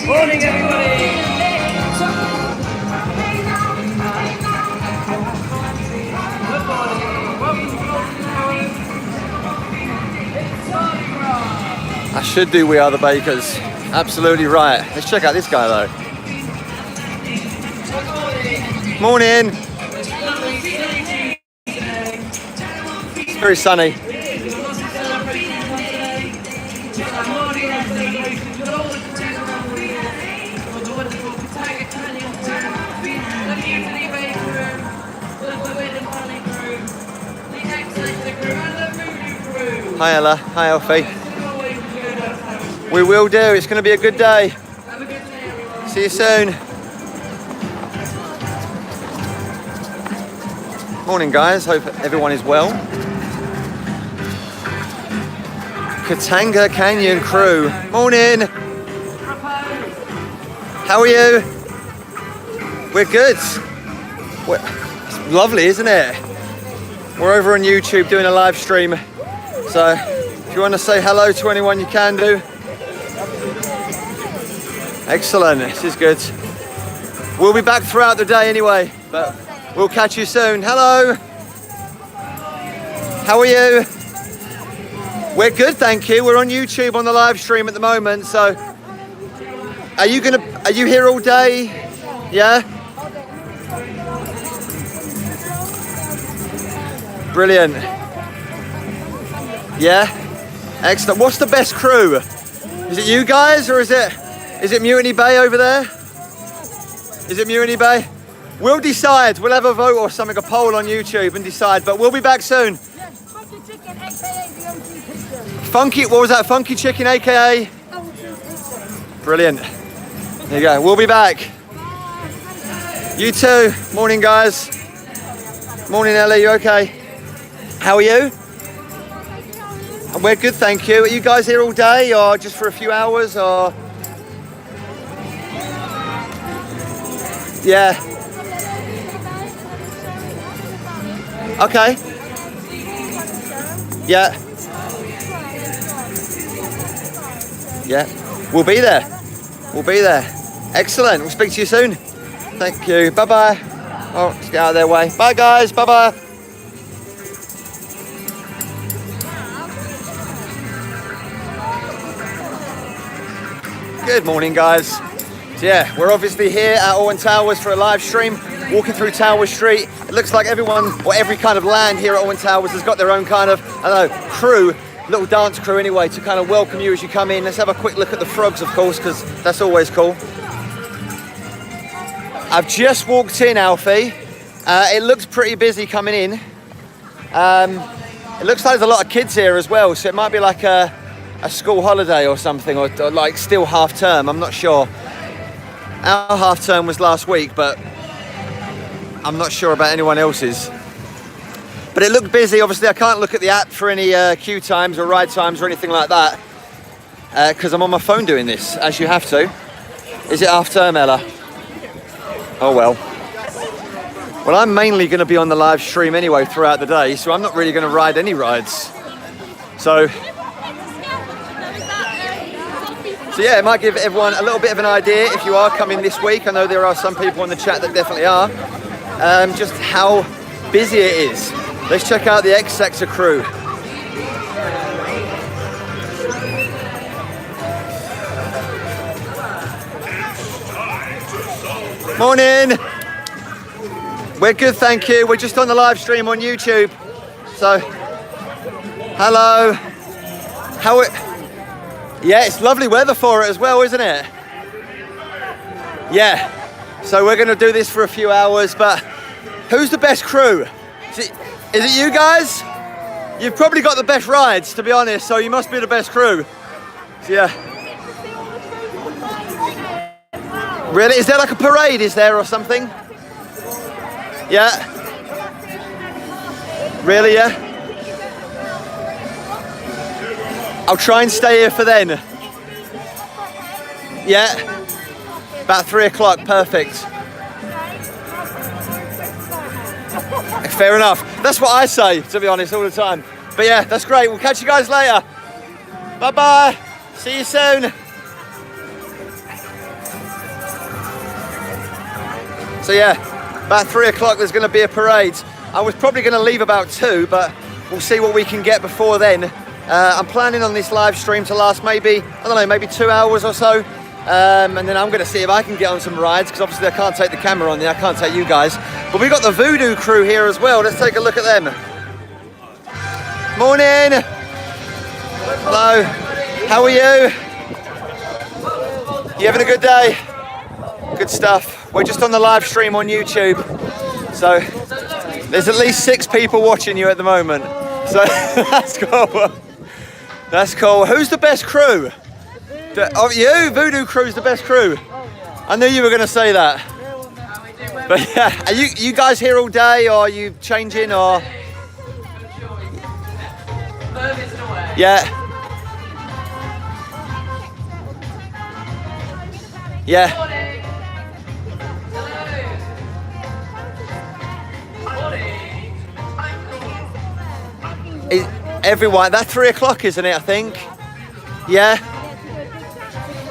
Morning, everybody! Good morning. Welcome to Alton Towers. It's Mardi Gras. I should do We Are the Bakers. Absolutely right. Let's check out this guy though. Morning. It's very sunny. Hi Ella, hi Alfie. We will do, it's going to be a good day. See you soon. Morning guys, hope everyone is well. Katanga Canyon crew, morning. How are you? We're good. It's lovely, isn't it? We're over on YouTube doing a live stream. So if you want to say hello to anyone, you can do. Excellent, this is good. We'll be back throughout the day anyway, but we'll catch you soon. Hello. How are you? We're good, thank you. We're on YouTube on the live stream at the moment. So are you here all day? Yeah? Brilliant. Yeah? Excellent. What's the best crew? Is it you guys or is it Mutiny Bay over there? Is it Mutiny Bay? We'll decide. We'll have a vote or something, a poll on YouTube and decide, but we'll be back soon. Yes, Funky Chicken, aka the OG Picture. Funky, what was that? Funky Chicken, aka? OG Picture. Brilliant. There you go. We'll be back. You too. Morning, guys. Morning, Ellie. You okay? How are you? We're good, thank you. Are you guys here all day or just for a few hours or? Yeah. Okay. Yeah. Yeah. We'll be there. We'll be there. Excellent. We'll speak to you soon. Thank you. Bye-bye. Oh, let's get out of their way. Bye, guys. Bye-bye. Good morning, guys. So yeah, we're obviously here at Alton Towers for a live stream, walking through Tower Street. It looks like everyone, or every kind of land here at Alton Towers has got their own kind of, I don't know, crew, little dance crew anyway, to kind of welcome you as you come in. Let's have a quick look at the frogs, of course, because that's always cool. I've just walked in, Alfie. It looks pretty busy coming in. It looks like there's a lot of kids here as well, so it might be like a school holiday or something, or like still half term, I'm not sure. Our half term was last week, but I'm not sure about anyone else's. But it looked busy. Obviously I can't look at the app for any queue times or ride times or anything like that, because I'm on my phone doing this, as you have to. Is it half term, Ella? Oh well. Well, I'm mainly going to be on the live stream anyway throughout the day, so I'm not really going to ride any rides. So So yeah, it might give everyone a little bit of an idea if you are coming this week. I know there are some people in the chat that definitely are. Just how busy it is. Let's check out the X Sector crew. Morning. We're good, thank you. We're just on the live stream on YouTube. So, hello. How it? Yeah, it's lovely weather for it as well, isn't it? Yeah. So we're going to do this for a few hours, but who's the best crew? Is it you guys? You've probably got the best rides, to be honest, so you must be the best crew. So, yeah. Really? Is there like a parade, is there, or something? Yeah. Really, yeah? I'll try and stay here for then. Yeah? About 3 o'clock, perfect. Fair enough. That's what I say, to be honest, all the time. But yeah, that's great. We'll catch you guys later. Bye-bye. See you soon. So yeah, about 3 o'clock there's going to be a parade. I was probably going to leave about 2, but we'll see what we can get before then. I'm planning on this live stream to last maybe, I don't know, maybe 2 hours or so. And then I'm going to see if I can get on some rides, because obviously I can't take the camera on there, I can't take you guys. But we've got the Voodoo crew here as well. Let's take a look at them. Morning. Hello. How are you? You having a good day? Good stuff. We're just on the live stream on YouTube. So there's at least 6 people watching you at the moment. So that's cool. That's cool. Who's the best crew? Oh, you? Voodoo crew's the best crew. I knew you were going to say that. But yeah, are you guys here all day, or are you changing, or? Yeah. Yeah. Everyone, that's 3 o'clock, isn't it, I think? Yeah?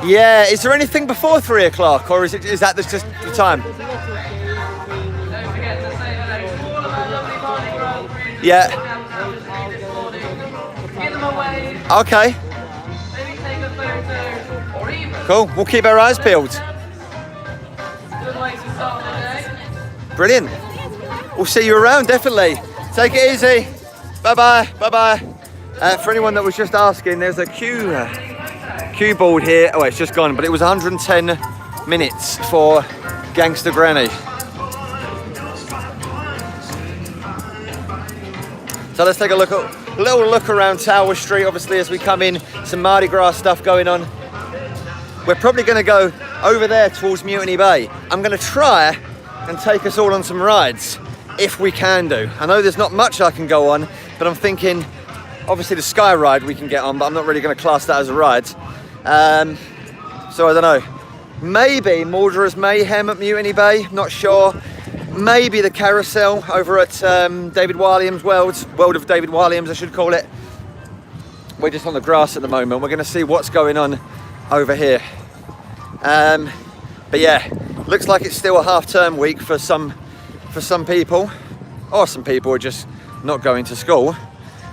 Yeah, is there anything before 3 o'clock, or is that just the time? Yeah. Okay. Cool, we'll keep our eyes peeled. Brilliant. We'll see you around, definitely. Take it easy. Bye-bye, bye-bye. For anyone that was just asking, there's a queue board here. Oh, it's just gone, but it was 110 minutes for Gangster Granny. So let's take a little look around Tower Street. Obviously, as we come in, some Mardi Gras stuff going on. We're probably going to go over there towards Mutiny Bay. I'm going to try and take us all on some rides, if we can do. I know there's not much I can go on, but I'm thinking, obviously the Sky Ride we can get on, but I'm not really going to class that as a ride. So I don't know. Maybe Mordor's Mayhem at Mutiny Bay, not sure. Maybe the Carousel over at David Walliams' World of David Walliams, I should call it. We're just on the grass at the moment. We're going to see what's going on over here. But yeah, looks like it's still a half-term week for some people, or some people are just not going to school.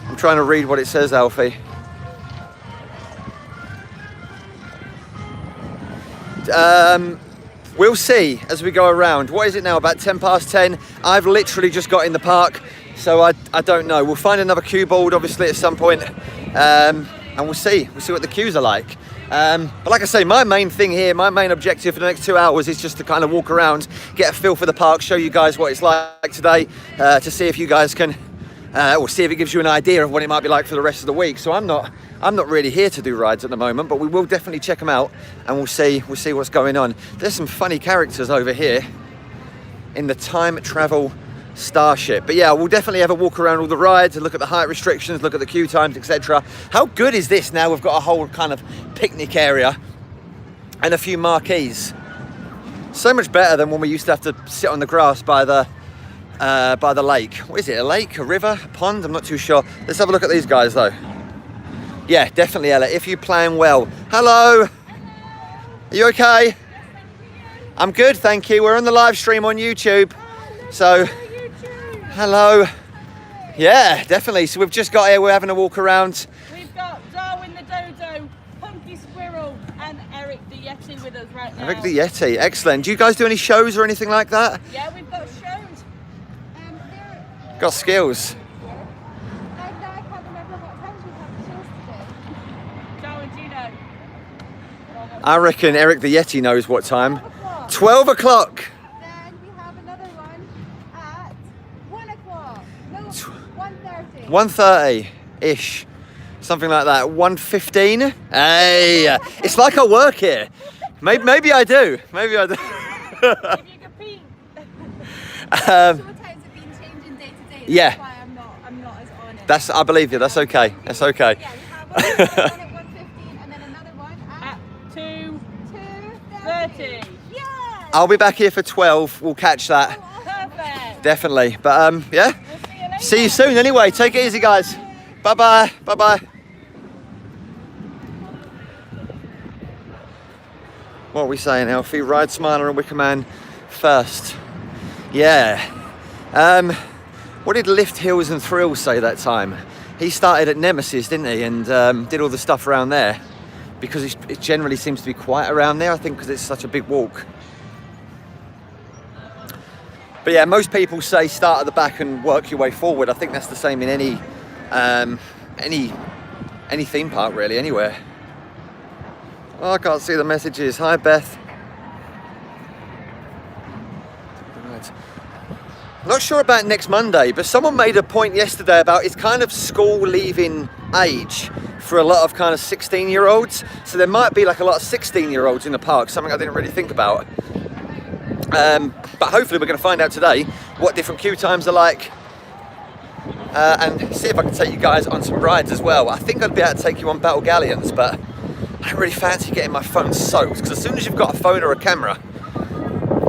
I'm trying to read what it says, Alfie. We'll see as we go around. What is it now, about 10 past 10? I've literally just got in the park, so I don't know. We'll find another queue board, obviously, at some point, and we'll see what the queues are like. But like I say, my main thing here, my main objective for the next 2 hours is just to kind of walk around, get a feel for the park, show you guys what it's like today, to see if you guys can, or see if it gives you an idea of what it might be like for the rest of the week. So I'm not really here to do rides at the moment, but we will definitely check them out, and we'll see what's going on. There's some funny characters over here in the time travel starship. But yeah, we'll definitely have a walk around all the rides and look at the height restrictions, look at the queue times, etc. How good is this now? We've got a whole kind of picnic area and a few marquees. So much better than when we used to have to sit on the grass by the lake. What is it, a lake, a river, a pond? I'm not too sure. Let's have a look at these guys though. Yeah, definitely, Ella, if you plan well. Hello. Are you okay? I'm good, thank you. We're on the live stream on YouTube. So, hello. Yeah, definitely. So we've just got here, we're having a walk around. We've got Darwin the Dodo, Punky Squirrel, and Eric the Yeti with us right now. Eric the Yeti, excellent. Do you guys do any shows or anything like that? Yeah, we've got shows. Got skills. I can't remember what times we have shows today. Darwin, do you know? I reckon Eric the Yeti knows what time. 12 o'clock. 12 o'clock. Then we have another one at 1 o'clock. No, 1:30. 1:30-ish. Something like that. 1:15. Hey, it's like I work here. Maybe I do. Maybe I do. If you could peek. Um, Times have been changing day to day. Yeah. That's why I'm not as honest. I believe you. That's okay. That's okay. Yeah, we have one at 1:15 and then another one at 2:30. Yes. I'll be back here for 12. We'll catch that. Perfect. Definitely. But yeah. We'll see you later. See you soon anyway. Take it easy, guys. Bye-bye. Bye-bye. What are we saying, Alfie? Ride Smiler and Wicker Man first. Yeah. What did Lift Hills and Thrills say that time? He started at Nemesis, didn't he? And did all the stuff around there. Because it generally seems to be quiet around there, I think, because it's such a big walk. But yeah, most people say start at the back and work your way forward. I think that's the same in any theme park, really, anywhere. Oh, I can't see the messages. Hi, Beth. Right. Not sure about next Monday, but someone made a point yesterday about it's kind of school leaving age for a lot of kind of 16-year-olds. So there might be like a lot of 16-year-olds in the park, something I didn't really think about. But hopefully we're going to find out today what different queue times are like. And see if I can take you guys on some rides as well. I think I'd be able to take you on Battle Galleons, but I don't really fancy getting my phone soaked, because as soon as you've got a phone or a camera,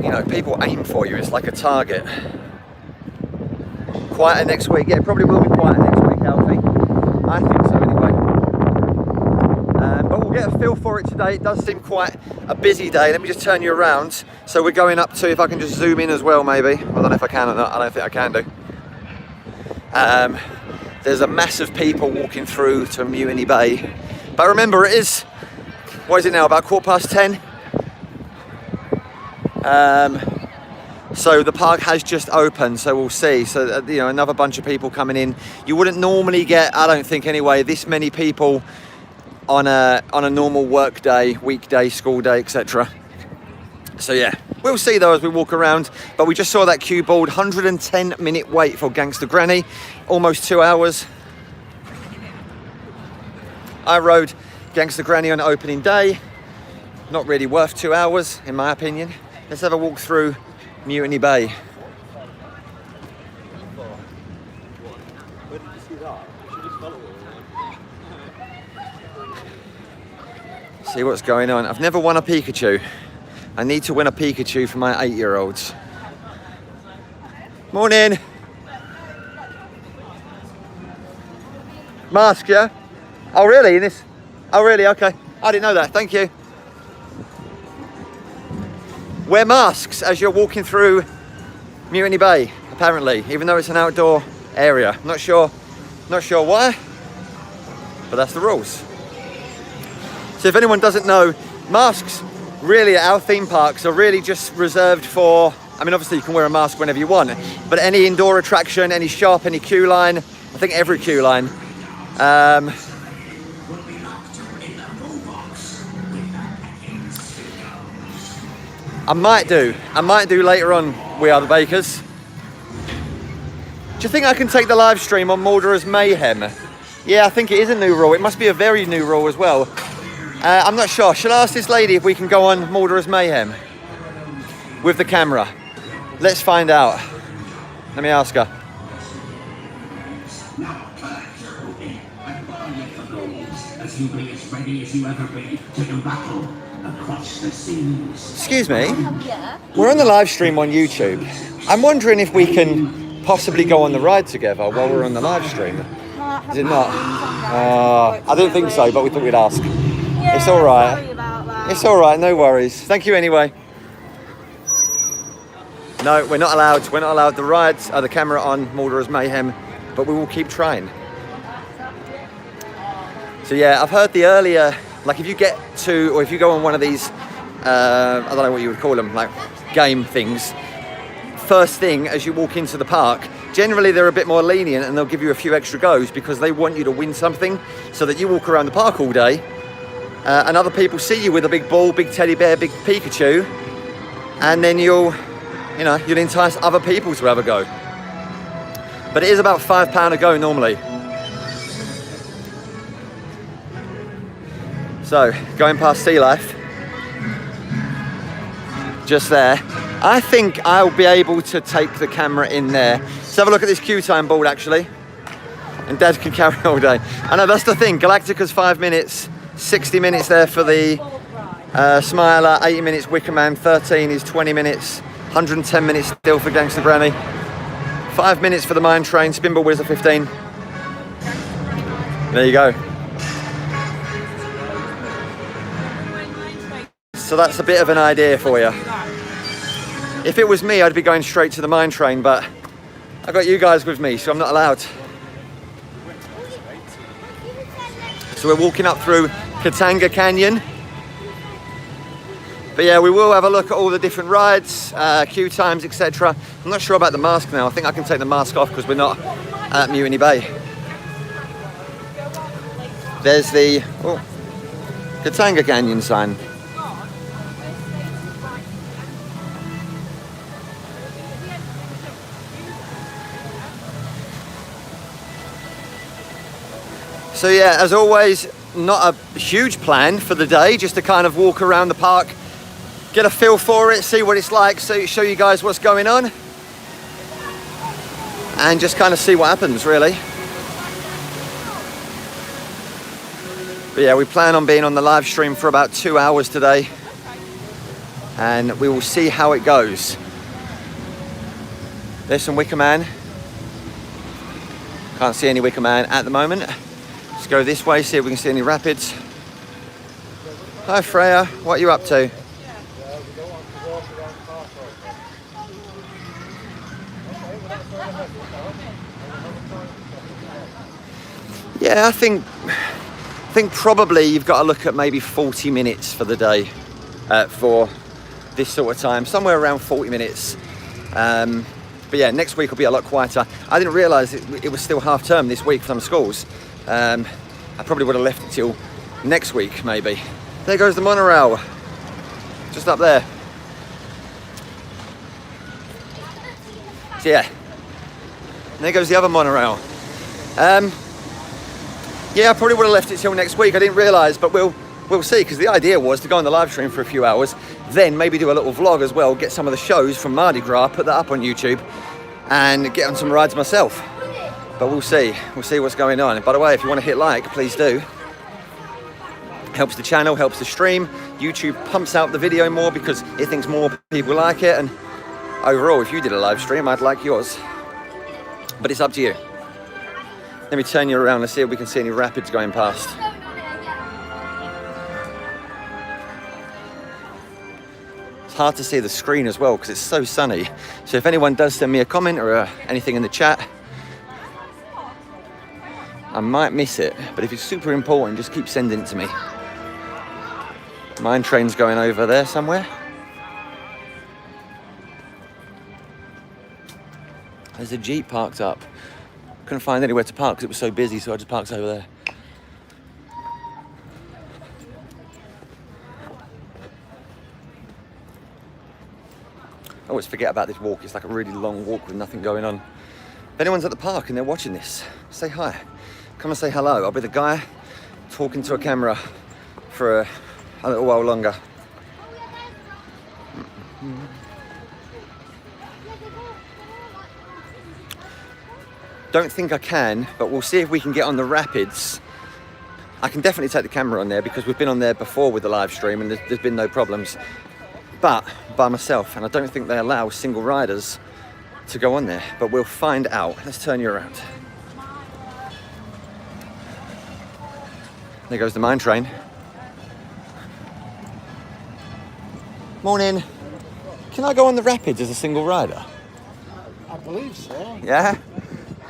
you know, people aim for you. It's like a target. Quieter next week. Yeah, it probably will be quieter next week, Alfie. I think so anyway. But we'll get a feel for it today. It does seem quite a busy day. Let me just turn you around. So we're going up to, if I can just zoom in as well, maybe. I don't know if I can or not. I don't think I can do. There's a mass of people walking through to Mutiny Bay. But remember, it is, what is it now, about 10:15? So the park has just opened, so we'll see. So, you know, another bunch of people coming in. You wouldn't normally get, I don't think anyway, this many people on a normal work day, weekday, school day, etc. So yeah, we'll see though as we walk around. But we just saw that cue board, 110-minute wait for Gangster Granny, almost 2 hours. I rode Gangster Granny on opening day. Not really worth 2 hours, in my opinion. Let's have a walk through Mutiny Bay. See what's going on. I've never won a Pikachu. I need to win a Pikachu for my 8-year-olds. Morning. Mask, yeah? Oh, really? In this? Oh, really? Okay. I didn't know that. Thank you. Wear masks as you're walking through Mutiny Bay, apparently, even though it's an outdoor area. Not sure why, but that's the rules. So if anyone doesn't know, masks really at our theme parks are really just reserved for, I mean, obviously you can wear a mask whenever you want, but any indoor attraction, any shop, any queue line, I think every queue line, I might do later on We Are the Bakers. Do you think I can take the live stream on Murderer's Mayhem? Yeah, I think it is a new rule. It must be a very new rule as well. I'm not sure. Shall I ask this lady if we can go on Murderer's Mayhem with the camera? Let's find out. Let me ask her. As you be as ready as you ever be to do battle across the seas. Excuse me. Yeah. We're on the live stream on YouTube. I'm wondering if we can possibly go on the ride together while we're on the live stream. Is it not? I didn't think so, but we thought we'd ask. Yeah, it's all right. Sorry about that. It's all right, no worries. Thank you anyway. No, we're not allowed. We're not allowed the rides, the camera on Mordor's Mayhem, but we will keep trying. So yeah, I've heard the earlier, like if you get to, or if you go on one of these, I don't know what you would call them, like game things, first thing as you walk into the park, generally they're a bit more lenient and they'll give you a few extra goes because they want you to win something so that you walk around the park all day and other people see you with a big ball, big teddy bear, big Pikachu, and then you'll entice other people to have a go. But it is about £5 a go normally. So, going past Sea Life, just there. I think I'll be able to take the camera in there. Let's have a look at this queue time board actually. And Dad can carry all day. I know that's the thing, Galactica's 5 minutes, 60 minutes there for the Smiler, 80 minutes Wicker Man, 13 is 20 minutes, 110 minutes still for Gangster Granny. 5 minutes for the Mine Train, Spinball Wizard 15. There you go. So that's a bit of an idea for you. If it was me, I'd be going straight to the Mine Train, but I got you guys with me, so I'm not allowed. So we're walking up through Katanga Canyon. But yeah, we will have a look at all the different rides, queue times, etc. I'm not sure about the mask now. I think I can take the mask off because we're not at Mutiny Bay. There's the Katanga Canyon sign. So yeah, as always, not a huge plan for the day, just to kind of walk around the park, get a feel for it, see what it's like, so show you guys what's going on, and just kind of see what happens, really. But yeah, we plan on being on the live stream for about 2 hours today, and we will see how it goes. There's some Wicker Man. Can't see any Wicker Man at the moment. Let's go this way, see if we can see any rapids. Hi Freya, what are you up to? Yeah, I think probably you've got to look at maybe 40 minutes for the day for this sort of time, somewhere around 40 minutes. But yeah, next week will be a lot quieter. I didn't realise it was still half term this week for some schools. I probably would have left it till next week, maybe. There goes the monorail, just up there. So yeah, and there goes the other monorail. Yeah, I probably would have left it till next week. I didn't realise, but we'll see, because the idea was to go on the live stream for a few hours, then maybe do a little vlog as well, get some of the shows from Mardi Gras, put that up on YouTube, and get on some rides myself. But we'll see what's going on. And by the way, if you want to hit like, please do. Helps the channel, helps the stream. YouTube pumps out the video more because it thinks more people like it. And overall, if you did a live stream, I'd like yours. But it's up to you. Let me turn you around and see if we can see any rapids going past. It's hard to see the screen as well because it's so sunny. So if anyone does send me a comment or anything in the chat, I might miss it, but if it's super important, just keep sending it to me. Mine Train's going over there somewhere. There's a Jeep parked up. Couldn't find anywhere to park because it was so busy, so I just parked over there. I always forget about this walk. It's like a really long walk with nothing going on. If anyone's at the park and they're watching this, say hi. Come and say hello. I'll be the guy talking to a camera for a little while longer. Don't think I can, but we'll see if we can get on the rapids. I can definitely take the camera on there because we've been on there before with the live stream and there's been no problems. But by myself, and I don't think they allow single riders to go on there, but we'll find out. Let's turn you around. There goes the Mine Train. Morning. Can I go on the rapids as a single rider? I believe so. Yeah?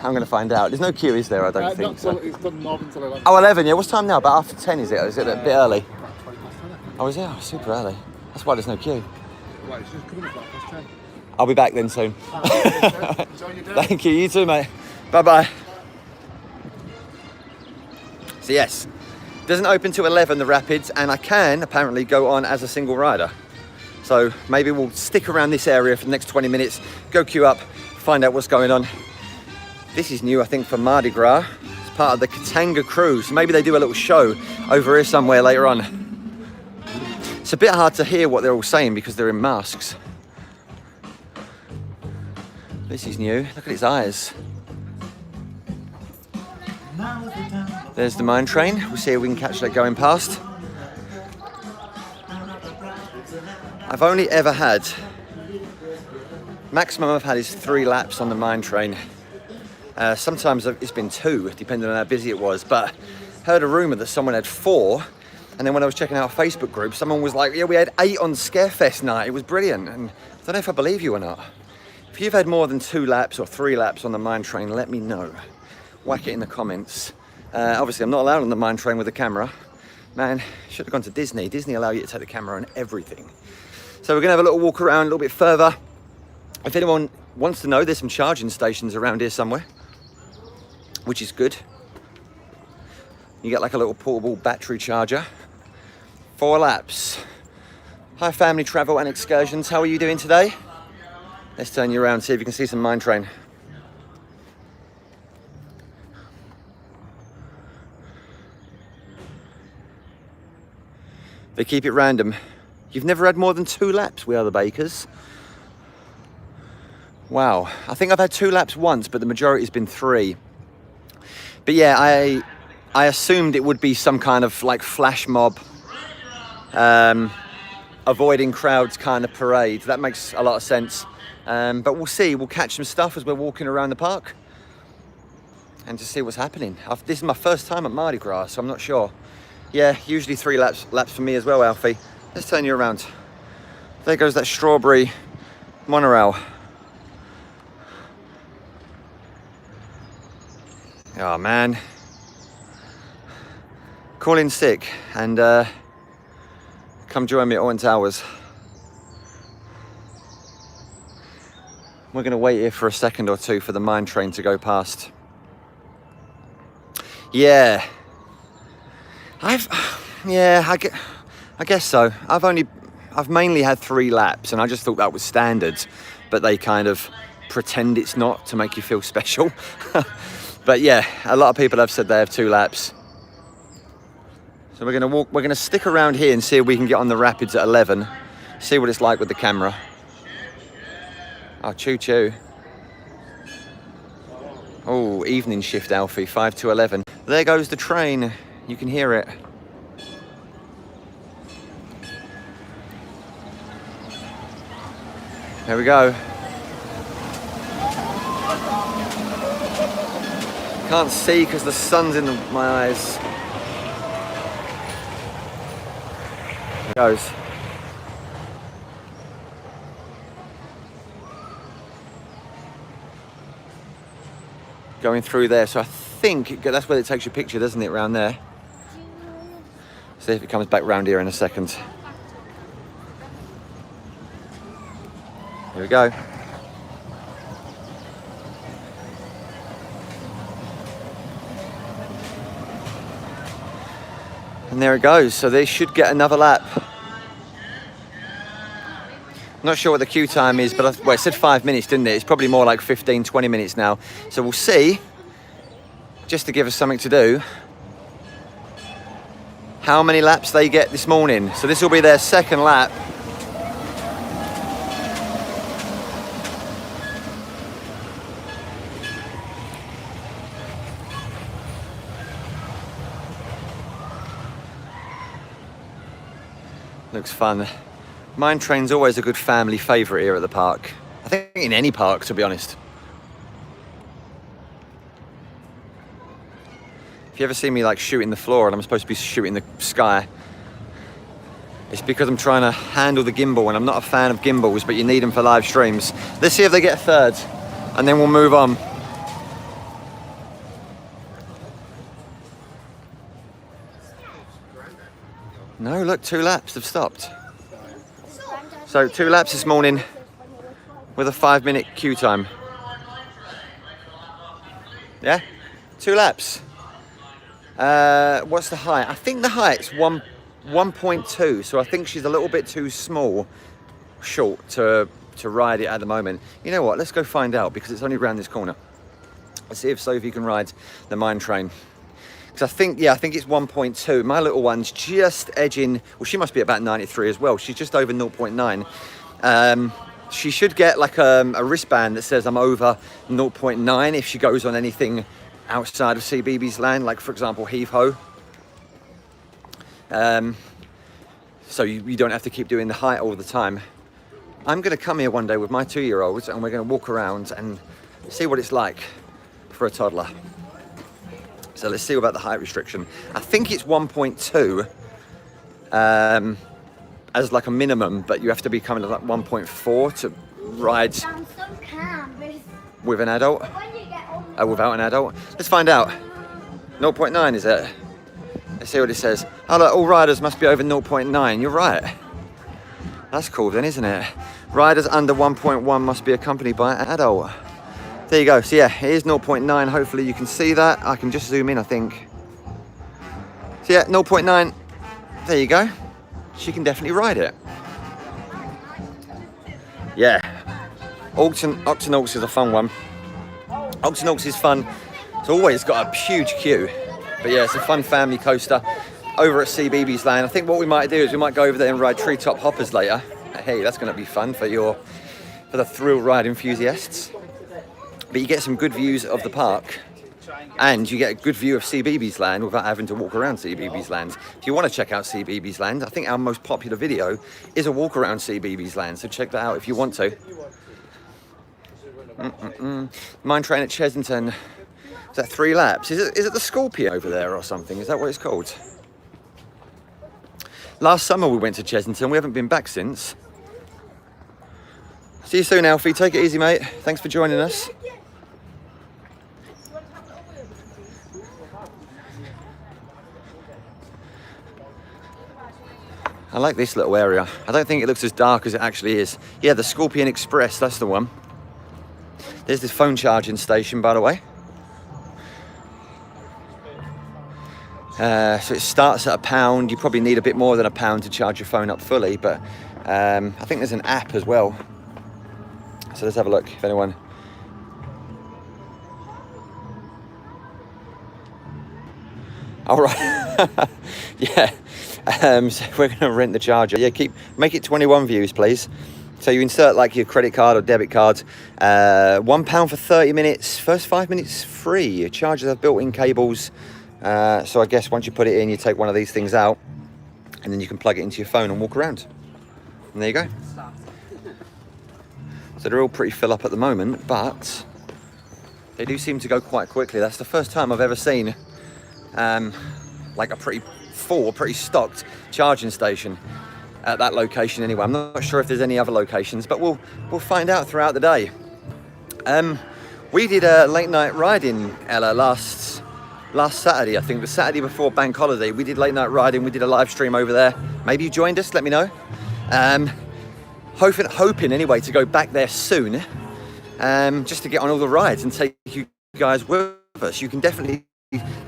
I'm going to find out. There's no queue, is there? I don't think Not so. till, it's done more than till 11. Oh, 11, yeah. What's time now? About after 10, is it? Or is it a bit early? About 20 past 10, I think. Oh, is it? Oh, super early. That's why there's no queue. Right, it's just coming up about past 10. I'll be back then soon. Enjoy your day. Thank you. You too, mate. Bye-bye. So, yes. Doesn't open till 11, the rapids, and I can apparently go on as a single rider. So maybe we'll stick around this area for the next 20 minutes, go queue up, find out what's going on. This is new, I think, for Mardi Gras. It's part of the Katanga crew, so maybe they do a little show over here somewhere later on. It's a bit hard to hear what they're all saying because they're in masks. This is new. Look at his eyes. There's the mine train. We'll see if we can catch that going past. I've only ever had, maximum I've had is 3 laps on the mine train. Sometimes it's been 2, depending on how busy it was, but heard a rumour that someone had 4, and then when I was checking out a Facebook group, someone was like, yeah, we had 8 on Scarefest night, it was brilliant, and I don't know if I believe you or not. If you've had more than 2 laps or 3 laps on the mine train, let me know. Whack it in the comments. Obviously, I'm not allowed on the mine train with a camera. Man, should have gone to Disney. Disney allow you to take the camera on everything. So we're gonna have a little walk around a little bit further. If anyone wants to know, there's some charging stations around here somewhere, which is good. You get like a little portable battery charger. 4 laps. Hi family travel and excursions, how are you doing today? Let's turn you around, see if you can see some mine train. They keep it random. You've never had more than 2 laps, we are the Bakers. Wow, I think I've had 2 laps once, but the majority's been 3. But yeah, I assumed it would be some kind of like flash mob, avoiding crowds kind of parade. That makes a lot of sense. But we'll see, we'll catch some stuff as we're walking around the park and just see what's happening. This is my first time at Mardi Gras, so I'm not sure. Yeah, usually 3 laps for me as well, Alfie. Let's turn you around. There goes that strawberry monorail. Oh man. Call in sick and come join me at Alton Towers. We're gonna wait here for a second or two for the mine train to go past. Yeah. I guess so. I've mainly had 3 laps and I just thought that was standard, but they kind of pretend it's not to make you feel special. But yeah, a lot of people have said they have 2 laps. So we're gonna stick around here and see if we can get on the rapids at 11, see what it's like with the camera. Oh, choo choo. Oh, evening shift, Alfie, 5 to 11. There goes the train, you can hear it. There we go. Can't see because the sun's in my eyes. There it goes. Going through there, so I think that's where it takes your picture, doesn't it, round there? See if it comes back round here in a second. Here we go. And there it goes. So they should get another lap. I'm not sure what the queue time is, but well, it said 5 minutes, didn't it? It's probably more like 15, 20 minutes now. So we'll see, just to give us something to do, how many laps they get this morning. So this will be their 2nd lap. Looks fun. Mine train's always a good family favourite here at the park. I think in any park, to be honest. If you ever see me like shooting the floor and I'm supposed to be shooting the sky, It's because I'm trying to handle the gimbal, and I'm not a fan of gimbals, but you need them for live streams. Let's see if they get a third, and then we'll move on. No, look, 2 laps have stopped. So 2 laps this morning with a 5-minute queue time. Yeah, 2 laps. What's the height? I think the height's 1.2, so I think she's a little bit too short to ride it at the moment. You know what, let's go find out, because it's only around this corner. Let's see if Sophie can ride the mine train. Because I think it's 1.2. My little one's just edging, well, she must be about 93 as well. She's just over 0.9. She should get like a wristband that says I'm over 0.9 if she goes on anything outside of CBeebies land, like for example heave-ho. So you don't have to keep doing the height all the time. I'm going to come here one day with my 2-year-olds, and we're going to walk around and see what it's like for a toddler. So let's see about the height restriction. I think it's 1.2 as like a minimum, but you have to be coming to like 1.4 to ride with an adult. Without an adult. Let's find out. 0.9 is it? Let's see what it says. Oh look, all riders must be over 0.9. You're right. That's cool then, isn't it? Riders under 1.1 must be accompanied by an adult. There you go. So yeah, it is 0.9. Hopefully you can see that. I can just zoom in, I think. So yeah, 0.9. There you go. She can definitely ride it. Yeah. Octonauts is a fun one. Octonauts is fun. It's always got a huge queue. But yeah, it's a fun family coaster over at CBeebies land. I think what we might do is we might go over there and ride treetop hoppers later. Hey, that's going to be fun for the thrill ride enthusiasts. But you get some good views of the park, and you get a good view of CBeebies land without having to walk around CBeebies land. If you want to check out CBeebies land, I think our most popular video is a walk around CBeebies land, so check that out if you want to. Mine train at Chesington. Is that 3 laps? Is it the Scorpion over there or something? Is that what it's called? Last summer we went to Chesington. We haven't been back since. See you soon, Alfie. Take it easy, mate. Thanks for joining us. I like this little area. I don't think it looks as dark as it actually is. Yeah, the Scorpion Express, that's the one. There's this phone charging station, by the way. So it starts at £1. You probably need a bit more than £1 to charge your phone up fully, but I think there's an app as well. So let's have a look if anyone... All right. Yeah. So we're going to rent the charger. Yeah, make it 21 views, please. So you insert like your credit card or debit card. £1 for 30 minutes. First 5 minutes free. Your chargers have built-in cables. So I guess once you put it in, you take one of these things out, and then you can plug it into your phone and walk around. And there you go. So they're all pretty fill up at the moment, but they do seem to go quite quickly. That's the first time I've ever seen like a pretty full, pretty stocked charging station at that location anyway. I'm not sure if there's any other locations, but we'll find out throughout the day. We did a late night ride in Ella last Saturday, I think, the Saturday before bank holiday. We did late night riding. We did a live stream over there. Maybe you joined us, let me know. Hoping anyway to go back there soon, just to get on all the rides and take you guys with us. You can definitely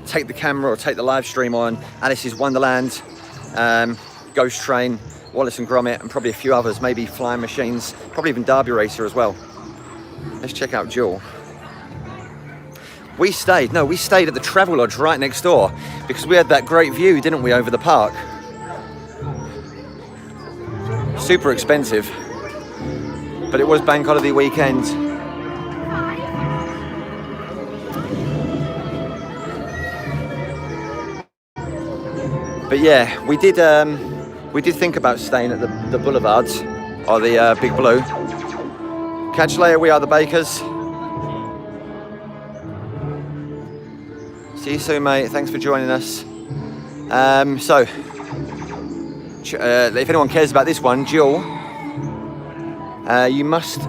take the camera or take the live stream on Alice's Wonderland, Ghost Train, Wallace and Gromit, and probably a few others, maybe Flying Machines, probably even Derby Racer as well. Let's check out Jewel. We stayed at the Travelodge right next door because we had that great view, didn't we, over the park? Super expensive, but it was bank holiday weekend. But yeah, we did think about staying at the Boulevards or the Big Blue. Catch you later, we are the Bakers. See you soon, mate. Thanks for joining us. So, if anyone cares about this one, Jill, you must,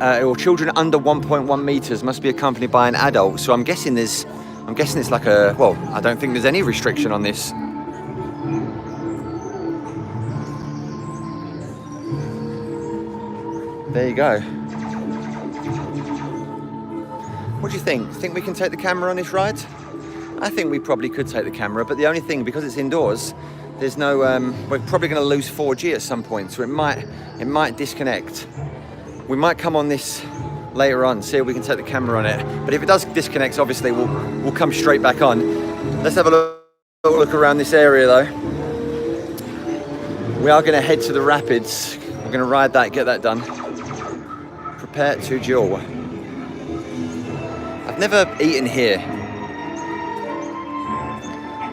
or children under 1.1 meters must be accompanied by an adult. So I'm guessing it's like a, well, I don't think there's any restriction on this. There you go. What do you think? Think we can take the camera on this ride? I think we probably could take the camera, but the only thing, because it's indoors, there's no, we're probably going to lose 4G at some point, so it might disconnect. We might come on this later on, see if we can take the camera on it. But if it does disconnect, obviously we'll come straight back on. Let's have a look around this area though. We are going to head to the rapids. We're going to ride that, get that done. Prepare to jaw. I've never eaten here.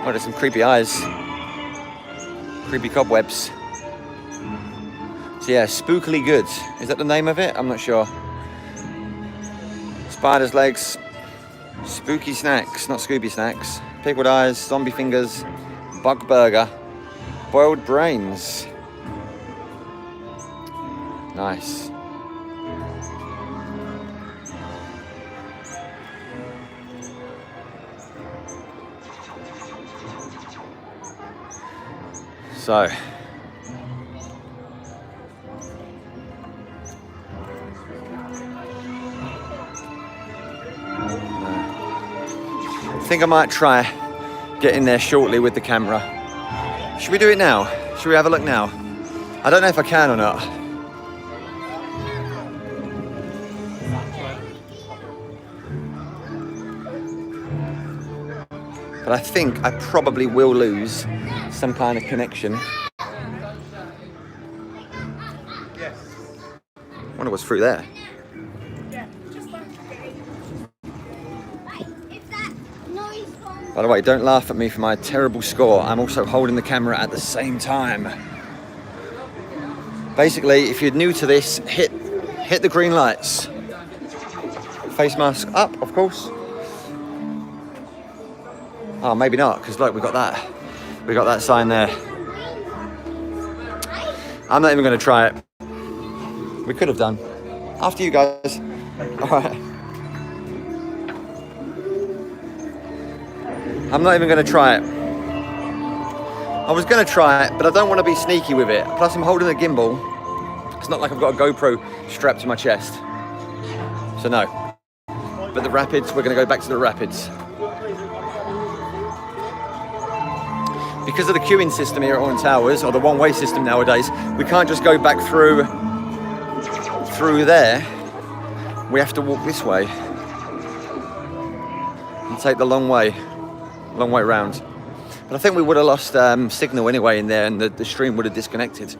Oh, there's some creepy eyes. Creepy cobwebs. So yeah, spookily good. Is that the name of it? I'm not sure. Spider's legs. Spooky snacks, not Scooby snacks. Pickled eyes, zombie fingers, bug burger, boiled brains. Nice. So, I think I might try getting there shortly with the camera. Should we do it now? Should we have a look now? I don't know if I can or not. But I think I probably will lose some kind of connection. Wonder what's through there. By the way, don't laugh at me for my terrible score. I'm also holding the camera at the same time. Basically, if you're new to this, hit the green lights. Face mask up, of course. Oh, maybe not, because look, we got that sign there. I'm not even going to try it. We could have done. After you guys. All right. I'm not even going to try it. I was going to try it, but I don't want to be sneaky with it. Plus, I'm holding a gimbal. It's not like I've got a GoPro strapped to my chest. So no. But the rapids, we're going to go back to the rapids. Because of the queuing system here at Alton Towers, or the one-way system nowadays, we can't just go back through there. We have to walk this way and take the long way round. But I think we would have lost signal anyway in there, and the stream would have disconnected.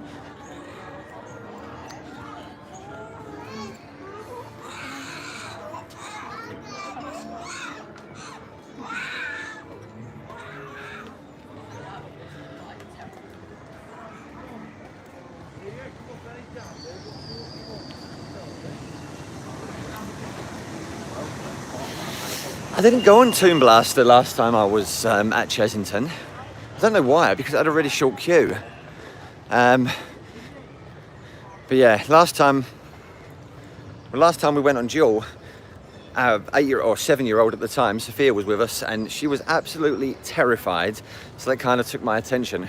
I didn't go on Toon Blaster last time I was at Chesington. I don't know why, because I had a really short queue. But yeah, last time we went on Duel, our 7-year-old at the time, Sophia, was with us, and she was absolutely terrified. So that kind of took my attention,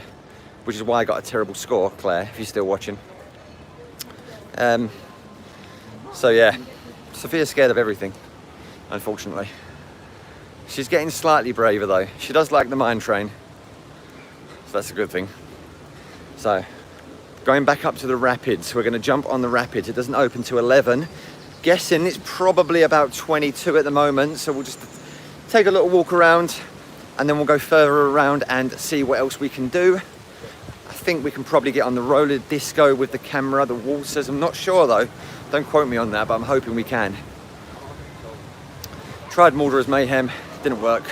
which is why I got a terrible score, Claire, if you're still watching. So yeah, Sophia's scared of everything, unfortunately. She's getting slightly braver though. She does like the mine train, so that's a good thing. So, going back up to the rapids, we're going to jump on the rapids. It doesn't open till 11. Guessing it's probably about 22 at the moment, so we'll just take a little walk around and then we'll go further around and see what else we can do. I think we can probably get on the roller disco with the camera, the waltzers. I'm not sure though. Don't quote me on that, but I'm hoping we can. Tried Mordor's Mayhem, didn't work.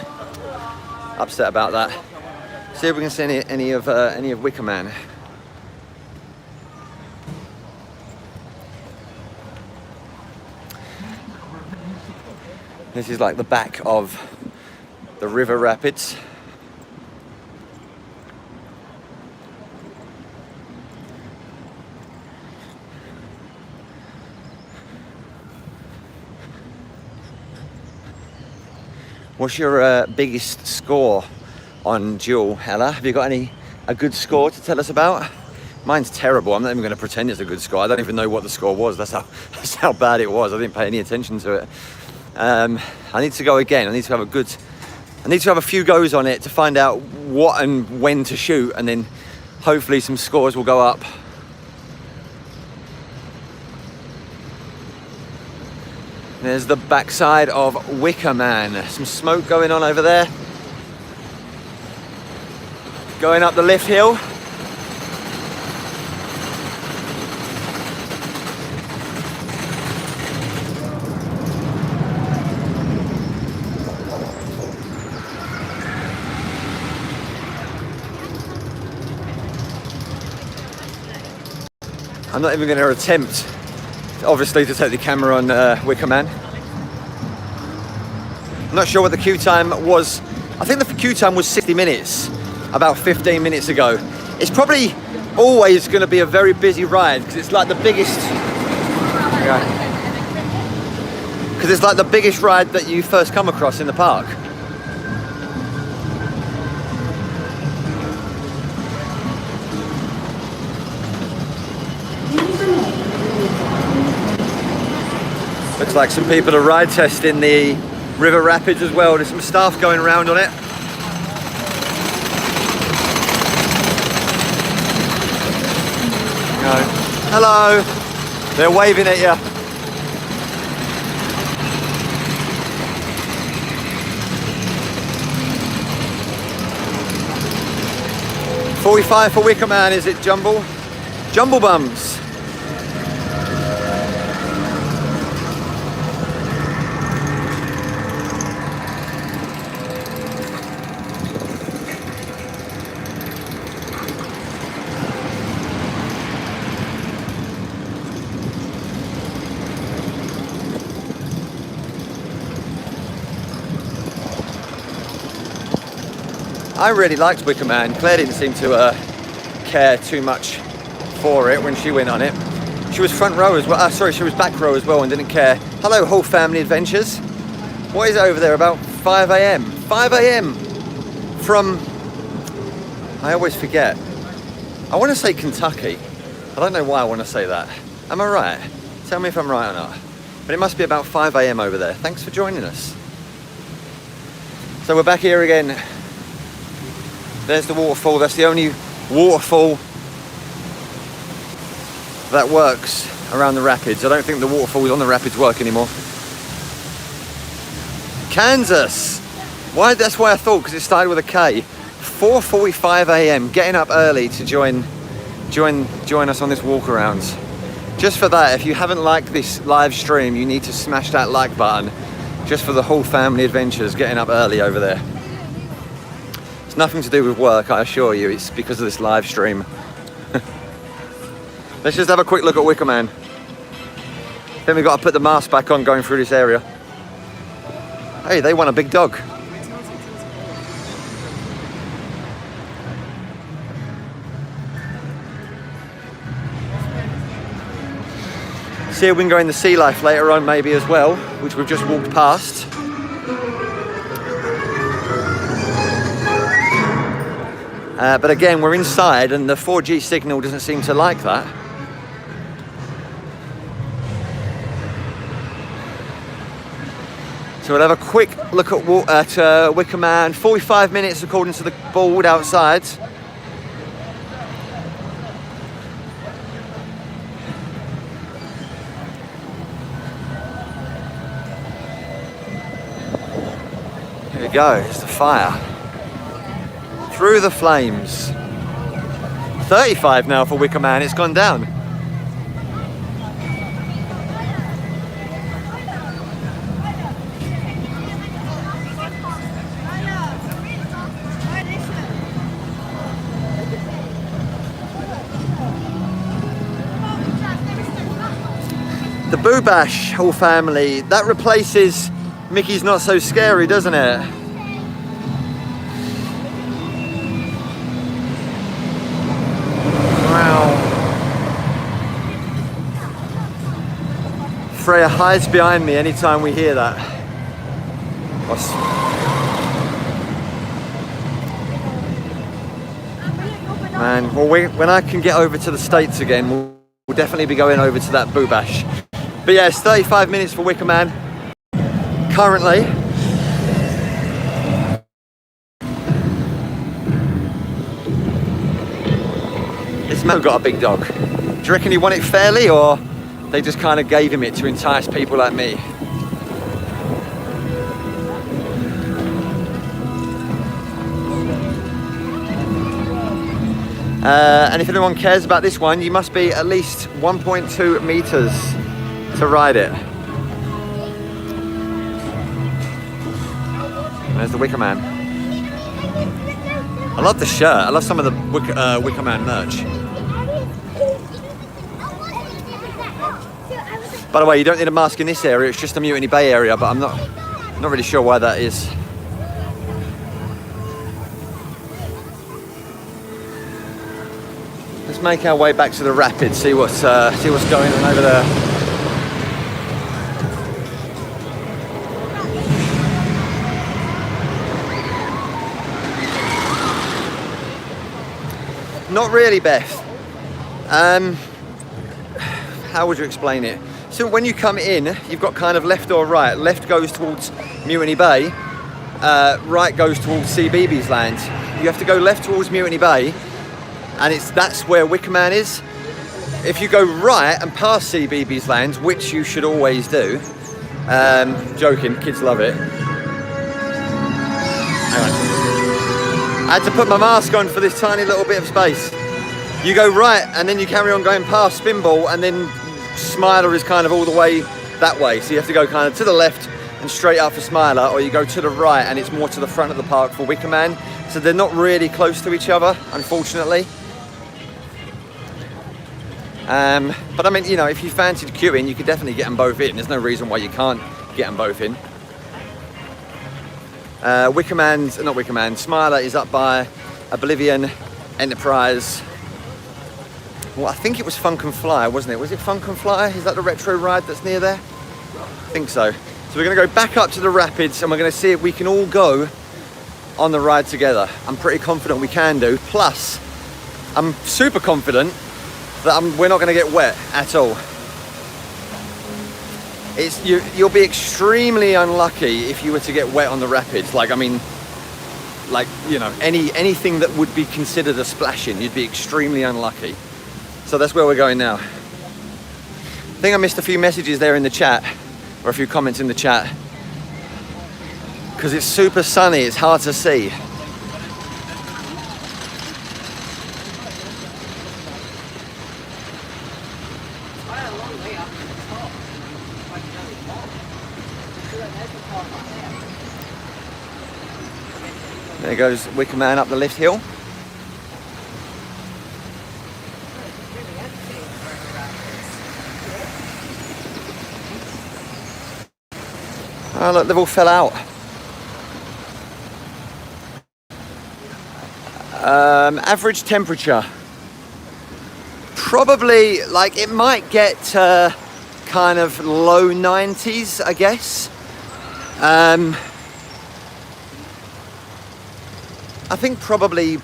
Upset about that. See if we can see any of Wicker Man. This is like the back of the river rapids. What's your biggest score on Duel, Ella? Have you got a good score to tell us about? Mine's terrible. I'm not even going to pretend it's a good score. I don't even know what the score was. That's how bad it was. I didn't pay any attention to it. I need to go again. I need to have a few goes on it to find out what and when to shoot, and then hopefully some scores will go up. There's the backside of Wicker Man. Some smoke going on over there. Going up the lift hill. I'm not even going to attempt, obviously, to take the camera on Wicker Man. I'm not sure what the queue time was. I think the queue time was 60 minutes, about 15 minutes ago. It's probably always going to be a very busy ride because it's like the biggest. Because it's like the biggest ride that you first come across in the park. Looks like some people are ride testing the river rapids as well. There's some staff going around on it. No. Hello. They're waving at you. $45 for Wicker Man, is it, Jumble? Jumble Bums. I really liked Wicker Man. Claire didn't seem to care too much for it when she went on it. She was front row as well. Sorry, she was back row as well and didn't care. Hello, whole family adventures. What is it over there? About 5 a.m. 5 a.m. from, I always forget. I want to say Kentucky. I don't know why I want to say that. Am I right? Tell me if I'm right or not. But it must be about 5 a.m. over there. Thanks for joining us. So we're back here again. There's the waterfall. That's the only waterfall that works around the rapids. I don't think the waterfalls on the rapids work anymore. Kansas. Why? That's why I thought, because it started with a K. 4:45 a.m. Getting up early to join us on this walk around. Just for that, if you haven't liked this live stream, you need to smash that like button. Just for the whole family adventures, getting up early over there. It's nothing to do with work, I assure you. It's because of this live stream. Let's just have a quick look at Wicker Man. Then we've got to put the mask back on going through this area. Hey, they want a big dog. See if we can go in the sea life later on maybe as well, which we've just walked past. But again, we're inside and the 4G signal doesn't seem to like that. So we'll have a quick look at Wicker Man. 45 minutes according to the board outside. Here we go, it's the fire. Through the flames. 35 now for Wicker Man, it's gone down. The Boo Bash whole family, that replaces Mickey's Not So Scary, doesn't it? Freya hides behind me anytime we hear that. Man, well, when I can get over to the States again, we'll definitely be going over to that Boo Bash. But yeah, it's 35 minutes for Wicker Man. Currently. This man got a big dog. Do you reckon he won it fairly, or they just kind of gave him it to entice people like me? And if anyone cares about this one, you must be at least 1.2 meters to ride it. There's the Wicker Man. I love the shirt. I love some of the Wicker Man merch. By the way, you don't need a mask in this area. It's just the Mutiny Bay area, but I'm not really sure why that is. Let's make our way back to the rapids, see what's going on over there. Not really, Beth. How would you explain it? So when you come in, you've got kind of left or right. Left goes towards Mutiny Bay, right goes towards CBeebies Land. You have to go left towards Mutiny Bay, and that's where Wicker Man is. If you go right and past CBeebies Land, which you should always do, joking, kids love it. Hang on. I had to put my mask on for this tiny little bit of space. You go right and then you carry on going past Spinball, and then Smiler is kind of all the way that way. So you have to go kind of to the left and straight up for Smiler, or you go to the right and it's more to the front of the park for Wicker Man. So they're not really close to each other, unfortunately. But I mean, you know, if you fancied queuing, you could definitely get them both in. There's no reason why you can't get them both in. Smiler is up by Oblivion, Enterprise. Well, I think it was Funk and Fly, wasn't it? Was it Funk and Fly? Is that the retro ride that's near there? I think so. So we're going to go back up to the rapids and we're going to see if we can all go on the ride together. I'm pretty confident we can do. Plus, I'm super confident that we're not going to get wet at all. You'll be extremely unlucky if you were to get wet on the rapids. Like, I mean, like, you know, anything that would be considered a splashing, you'd be extremely unlucky. So that's where we're going now. I think I missed a few messages there in the chat, or a few comments in the chat. Because it's super sunny, it's hard to see. There goes Wicker Man up the lift hill. Oh look, they've all fell out. Average temperature. Probably, like, it might get kind of low 90s, I guess. I think probably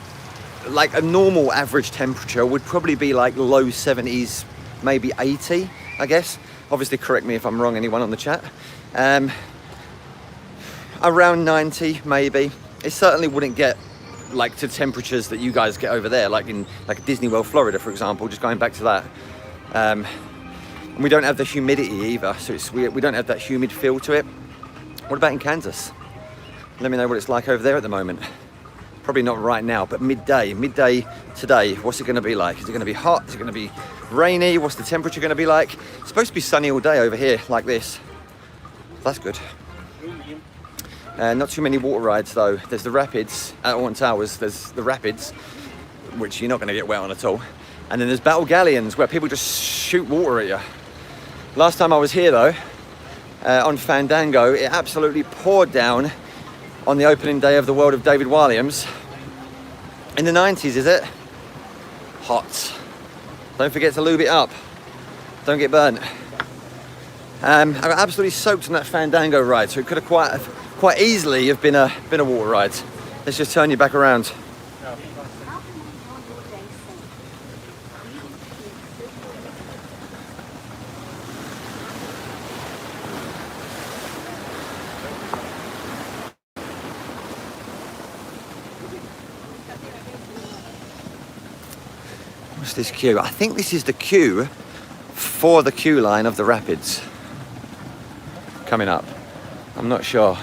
like a normal average temperature would probably be like low 70s, maybe 80, I guess. Obviously correct me if I'm wrong, anyone on the chat. Around 90 maybe. It certainly wouldn't get like to temperatures that you guys get over there, like in like Disney World, Florida, for example, just going back to that. And we don't have the humidity either, so we don't have that humid feel to it. What about in Kansas? Let me know what it's like over there at the moment. Probably not right now, but midday today, what's it going to be like? Is it going to be hot? Is it going to be rainy? What's the temperature going to be like? It's supposed to be sunny all day over here, like this. That's good. Not too many water rides though. There's the rapids at Alton Towers. There's the rapids, which you're not going to get wet on at all. And then there's battle galleons where people just shoot water at you. Last time I was here though, on Fandango, it absolutely poured down on the opening day of the World of David Walliams. In the 90s, is it? Hot. Don't forget to lube it up. Don't get burnt. I got absolutely soaked on that Fandango ride, so it could have quite easily have been a water ride. Let's just turn you back around. What's this queue? I think this is the queue for the queue line of the rapids coming up. I'm not sure.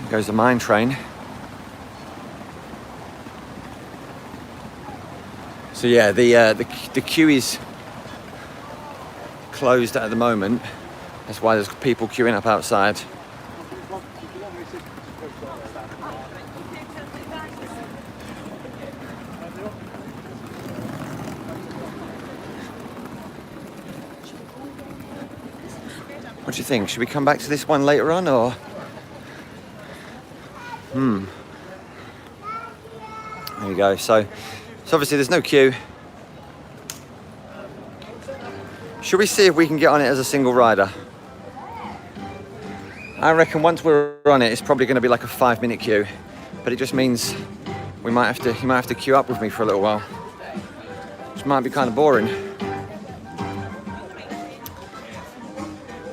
There goes the mine train. So yeah, the queue is closed at the moment. That's why there's people queuing up outside. What do you think? Should we come back to this one later on, or? There you go. So obviously there's no queue. Should we see if we can get on it as a single rider? I reckon once we're on it, it's probably going to be like a 5-minute queue, but it just means you might have to queue up with me for a little while, which might be kind of boring.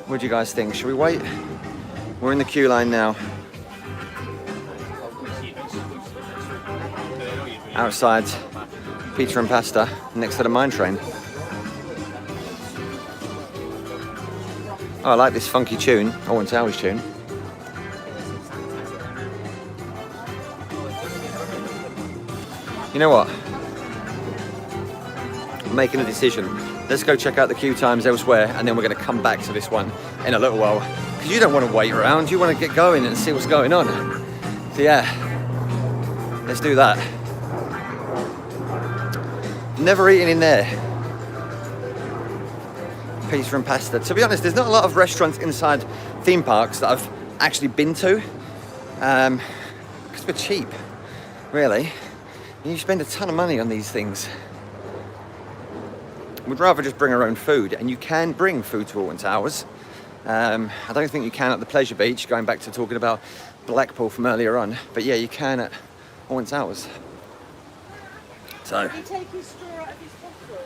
What do you guys think? Should we wait? We're in the queue line now. Outside Pizza and Pasta, next to the mine train. Oh, I like this funky tune, Alton Towers tune. You know what? I'm making a decision. Let's go check out the queue times elsewhere, and then we're going to come back to this one in a little while. Because you don't want to wait around, you want to get going and see what's going on. So yeah, let's do that. Never eaten in there. Pizza and Pasta. To be honest, there's not a lot of restaurants inside theme parks that I've actually been to. Because we're cheap, really. You spend a ton of money on these things. We'd rather just bring our own food, and you can bring food to Alton Towers. I don't think you can at the Pleasure Beach, going back to talking about Blackpool from earlier on, but yeah, you can at Alton Towers. So, Can you take his straw out of his bottle?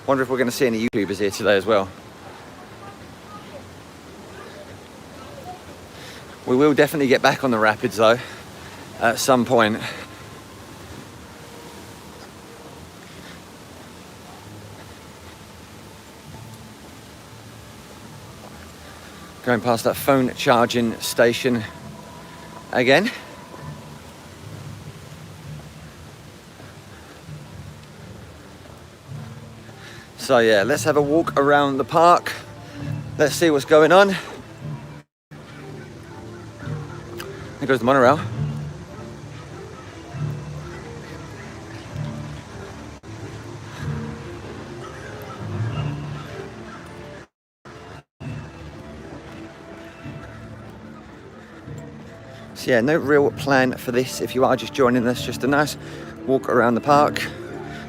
wonder if we're going to see any YouTubers here today as well. We will definitely get back on the rapids though, at some point. Going past that phone charging station again. So yeah, let's have a walk around the park. Let's see what's going on. There goes the monorail. So yeah, no real plan for this if you are just joining us. Just a nice walk around the park.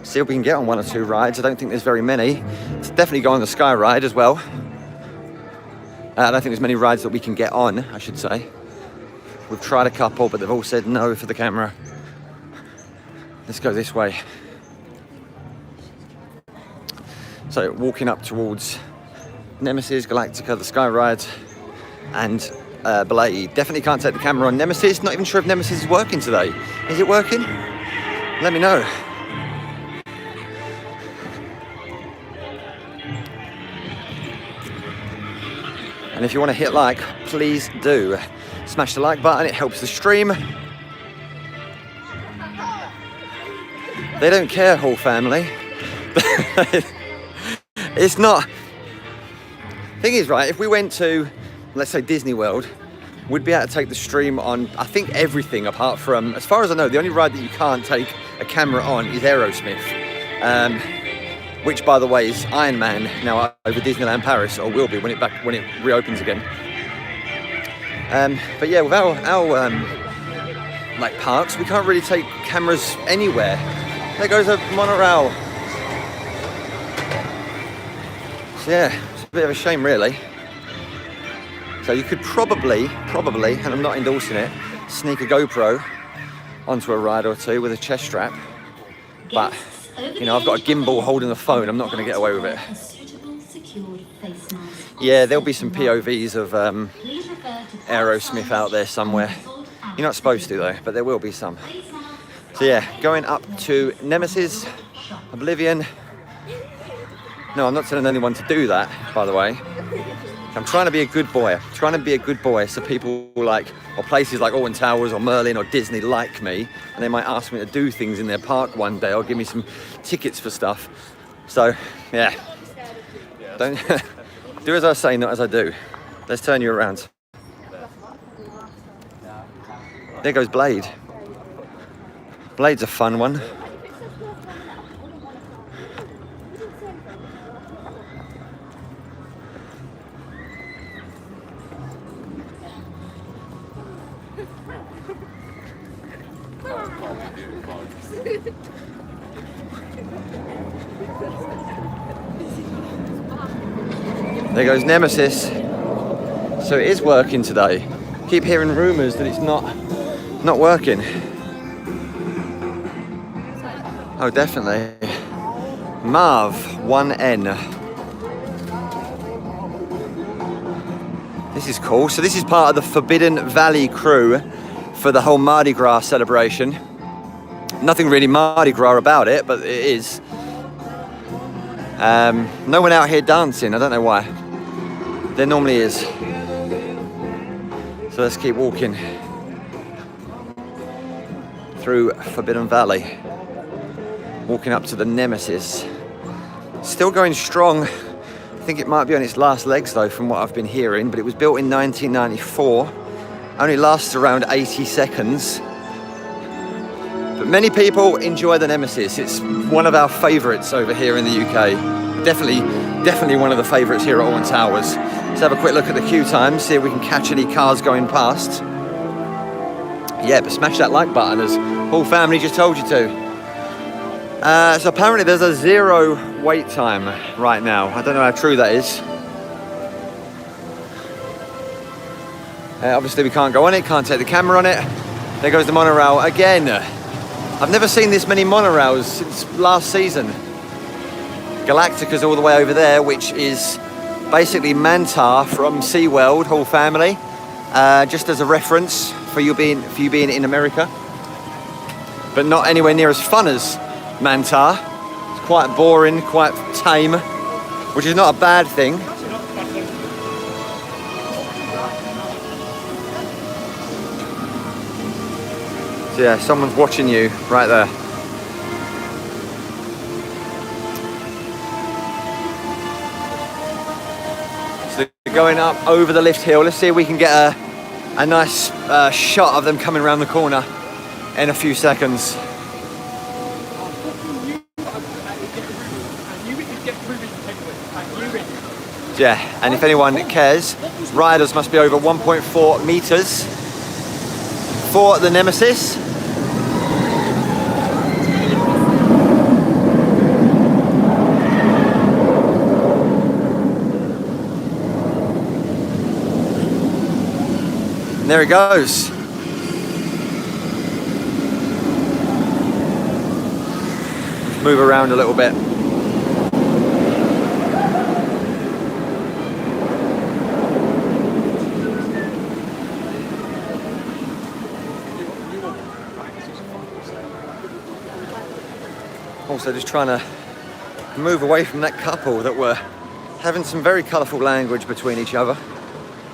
See if we can get on one or two rides. I don't think there's very many. Let's definitely go on the Sky Ride as well. I don't think there's many rides that we can get on, I should say. We've tried a couple, but they've all said no for the camera. Let's go this way. So walking up towards Nemesis, Galactica, the Sky Ride, and Blade. Definitely can't take the camera on Nemesis. Not even sure if Nemesis is working today. Is it working? Let me know. And if you want to hit like, please do. Smash the like button, it helps the stream. They don't care, whole family. It's not. Thing is, right, if we went to, let's say, Disney World, we'd be able to take the stream on, I think, everything apart from, as far as I know, the only ride that you can't take a camera on is Aerosmith. Which, by the way, is Iron Man now over Disneyland Paris, or will be when it reopens again. But yeah, with our like parks, we can't really take cameras anywhere. There goes a monorail. So yeah, it's a bit of a shame, really. So you could probably, and I'm not endorsing it, sneak a GoPro onto a ride or two with a chest strap, but. You know, I've got a gimbal holding the phone. I'm not going to get away with it. Yeah, there'll be some POVs of Aerosmith out there somewhere. You're not supposed to though, but there will be some. So yeah, going up to Nemesis, Oblivion. No, I'm not telling anyone to do that, by the way. I'm trying to be a good boy. So people like, or places like Alton Towers or Merlin or Disney like me, and they might ask me to do things in their park one day or give me some tickets for stuff. So yeah, don't do as I say, not as I do. Let's turn you around. There goes Blade. Blade's a fun one. There goes Nemesis. So it is working today. Keep hearing rumours that it's not working. Oh, definitely. Marv 1N. This is cool. So this is part of the Forbidden Valley crew for the whole Mardi Gras celebration. Nothing really Mardi Gras about it, but it is. No one out here dancing. I don't know why. There normally is. So let's keep walking through Forbidden Valley. Walking up to the Nemesis. Still going strong. I think it might be on its last legs though, from what I've been hearing, but it was built in 1994. Only lasts around 80 seconds. But many people enjoy the Nemesis. It's one of our favourites over here in the UK. Definitely one of the favourites here at Alton Towers. Let's have a quick look at the queue time, see if we can catch any cars going past. Yeah, but smash that like button as whole family just told you to. So apparently there's a 0 wait time right now. I don't know how true that is. Obviously we can't go on it, can't take the camera on it. There goes the monorail again. I've never seen this many monorails since last season. Galactica's all the way over there, which is basically Manta from SeaWorld, whole family. Just as a reference for you being in America. But not anywhere near as fun as Manta. It's quite boring, quite tame, which is not a bad thing. So yeah, someone's watching you right there. So they're going up over the lift hill. Let's see if we can get a nice shot of them coming around the corner in a few seconds. Yeah, and if anyone cares, riders must be over 1.4 meters for the Nemesis. And there he goes. Move around a little bit. Also just trying to move away from that couple that were having some very colourful language between each other.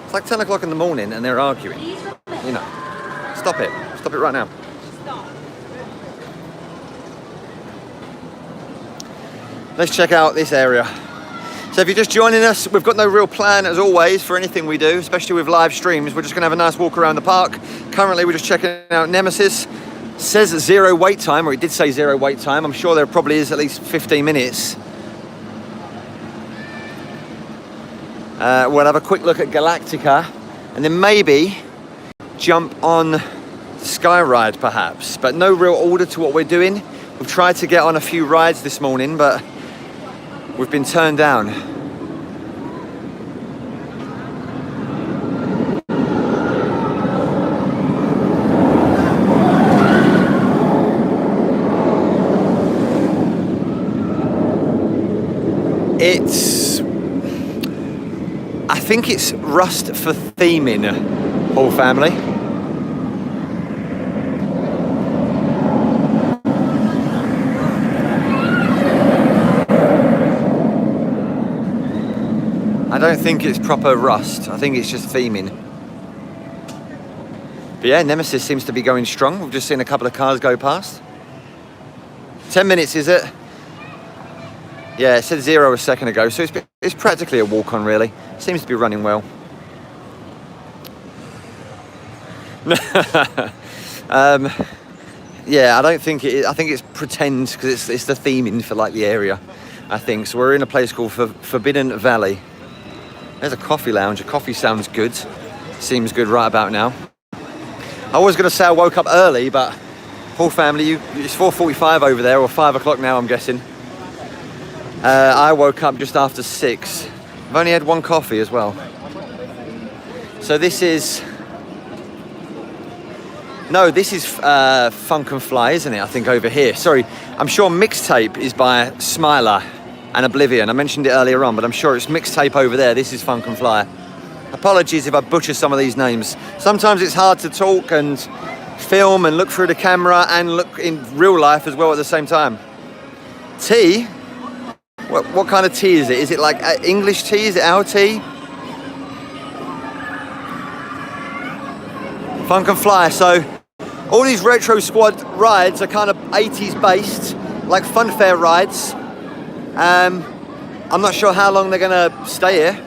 It's like 10 o'clock in the morning and they're arguing. You know, stop it right now. Let's check out this area. So if you're just joining us, we've got no real plan as always for anything we do, especially with live streams. We're just gonna have a nice walk around the park. Currently we're just checking out Nemesis. Says 0 wait time, or it did say 0 wait time. I'm sure there probably is at least 15 minutes. We'll have a quick look at Galactica and then maybe jump on Skyride perhaps, but no real order to what we're doing. We've tried to get on a few rides this morning, but we've been turned down. I think it's Rust for theming, whole family. I don't think it's proper rust. I think it's just theming. But yeah, Nemesis seems to be going strong. We've just seen a couple of cars go past. 10 minutes, is it? Yeah, it said 0 a second ago, so it's practically a walk-on, really. Seems to be running well. Yeah, I don't think it is. I think it's pretend, because it's the theming for like the area, I think. So we're in a place called Forbidden Valley. There's a coffee lounge. A coffee sounds good. Seems good right about now. I was going to say I woke up early, but whole family, it's 4:45 over there, or 5 o'clock now, I'm guessing. I woke up just after 6. I've only had one coffee as well. So this is... No, this is Funk and Fly, isn't it? I think over here. Sorry, I'm sure Mixtape is by Smiler and Oblivion. I mentioned it earlier on, but I'm sure it's Mixtape over there. This is Funk and Fly. Apologies if I butcher some of these names. Sometimes it's hard to talk and film and look through the camera and look in real life as well at the same time. Tea? What kind of tea is it? Is it like English tea? Is it our tea? Funk and Fly. So all these Retro Squad rides are kind of 80s based, like fun fair rides. I'm not sure how long they're gonna stay here.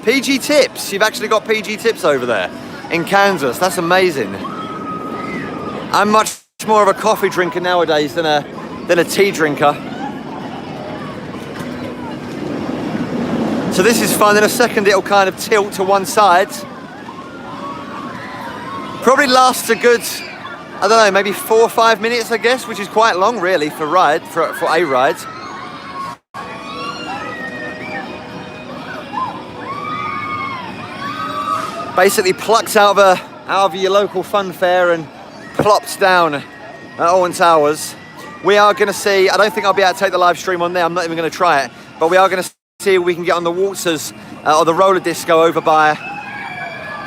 PG Tips, you've actually got PG Tips over there in Kansas. That's amazing. I'm much more of a coffee drinker nowadays than a tea drinker. So this is fun. In a second it'll kind of tilt to one side. Probably lasts a good, I don't know, maybe 4 or 5 minutes, I guess, which is quite long really for a ride. Basically plucks out of your local fun fair and plops down at Alton Towers. We are going to see, I don't think I'll be able to take the live stream on there, I'm not even going to try it, but we are going to see if we can get on the waltzers or the roller disco over by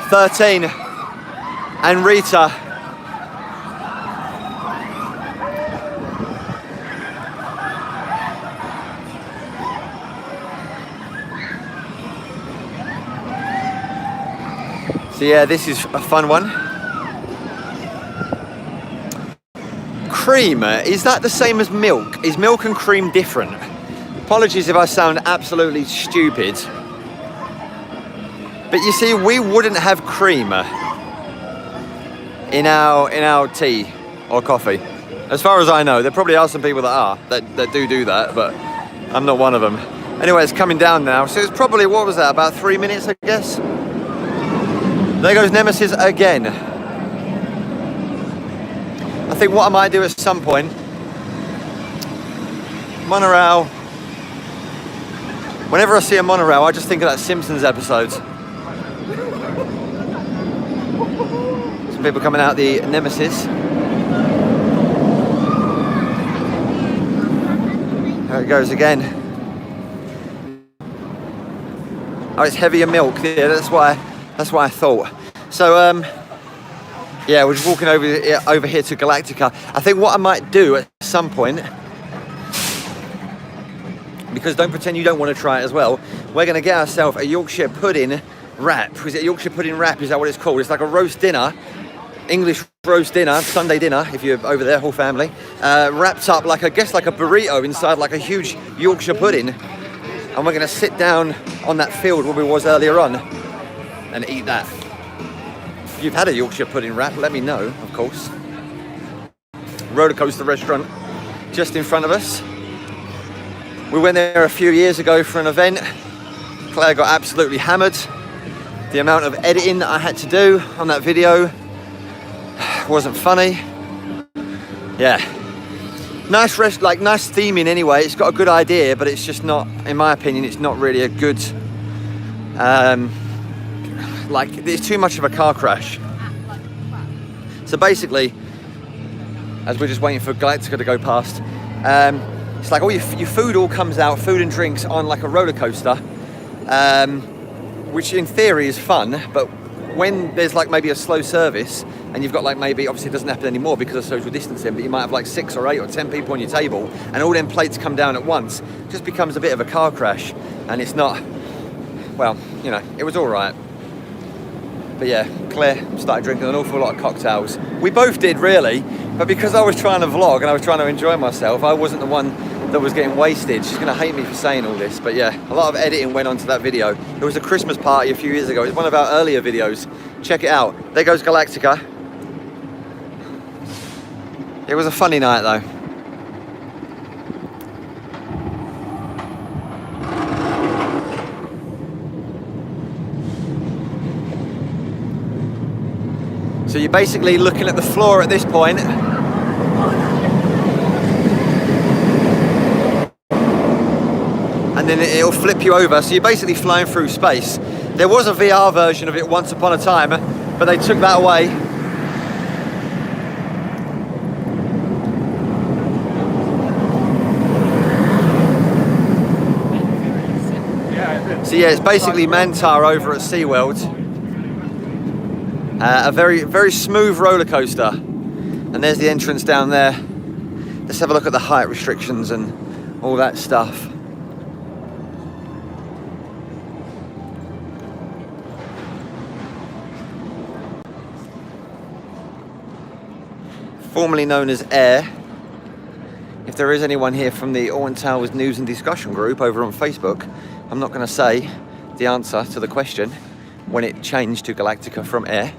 13 and Rita. So yeah, this is a fun one. Cream, is that the same as milk? Is milk and cream different? Apologies if I sound absolutely stupid. But you see, we wouldn't have cream in our tea or coffee. As far as I know, there probably are some people that do that, but I'm not one of them. Anyway, it's coming down now. So it's probably, what was that, about 3 minutes, I guess? There goes Nemesis again. I think what I might do at some point, monorail. Whenever I see a monorail, I just think of that Simpsons episode. Some people coming out the Nemesis. There it goes again. Oh, it's heavier milk. Yeah, that's why I thought. So, yeah, we're just walking over here to Galactica. I think what I might do at some point, because don't pretend you don't want to try it as well, we're going to get ourselves a Yorkshire pudding wrap. Is it Yorkshire pudding wrap? Is that what it's called? It's like a roast dinner, English roast dinner, Sunday dinner, if you're over there, whole family, wrapped up like, I guess, like a burrito inside like a huge Yorkshire pudding. And we're going to sit down on that field where we was earlier on and eat that. If you've had a Yorkshire pudding wrap, let me know, of course. Roller coaster restaurant just in front of us. We went there a few years ago for an event. Claire got absolutely hammered. The amount of editing that I had to do on that video wasn't funny. Yeah. Nice nice theming anyway. It's got a good idea, but it's just not, in my opinion, it's not really a good, it's too much of a car crash. So basically, as we're just waiting for Galactica to go past, it's like all your food all comes out, food and drinks on like a roller coaster, which in theory is fun, but when there's like maybe a slow service and you've got like maybe, obviously it doesn't happen anymore because of social distancing, but you might have like 6 or 8 or 10 people on your table and all them plates come down at once, it just becomes a bit of a car crash, and it's not well, you know, it was all right. But yeah, Claire started drinking an awful lot of cocktails. We both did, really, but because I was trying to vlog and I was trying to enjoy myself, I wasn't the one that was getting wasted. She's gonna hate me for saying all this, but yeah, a lot of editing went onto that video. It was a Christmas party a few years ago. It's one of our earlier videos. Check it out. There goes Galactica. It was a funny night though. So you're basically looking at the floor at this point. And then it'll flip you over. So you're basically flying through space. There was a VR version of it once upon a time, but they took that away. So yeah, it's basically Mantar over at SeaWorld. A very, very smooth roller coaster. And there's the entrance down there. Let's have a look at the height restrictions and all that stuff. Formerly known as Air. If there is anyone here from the Alton Towers News and Discussion group over on Facebook, I'm not going to say the answer to the question when it changed to Galactica from Air.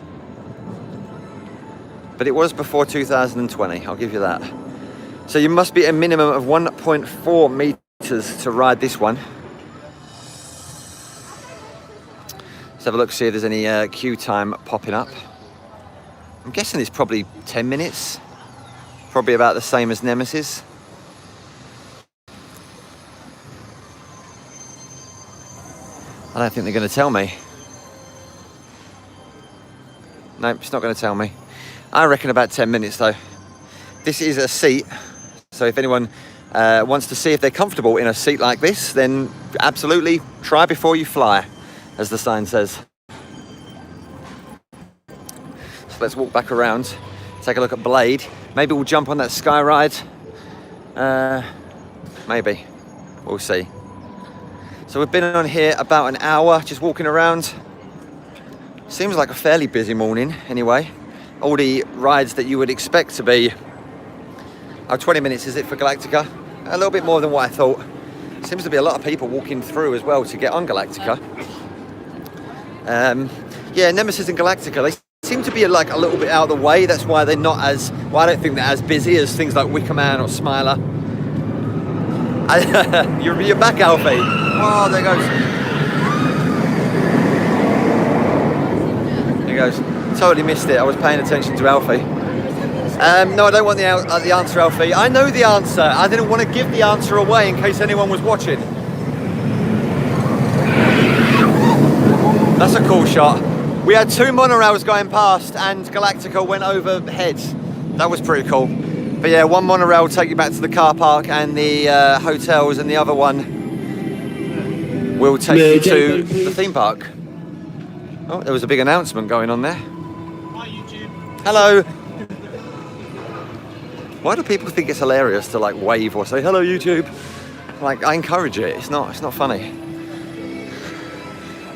But it was before 2020, I'll give you that. So you must be a minimum of 1.4 meters to ride this one. Let's have a look, see if there's any queue time popping up. I'm guessing it's probably 10 minutes. Probably about the same as Nemesis. I don't think they're going to tell me. No, it's not going to tell me. I reckon about 10 minutes though. This is a seat, so if anyone wants to see if they're comfortable in a seat like this, then absolutely try before you fly, as the sign says. So let's walk back around, take a look at Blade. Maybe we'll jump on that sky ride. Maybe, we'll see. So we've been on here about an hour, just walking around. Seems like a fairly busy morning anyway. All the rides that you would expect to be. Oh, 20 minutes is it for Galactica? A little bit more than what I thought. Seems to be a lot of people walking through as well to get on Galactica. Yeah, Nemesis and Galactica, they seem to be like a little bit out of the way. That's why they're not as, well, I don't think they're as busy as things like Wicker Man or Smiler. You're back, Alfie. Oh, there goes. There goes. Totally missed it. I was paying attention to Alfie. No, I don't want the answer, Alfie. I know the answer. I didn't want to give the answer away in case anyone was watching. That's a cool shot. We had 2 monorails going past and Galactica went overhead. That was pretty cool. But yeah, one monorail will take you back to the car park and the hotels, and the other one will take you to the theme park. Oh, there was a big announcement going on there. Hi YouTube. Hello. Why do people think it's hilarious to like wave or say hello YouTube? Like, I encourage it. It's not funny.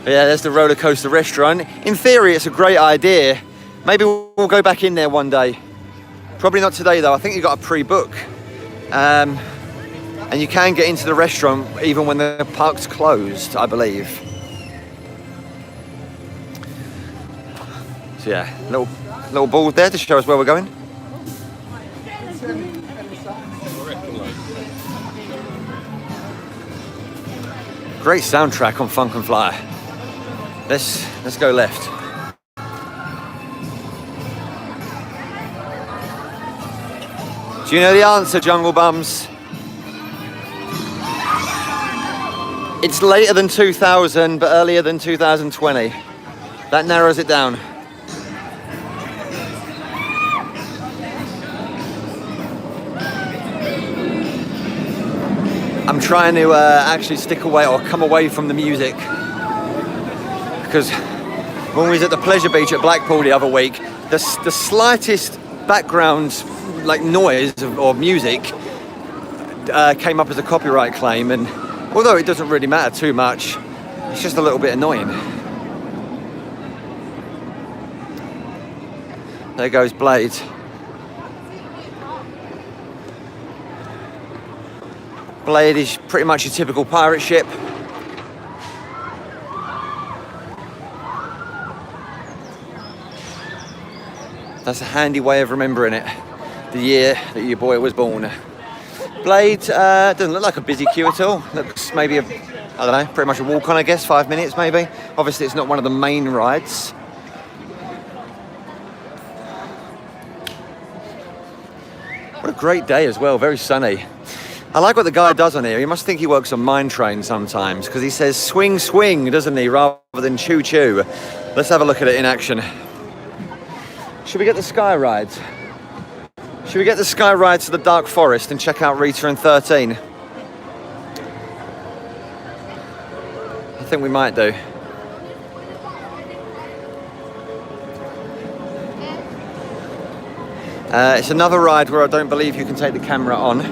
But yeah, there's the roller coaster restaurant. In theory, it's a great idea. Maybe we'll go back in there one day. Probably not today though. I think you've got to pre-book. And you can get into the restaurant even when the park's closed, I believe. So yeah, little board there to show us where we're going. Great soundtrack on Funk and Fly. Let's go left. Do you know the answer, Jungle Bums? It's later than 2000, but earlier than 2020. That narrows it down. I'm trying to actually stick away or come away from the music, because when we was at the Pleasure Beach at Blackpool the other week, the slightest background like noise or music came up as a copyright claim, and although it doesn't really matter too much, It's just a little bit annoying. There goes Blade. Blade is pretty much a typical pirate ship. That's a handy way of remembering it. The year that your boy was born. Blade doesn't look like a busy queue at all. Looks maybe I don't know, pretty much a walk on, I guess, 5 minutes maybe. Obviously it's not one of the main rides. What a great day as well, very sunny. I like what the guy does on here. He must think he works on mine trains sometimes, because he says swing, swing, doesn't he, rather than choo, choo. Let's have a look at it in action. Should we get the sky rides? Should we get the sky ride to the Dark Forest and check out Rita and 13? I think we might do. It's another ride where I don't believe you can take the camera on.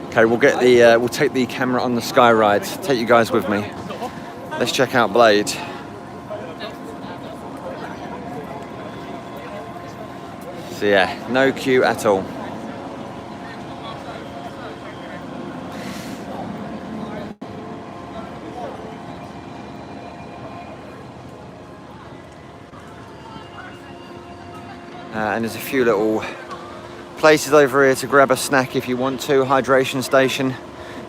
Okay, we'll take the camera on the sky ride. Take you guys with me. Let's check out Blade. So yeah, no queue at all. And there's a few little places over here to grab a snack if you want to. Hydration station.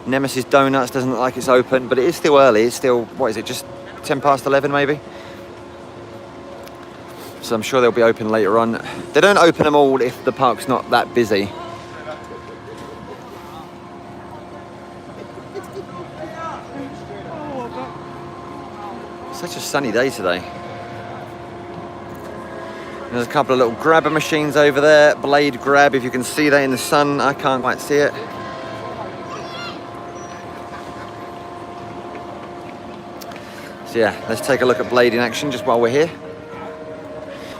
Nemesis Donuts doesn't look like it's open, but it is still early. It's still, what is it, just 10 past 11 maybe? So I'm sure they'll be open later on. They don't open them all if the park's not that busy. Such a sunny day today. There's a couple of little grabber machines over there. Blade grab, if you can see that in the sun. I can't quite see it. So yeah, let's take a look at Blade in action just while we're here.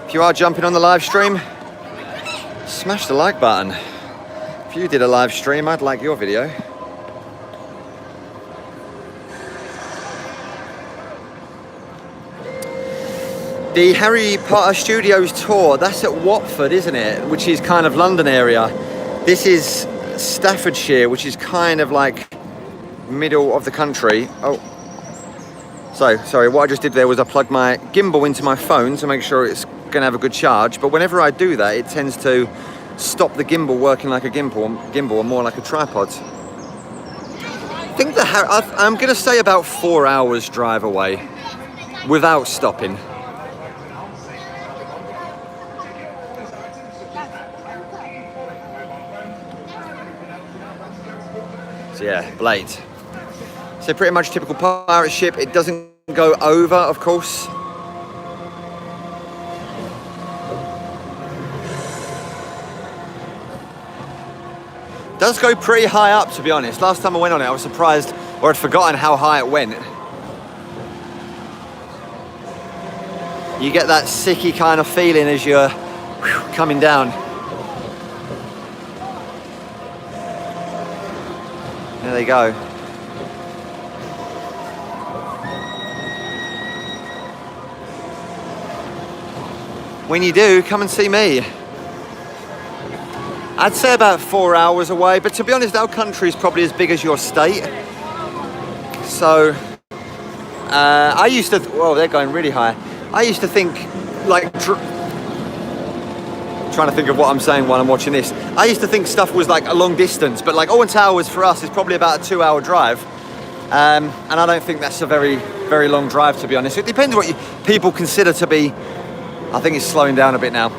If you are jumping on the live stream, smash the like button. If you did a live stream, I'd like your video. The Harry Potter Studios tour, that's at Watford, isn't it? Which is kind of London area. This is Staffordshire, which is kind of like middle of the country. Oh, so sorry, what I just did there was I plugged my gimbal into my phone to make sure it's gonna have a good charge, but whenever I do that, it tends to stop the gimbal working like a gimbal or more like a tripod. I think I'm gonna say about 4 hours drive away without stopping. So yeah, Blade. So pretty much typical pirate ship. It doesn't go over, of course. Does go pretty high up, to be honest. Last time I went on it, I was surprised, or I'd forgotten how high it went. You get that sicky kind of feeling as you're coming down. There they go. When you do, come and see me. I'd say about 4 hours away, but to be honest, our country is probably as big as your state. So, I used to, whoa, they're going really high. I used to think, like, trying to think of what I'm saying while I'm watching this. I used to think stuff was like a long distance, but like Alton Towers for us is probably about a 2 hour drive. And I don't think that's a very, very long drive, to be honest. It depends what people consider to be, I think it's slowing down a bit now.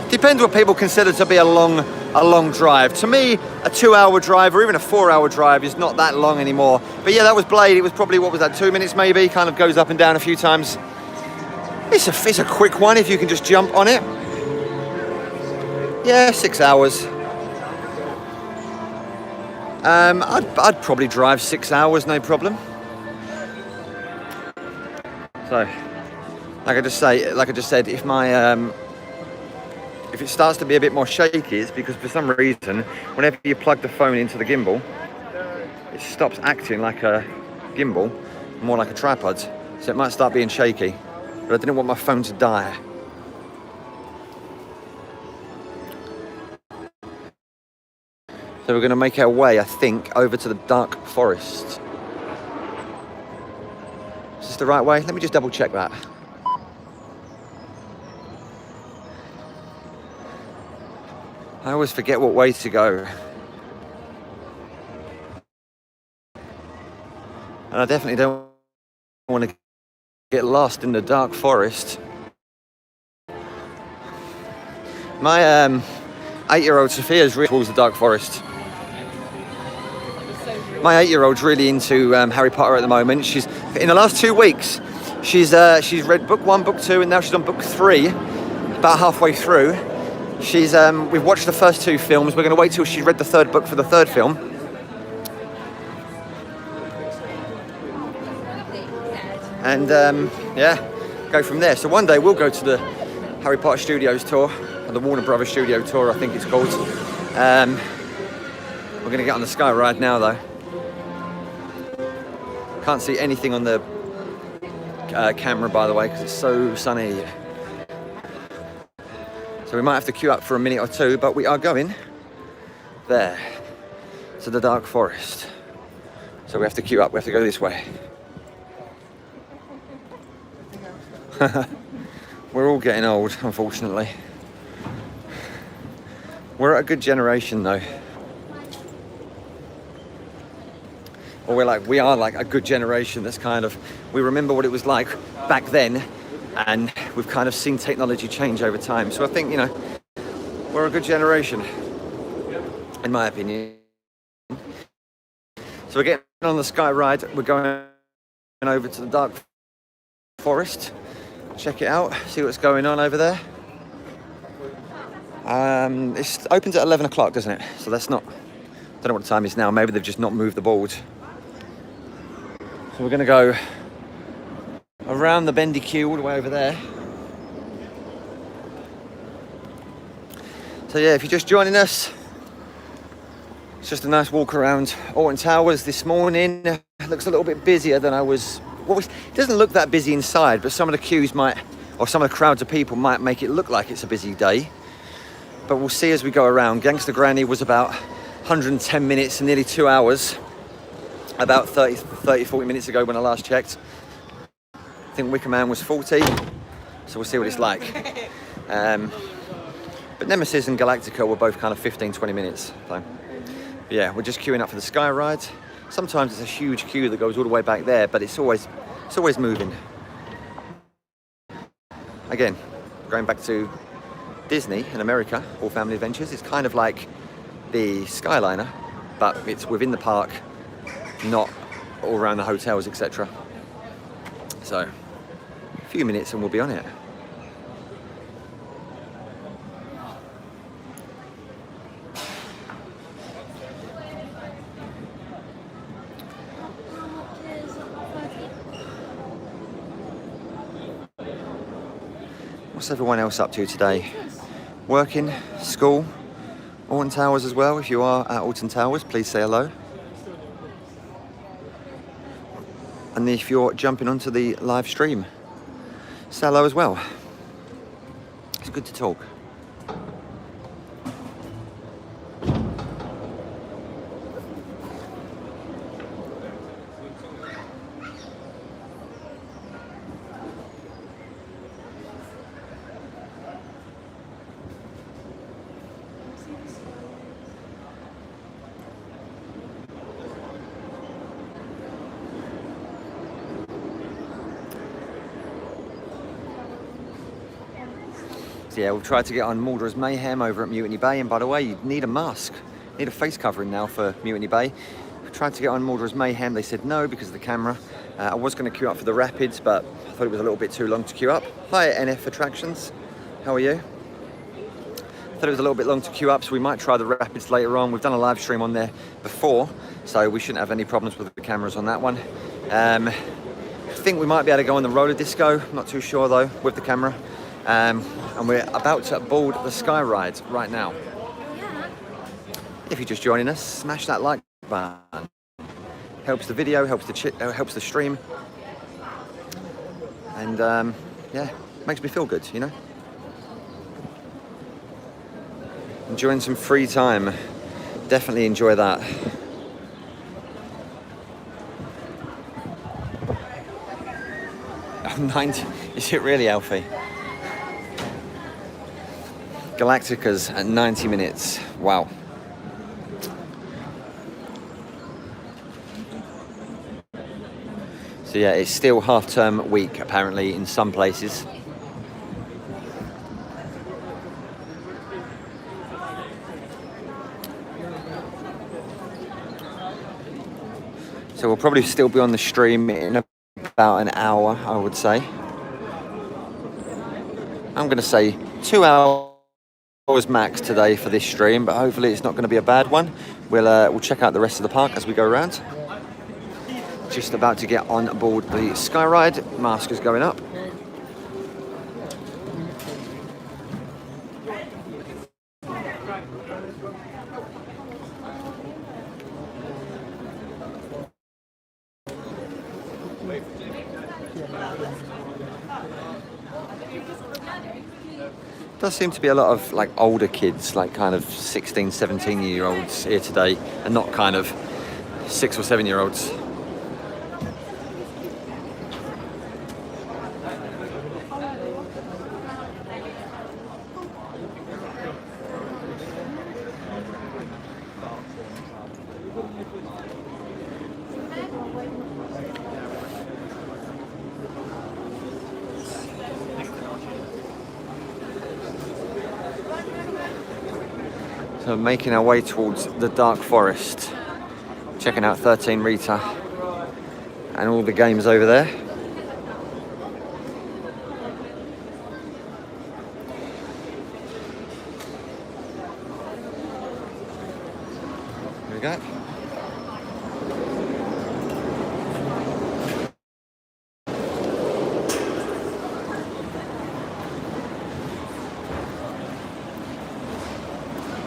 Depends what people consider to be a long drive. To me, a 2 hour drive or even a 4 hour drive is not that long anymore. But yeah, that was Blade. It was probably, what was that, 2 minutes maybe? Kind of goes up and down a few times. It's a quick one if you can just jump on it. Yeah, 6 hours. I'd probably drive 6 hours, no problem. So, like I just said, if my if it starts to be a bit more shaky, it's because for some reason, whenever you plug the phone into the gimbal, it stops acting like a gimbal, more like a tripod, so it might start being shaky, but I didn't want my phone to die. So we're going to make our way, I think, over to the dark forest. Is this the right way? Let me just double check that. I always forget what way to go. And I definitely don't want to get lost in the dark forest. My 8-year-old Sophia's really towards the dark forest. My 8-year-old's really into Harry Potter at the moment. She's in the last 2 weeks. She's read book 1, book 2, and now she's on book 3. About halfway through. We've watched the first 2 films. We're going to wait till she's read the 3rd book for the 3rd film. And yeah, go from there. So one day we'll go to the Harry Potter Studios tour, or the Warner Brothers Studio tour, I think it's called. We're going to get on the Sky Ride now, though. Can't see anything on the camera, by the way, because it's so sunny. So we might have to queue up for a minute or 2, but we are going there to the dark forest. So we have to queue up. We have to go this way. We're all getting old, unfortunately. We're at a good generation, though. Or we are like a good generation that's kind of, we remember what it was like back then, and we've kind of seen technology change over time. So I think, you know, we're a good generation, in my opinion. So we're getting on the Sky Ride. We're going over to the dark forest. Check it out, see what's going on over there. It opens at 11 o'clock, doesn't it? So that's not, I don't know what the time is now. Maybe they've just not moved the board. So we're going to go around the bendy queue all the way over there. So yeah, if you're just joining us, it's just a nice walk around Alton Towers this morning. It looks a little bit busier than I was. Well, it doesn't look that busy inside, but some of the queues might, or some of the crowds of people might make it look like it's a busy day. But we'll see as we go around. Gangster Granny was about 110 minutes and nearly 2 hours. About 40 minutes ago when I last checked. I think Wicker Man was 40, so we'll see what it's like. But Nemesis and Galactica were both kind of 15-20 minutes. So yeah, we're just queuing up for the Sky Ride. Sometimes it's a huge queue that goes all the way back there, but it's always moving. Again, going back to Disney in America, All Family Adventures, it's kind of like the Skyliner, but it's within the park, not all around the hotels, etc. So, a few minutes and we'll be on it. What's everyone else up to today? Working, school, Alton Towers as well. If you are at Alton Towers, please say hello. And if you're jumping onto the live stream, say hello as well. It's good to talk. Yeah, we've tried to get on Muldra's Mayhem over at Mutiny Bay, and by the way, you need a mask, need a face covering now for Mutiny Bay. We tried to get on Muldra's Mayhem, they said no because of the camera. I was going to queue up for the Rapids, but I thought it was a little bit too long to queue up. Hi NF Attractions, how are you? I thought it was a little bit long to queue up, so we might try the Rapids later on. We've done a live stream on there before, so we shouldn't have any problems with the cameras on that one. I think we might be able to go on the roller disco, not too sure though, with the camera. And we're about to board the Sky Ride right now. If you're just joining us, smash that like button. Helps the video, helps the stream, and yeah, makes me feel good, you know. Enjoying some free time, definitely enjoy that. Oh, 90, is it really, Alfie? Galactica's at 90 minutes, wow. So yeah, it's still half-term week apparently in some places. So we'll probably still be on the stream in about an hour, I would say. I'm going to say 2 hours max today for this stream, but hopefully it's not going to be a bad one. We'll check out the rest of the park as we go around. Just about to get on board the Sky Ride. Mask is going up. Does seem to be a lot of like older kids, like kind of 16, 17-year-olds here today, and not kind of 6 or 7-year-olds. So making our way towards the Dark Forest, checking out 13 Rita and all the games over there. Here we go.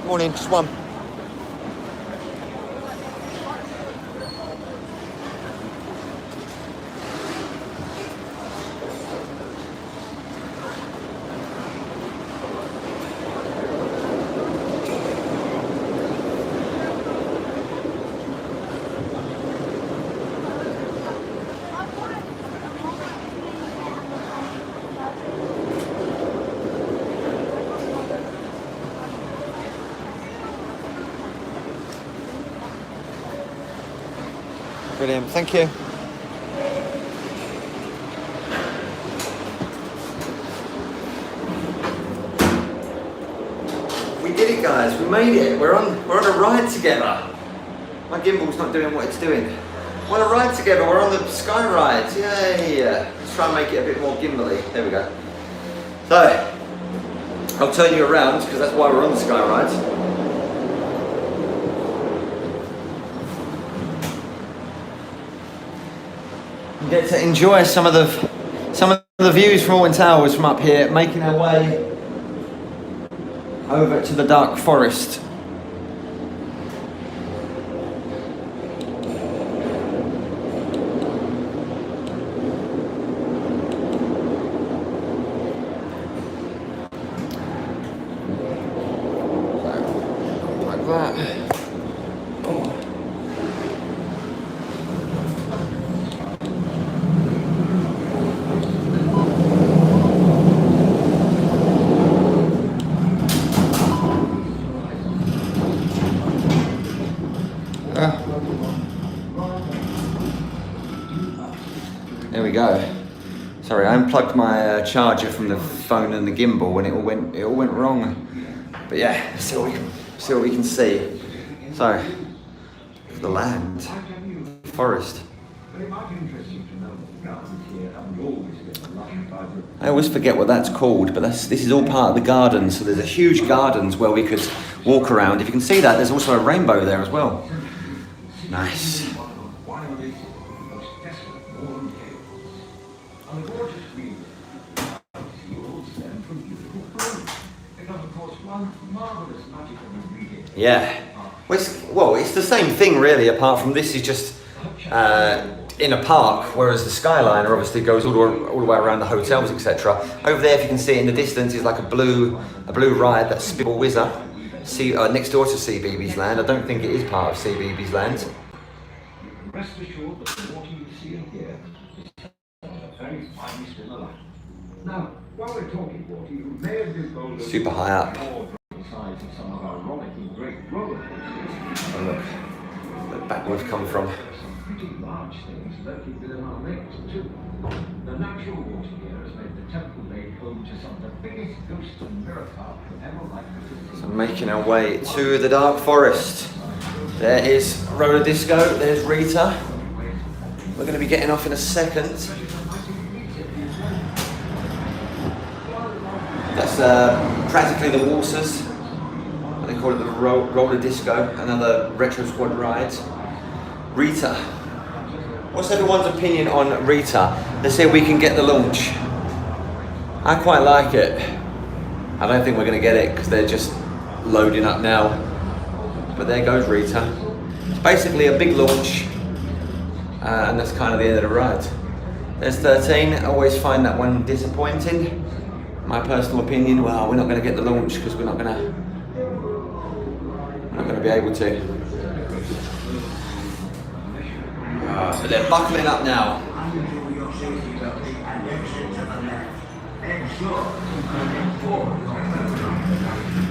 Morning, just one. Brilliant, thank you. We did it, guys. We made it. We're on a ride together. My gimbal's not doing what it's doing. We're on a ride together. We're on the Sky Ride. Yay! Let's try and make it a bit more gimbally. There we go. So I'll turn you around because that's why we're on the Sky Ride. Get to enjoy some of the views from Alton Towers from up here, making our way over to the Dark Forest. Like that. There we go. Sorry, I unplugged my charger from the phone and the gimbal, and it all went wrong. But yeah, see what we can see. So, the land, forest. I always forget what that's called, but this is all part of the garden. So there's a huge gardens where we could walk around. If you can see that, there's also a rainbow there as well. Nice. Yeah. Well, it's the same thing really, apart from this is just in a park, whereas the Skyliner obviously goes all the way around the hotels, etc. Over there, if you can see it in the distance, is like a blue ride, that's Spitball Whizzer, next door to CBeebies Land. I don't think it is part of CBeebies Land. Rest assured that the water you see and hear is very finely still alive. Now, while we're talking water, you may have been told Super high up. the size of some of our rollicking great roller coasters. Oh, look back where we've come from. Some pretty large things lurking within our lakes too. The natural water here has made the Temple Lake home to some of the biggest ghosts and miracles ever likely to see. So making our way to the Dark Forest. There is Roller Disco, there's Rita. We're going to be getting off in a second. That's practically the Waltzers. They call it the Roller Disco, another Retro Squad ride. Rita. What's everyone's opinion on Rita? They say we can get the launch. I quite like it. I don't think we're going to get it because they're just loading up now. But there goes Rita. It's basically a big launch, and that's kind of the end of the ride. There's 13. I always find that one disappointing. My personal opinion, well, we're not going to get the launch because we're not going to be able to. But they're buckling up now.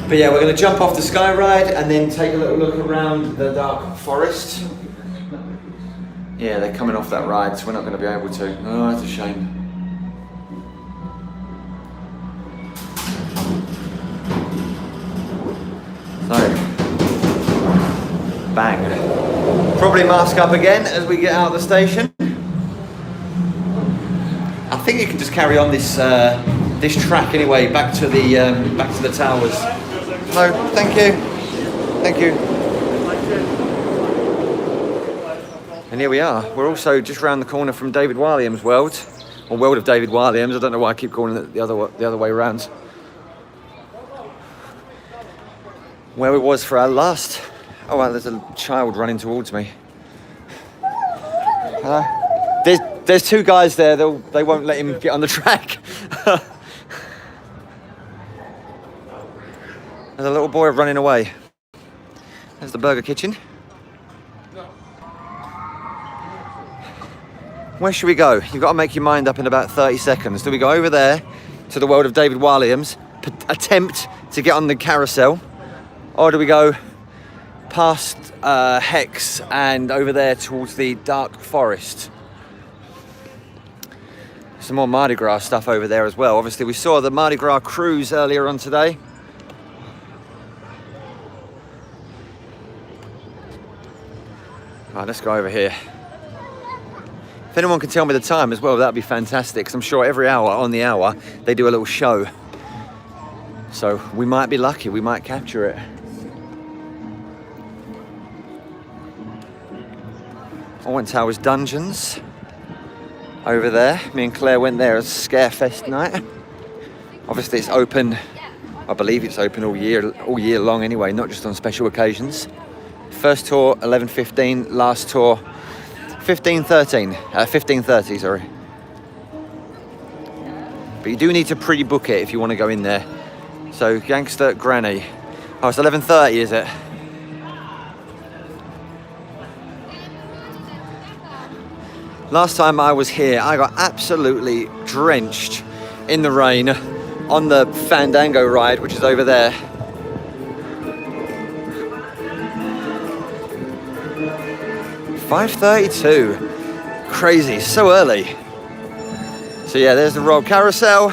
But yeah, we're going to jump off the Sky Ride and then take a little look around the Dark Forest. Yeah, they're coming off that ride, so we're not going to be able to. Oh, that's a shame. So, bang. Probably mask up again as we get out of the station. I think you can just carry on this this track anyway, back to the towers. No, thank you. Thank you. And here we are. We're also just round the corner from David Walliams' world, or World of David Walliams. I don't know why I keep calling it the other way around. Where it was for our last. Oh, wow, there's a child running towards me. Hello. There's two guys there. They won't let him get on the track. There's a little boy running away. There's the burger kitchen. Where should we go? You've got to make your mind up in about 30 seconds. Do we go over there to the world of David Walliams, attempt to get on the carousel, or do we go past Hex and over there towards the Dark Forest? Some more Mardi Gras stuff over there as well. Obviously, we saw the Mardi Gras cruise earlier on today. Right, let's go over here. If anyone can tell me the time as well, that'd be fantastic, because I'm sure every hour on the hour they do a little show. So we might be lucky, we might capture it. Alton Towers Dungeons over there. Me and Claire went there as Scarefest night. Obviously it's open, I believe it's open all year long anyway, not just on special occasions. First tour 11:15, last tour 15:30, sorry. But you do need to pre-book it if you want to go in there. So Gangster Granny. Oh, it's 11:30, is it? Last time I was here, I got absolutely drenched in the rain on the Fandango ride, which is over there. $5:32. Crazy, so early. So yeah, there's the Royal Carousel.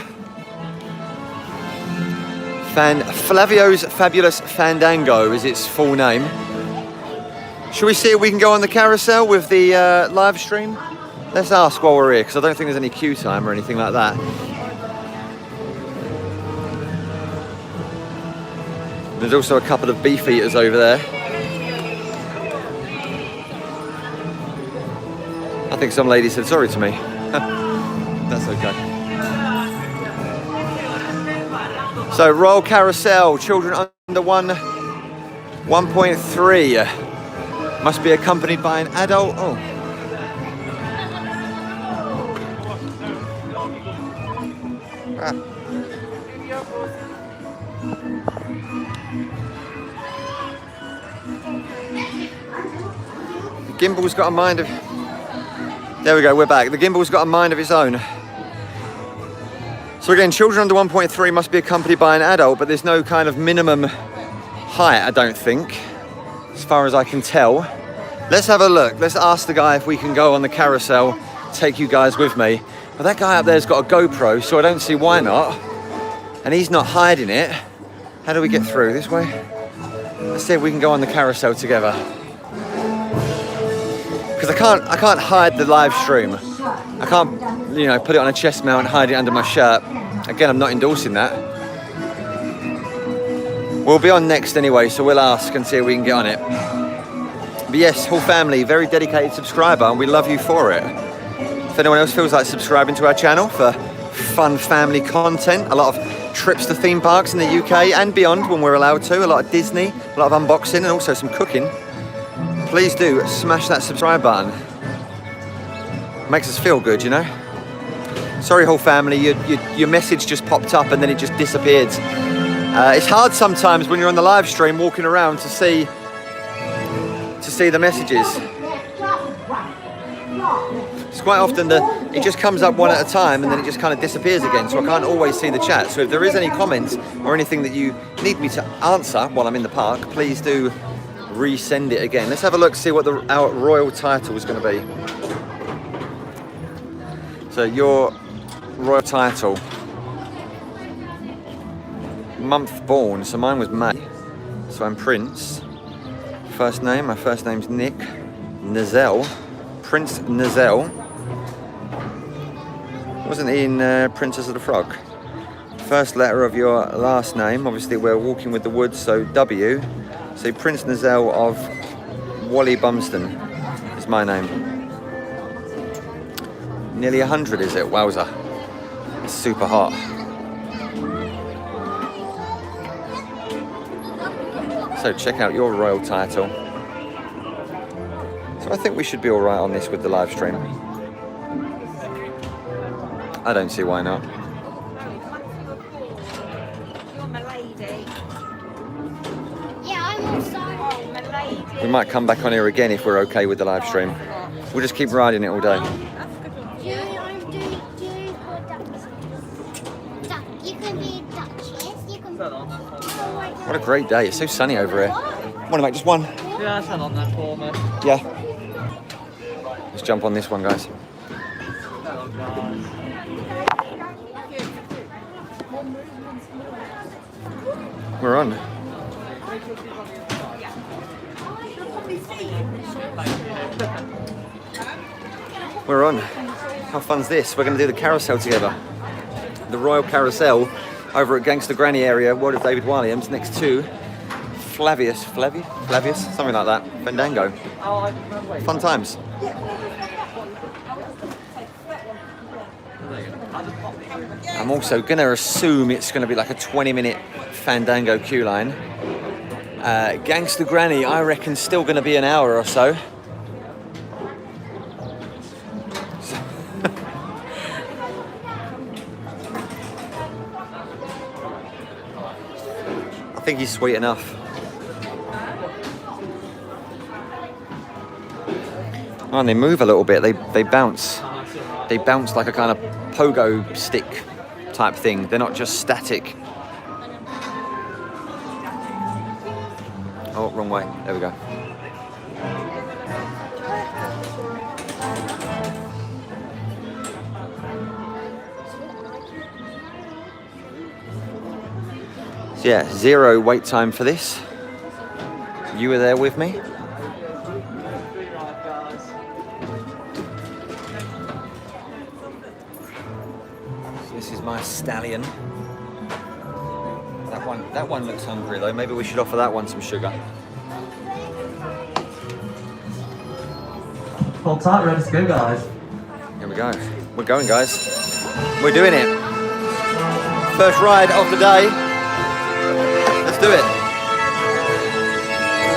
Flavio's Fabulous Fandango is its full name. Should we see if we can go on the carousel with the live stream? Let's ask while we're here, because I don't think there's any queue time or anything like that. There's also a couple of beef eaters over there. I think some lady said sorry to me. That's okay. So Royal Carousel, children under 1.3. Must be accompanied by an adult. Oh, The gimbal's got a mind of... There we go, we're back. The gimbal's got a mind of its own. So again, children under 1.3 must be accompanied by an adult, but there's no kind of minimum height, I don't think, as far as I can tell. Let's have a look. Let's ask the guy if we can go on the carousel, take you guys with me. But that guy up there's got a GoPro, so I don't see why not. And he's not hiding it. How do we get through? This way? Let's see if we can go on the carousel together. Because I can't hide the live stream. I can't, you know, put it on a chest mount and hide it under my shirt. Again, I'm not endorsing that. We'll be on next anyway, so we'll ask and see if we can get on it. But yes, whole family, very dedicated subscriber, and we love you for it. If anyone else feels like subscribing to our channel for fun family content, a lot of trips to theme parks in the UK and beyond when we're allowed to, a lot of Disney, a lot of unboxing and also some cooking, please do smash that subscribe button. Makes us feel good, you know. Sorry, whole family, your message just popped up and then it just disappeared. It's hard sometimes when you're on the live stream walking around to see the messages. It's quite often it just comes up one at a time and then it just kind of disappears again, so I can't always see the chat. So if there is any comments or anything that you need me to answer while I'm in the park, please do resend it again. Let's have a look, see what our royal title is going to be. So your royal title, month born, so mine was May, so I'm Prince. First name, my first name's Nick Nazelle, Prince Nazelle. Wasn't he in Princess of the Frog? First letter of your last name, obviously we're walking with the woods, so W. So Prince Nazelle of Wally Bumston is my name. Nearly 100, is it? Wowza. It's super hot. So check out your royal title. So I think we should be all right on this with the live stream. I don't see why not. You're my lady. Yeah, I'm also my lady. We might come back on here again if we're okay with the live stream. We'll just keep riding it all day. What a great day. It's so sunny over here. Want to make just one? Yeah, turn on there for me. Yeah. Let's jump on this one, guys. We're on. We're on. How fun's this? We're going to do the carousel together. The Royal Carousel over at Gangster Granny area, Ward of David Williams, next to Flavius, something like that. Fandango. Fun times. I'm also going to assume it's going to be like a 20-minute Fandango queue line. Gangster Granny, I reckon, still going to be an hour or so. I think he's sweet enough. Oh, and they move a little bit. They bounce. They bounce like a kind of pogo stick type thing. They're not just static. Oh, wrong way. There we go. So yeah, 0 wait time for this. You were there with me. This is my stallion. That one looks hungry though. Maybe we should offer that one some sugar. Hold tight, ready to go, guys. Here we go. We're going, guys. We're doing it. First ride of the day. Let's do it.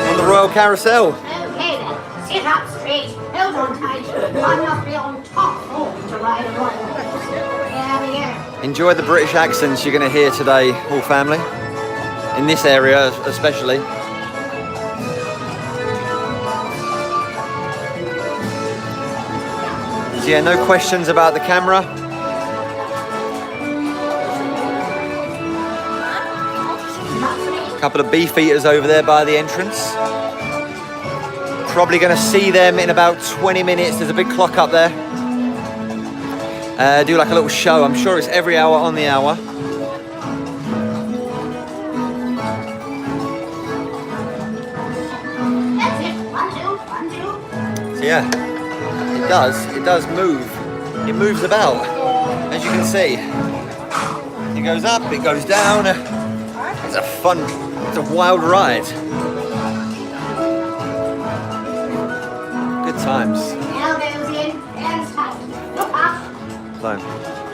On the Royal Carousel. Okay then, sit up straight, hold on tight. I must be on top form to ride a royal. Enjoy the British accents you're going to hear today, all family. In this area especially. So yeah, no questions about the camera. A couple of beef eaters over there by the entrance. Probably going to see them in about 20 minutes. There's a big clock up there. Do like a little show. I'm sure it's every hour on the hour. So yeah, it does move. It moves about, as you can see. It goes up, it goes down. It's a wild ride. Good times. So,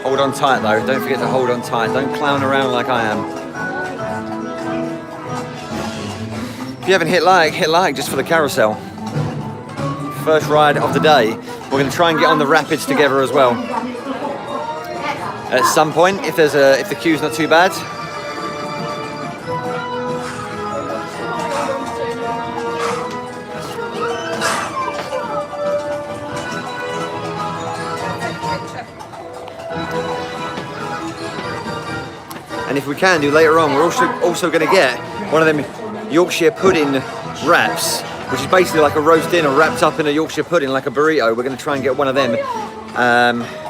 hold on tight though. Don't forget to hold on tight. Don't clown around like I am. If you haven't hit like just for the carousel. First ride of the day. We're going to try and get on the rapids together as well. At some point, if the queue's not too bad. And if we can do later on, we're also going to get one of them Yorkshire pudding wraps, which is basically like a roast dinner wrapped up in a Yorkshire pudding, like a burrito. We're going to try and get one of them.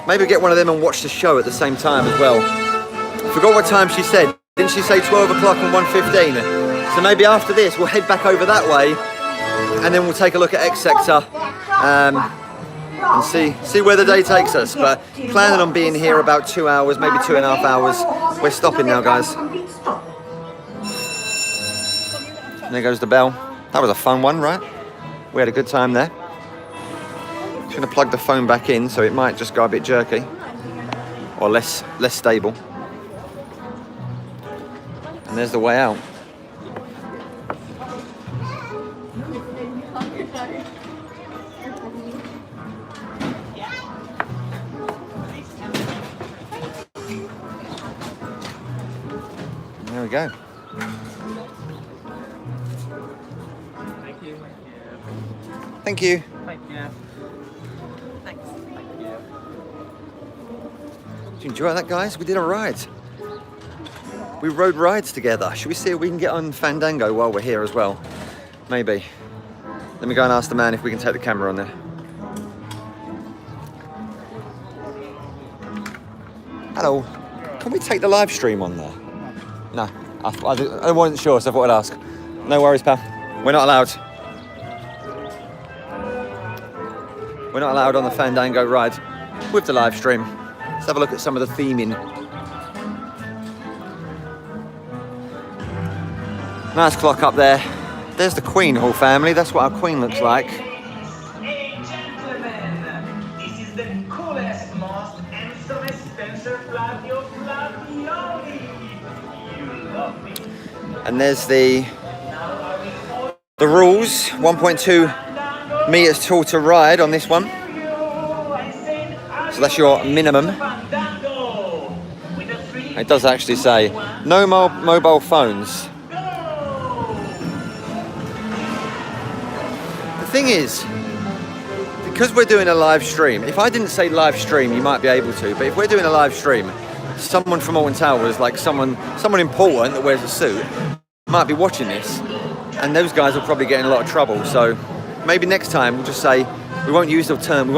Maybe get one of them and watch the show at the same time as well. Forgot what time she said. Didn't she say 12 o'clock and 1:15? So maybe after this, we'll head back over that way, and then we'll take a look at X Sector and see where the day takes us. But planning on being here about 2 hours, maybe 2.5 hours. We're stopping now, guys. And there goes the bell. That was a fun one, right? We had a good time there. Just gonna plug the phone back in, so it might just go a bit jerky or less stable. And there's the way out. There we go. Thank you. Thank you. Thanks. Thank you. Did you enjoy that, guys? We did a ride. We rode rides together. Should we see if we can get on Fandango while we're here as well? Maybe. Let me go and ask the man if we can take the camera on there. Hello. Can we take the live stream on there? No. I wasn't sure, so I thought I'd ask. No worries, pal. We're not allowed. We're not allowed on the Fandango ride with the live stream. Let's have a look at some of the theming. Nice clock up there. There's the Queen Hall family. That's what our Queen looks like. Hey gentlemen, this is the coolest, most handsomest Spencer Flavio Flavioli. You love me. And there's the rules. 1.2 meters tall to ride on this one. So that's your minimum. It does actually say no mobile phones. The thing is, because we're doing a live stream, if I didn't say live stream, you might be able to, but if we're doing a live stream, someone from Alton Towers, like someone important that wears a suit, might be watching this, and those guys will probably get in a lot of trouble. So maybe next time we'll just say we won't use the term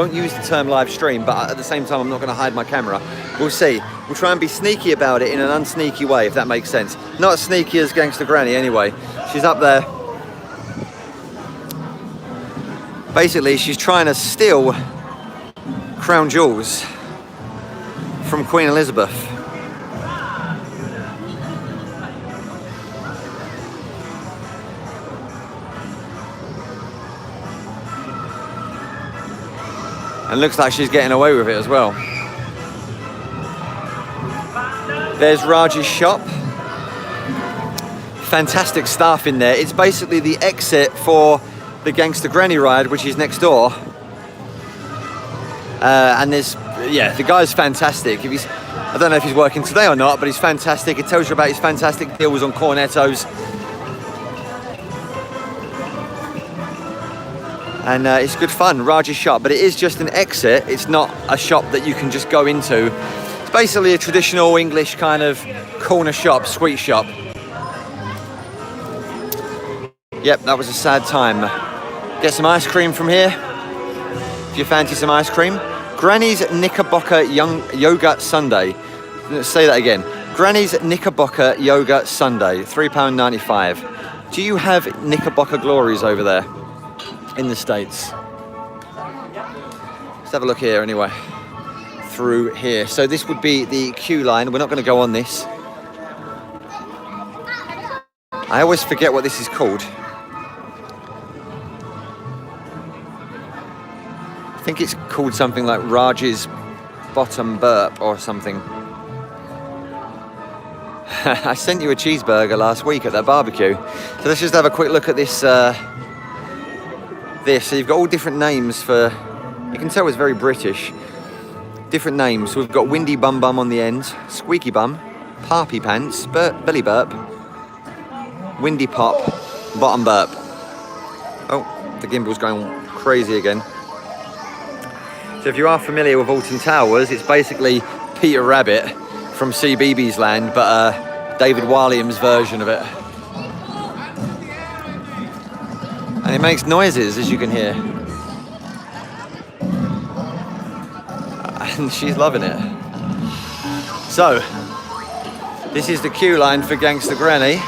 live stream, but at the same time I'm not going to hide my camera. We'll see. We'll try and be sneaky about it in an unsneaky way, if that makes sense. Not as sneaky as Gangster Granny anyway. She's up there. Basically, she's trying to steal crown jewels from Queen Elizabeth. And looks like she's getting away with it as well. There's Raj's shop. Fantastic staff in there. It's basically the exit for the Gangster Granny ride, which is next door. And there's yeah, the guy's fantastic. If he's, I don't know if he's working today or not, but he's fantastic. It tells you about his fantastic deals on cornettos. And it's good fun, Raj's shop, but it is just an exit. It's not a shop that you can just go into. It's basically a traditional English kind of corner shop, sweet shop. Yep, that was a sad time. Get some ice cream from here, if you fancy some ice cream. Granny's Knickerbocker Yogurt Sundae. Let's say that again. Granny's Knickerbocker Yogurt Sundae, £3.95. Do you have Knickerbocker glories over there in the States? Let's have a look here anyway. Through here. So this would be the queue line. We're not going to go on this. I always forget what this is called. I think it's called something like Raj's Bottom Burp or something. I sent you a cheeseburger last week at that barbecue. So let's just have a quick look at this. So you've got all different names for, you can tell it's very British. Different names. We've got Windy Bum Bum on the end, Squeaky Bum, Parpy Pants, Belly Burp, Windy Pop, Bottom Burp. Oh, the gimbal's going crazy again. So if you are familiar with Alton Towers, it's basically Peter Rabbit from CBeebies Land, but David Walliam's version of it. And it makes noises, as you can hear. And she's loving it. So, this is the queue line for Gangster Granny.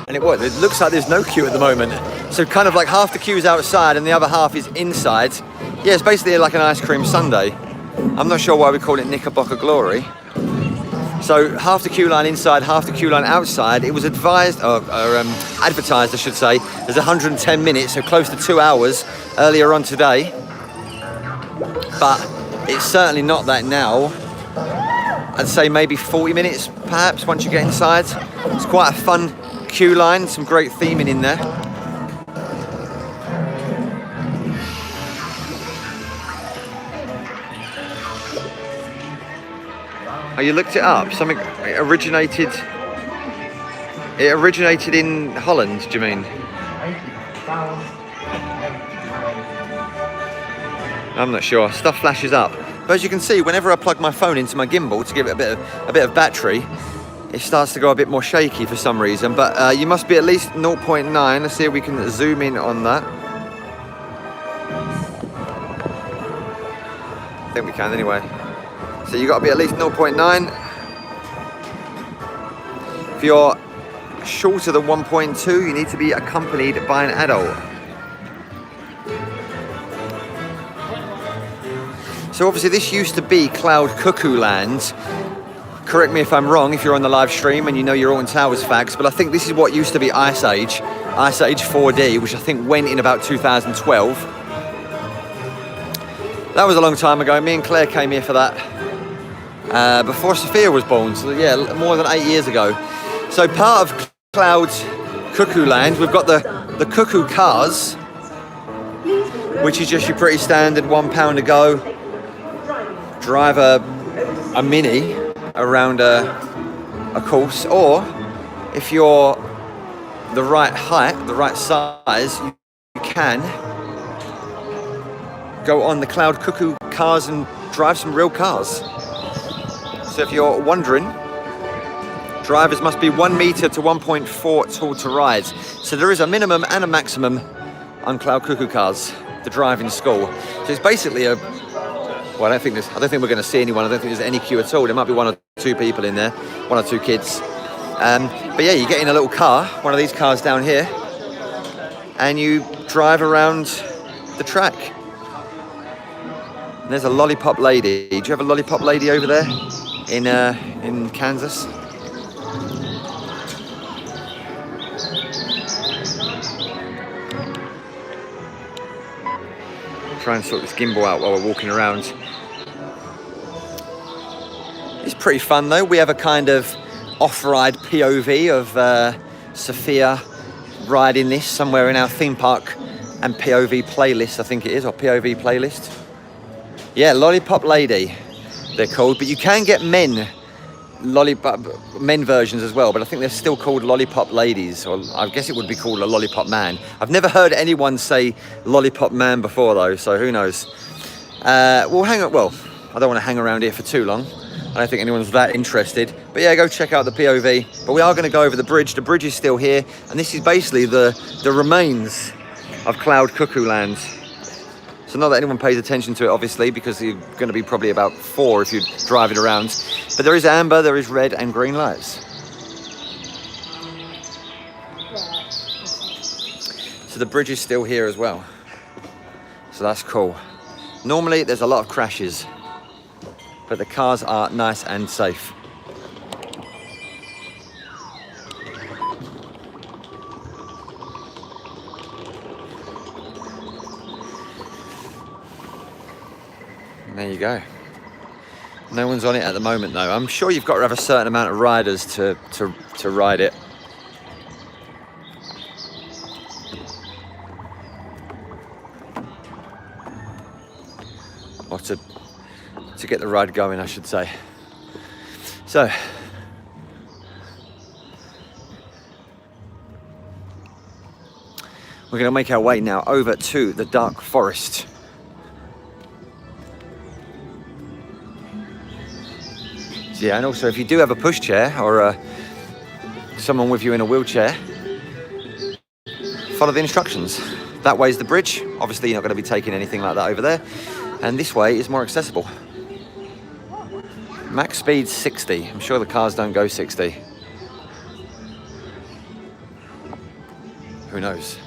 And it looks like there's no queue at the moment. So kind of like half the queue's outside and the other half is inside. Yeah, it's basically like an ice cream sundae. I'm not sure why we call it Knickerbocker Glory. So half the queue line inside, half the queue line outside. It was advised, advertised I should say, as 110 minutes, so close to 2 hours earlier on today. But it's certainly not that now. I'd say maybe 40 minutes perhaps once you get inside. It's quite a fun queue line, some great theming in there. Oh, you looked it up? Something it originated in Holland, do you mean? I'm not sure. Stuff flashes up. But as you can see, whenever I plug my phone into my gimbal to give it a bit of battery, it starts to go a bit more shaky for some reason. But you must be at least 0.9. Let's see if we can zoom in on that. I think we can anyway. So you've got to be at least 0.9. If you're shorter than 1.2, you need to be accompanied by an adult. So obviously this used to be Cloud Cuckoo Land. Correct me if I'm wrong if you're on the live stream and you know your Alton Towers facts, but I think this is what used to be Ice Age 4D, which I think went in about 2012. That was a long time ago. Me and Claire came here for that. Before Sophia was born, so yeah, more than 8 years ago. So part of Cloud Cuckoo Land, we've got the Cuckoo Cars, which is just your pretty standard £1 a go. Drive a mini around a course, or if you're the right height, the right size, you can go on the Cloud Cuckoo Cars and drive some real cars. So if you're wondering, drivers must be 1 meter to 1.4 tall to ride. So there is a minimum and a maximum on Cloud Cuckoo Cars, the driving school. So it's basically a, well, I don't think we're going to see anyone. I don't think there's any queue at all. There might be 1 or 2 people in there, 1 or 2 kids. But yeah, you get in a little car, one of these cars down here, and you drive around the track. And there's a lollipop lady. Do you have a lollipop lady over there in Kansas? Try and sort this gimbal out while we're walking around. It's pretty fun though. We have a kind of off-ride POV of Sophia riding this somewhere in our theme park and POV playlist, I think it is, or POV playlist. Yeah, Lollipop Lady, they're called. But you can get men versions as well. But I think they're still called Lollipop Ladies, or I guess it would be called a Lollipop Man. I've never heard anyone say Lollipop Man before though, so who knows? We'll hang up. Well, I don't want to hang around here for too long. I don't think anyone's that interested. But yeah, go check out the POV. But we are going to go over the bridge. The bridge is still here, and this is basically the remains of Cloud Cuckoo Land. So not that anyone pays attention to it, obviously, because you're going to be probably about 4 if you drive it around. But there is amber, there is red and green lights. So the bridge is still here as well. So that's cool. Normally there's a lot of crashes, but the cars are nice and safe. And there you go. No one's on it at the moment though. I'm sure you've got to have a certain amount of riders to ride it. Or to get the ride going, I should say. So, we're going to make our way now over to the Dark Forest. So yeah, and also if you do have a pushchair or someone with you in a wheelchair, follow the instructions. That way's the bridge. Obviously you're not going to be taking anything like that over there. And this way is more accessible. Max speed 60. I'm sure the cars don't go 60. Who knows?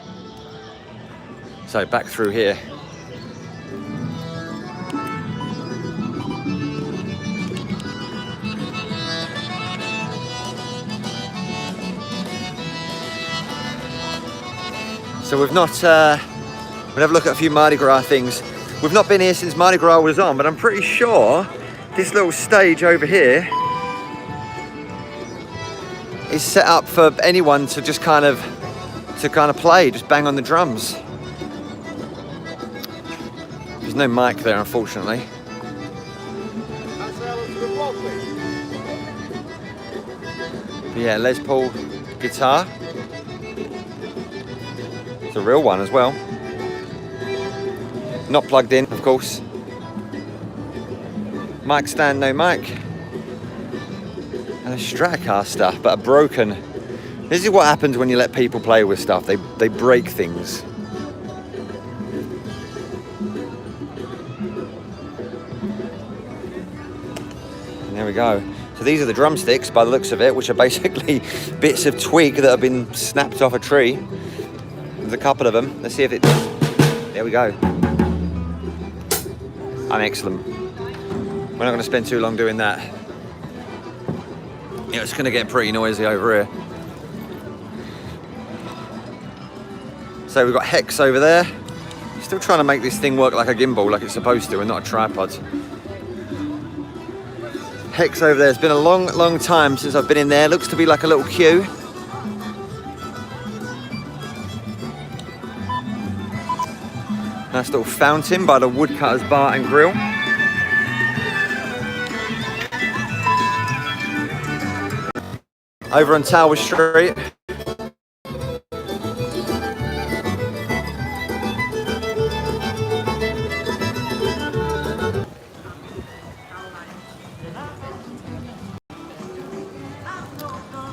So back through here. So we've not, we'll have a look at a few Mardi Gras things. We've not been here since Mardi Gras was on, but I'm pretty sure this little stage over here is set up for anyone to just kind of play, just bang on the drums. There's no mic there, unfortunately. But yeah, Les Paul guitar. It's a real one as well. Not plugged in, of course. Mic stand, no mic. And a Stratocaster, but a broken. This is what happens when you let people play with stuff. They break things. And there we go. So these are the drumsticks, by the looks of it, which are basically bits of twig that have been snapped off a tree. There's a couple of them. Let's see if it does. There we go. I'm excellent. We're not going to spend too long doing that. Yeah, it's going to get pretty noisy over here. So we've got Hex over there. Still trying to make this thing work like a gimbal, like it's supposed to, and not a tripod. Hex over there. It's been a long time since I've been in there. Looks to be like a little queue. Nice little fountain by the Woodcutter's Bar and Grill. Over on Tower Street.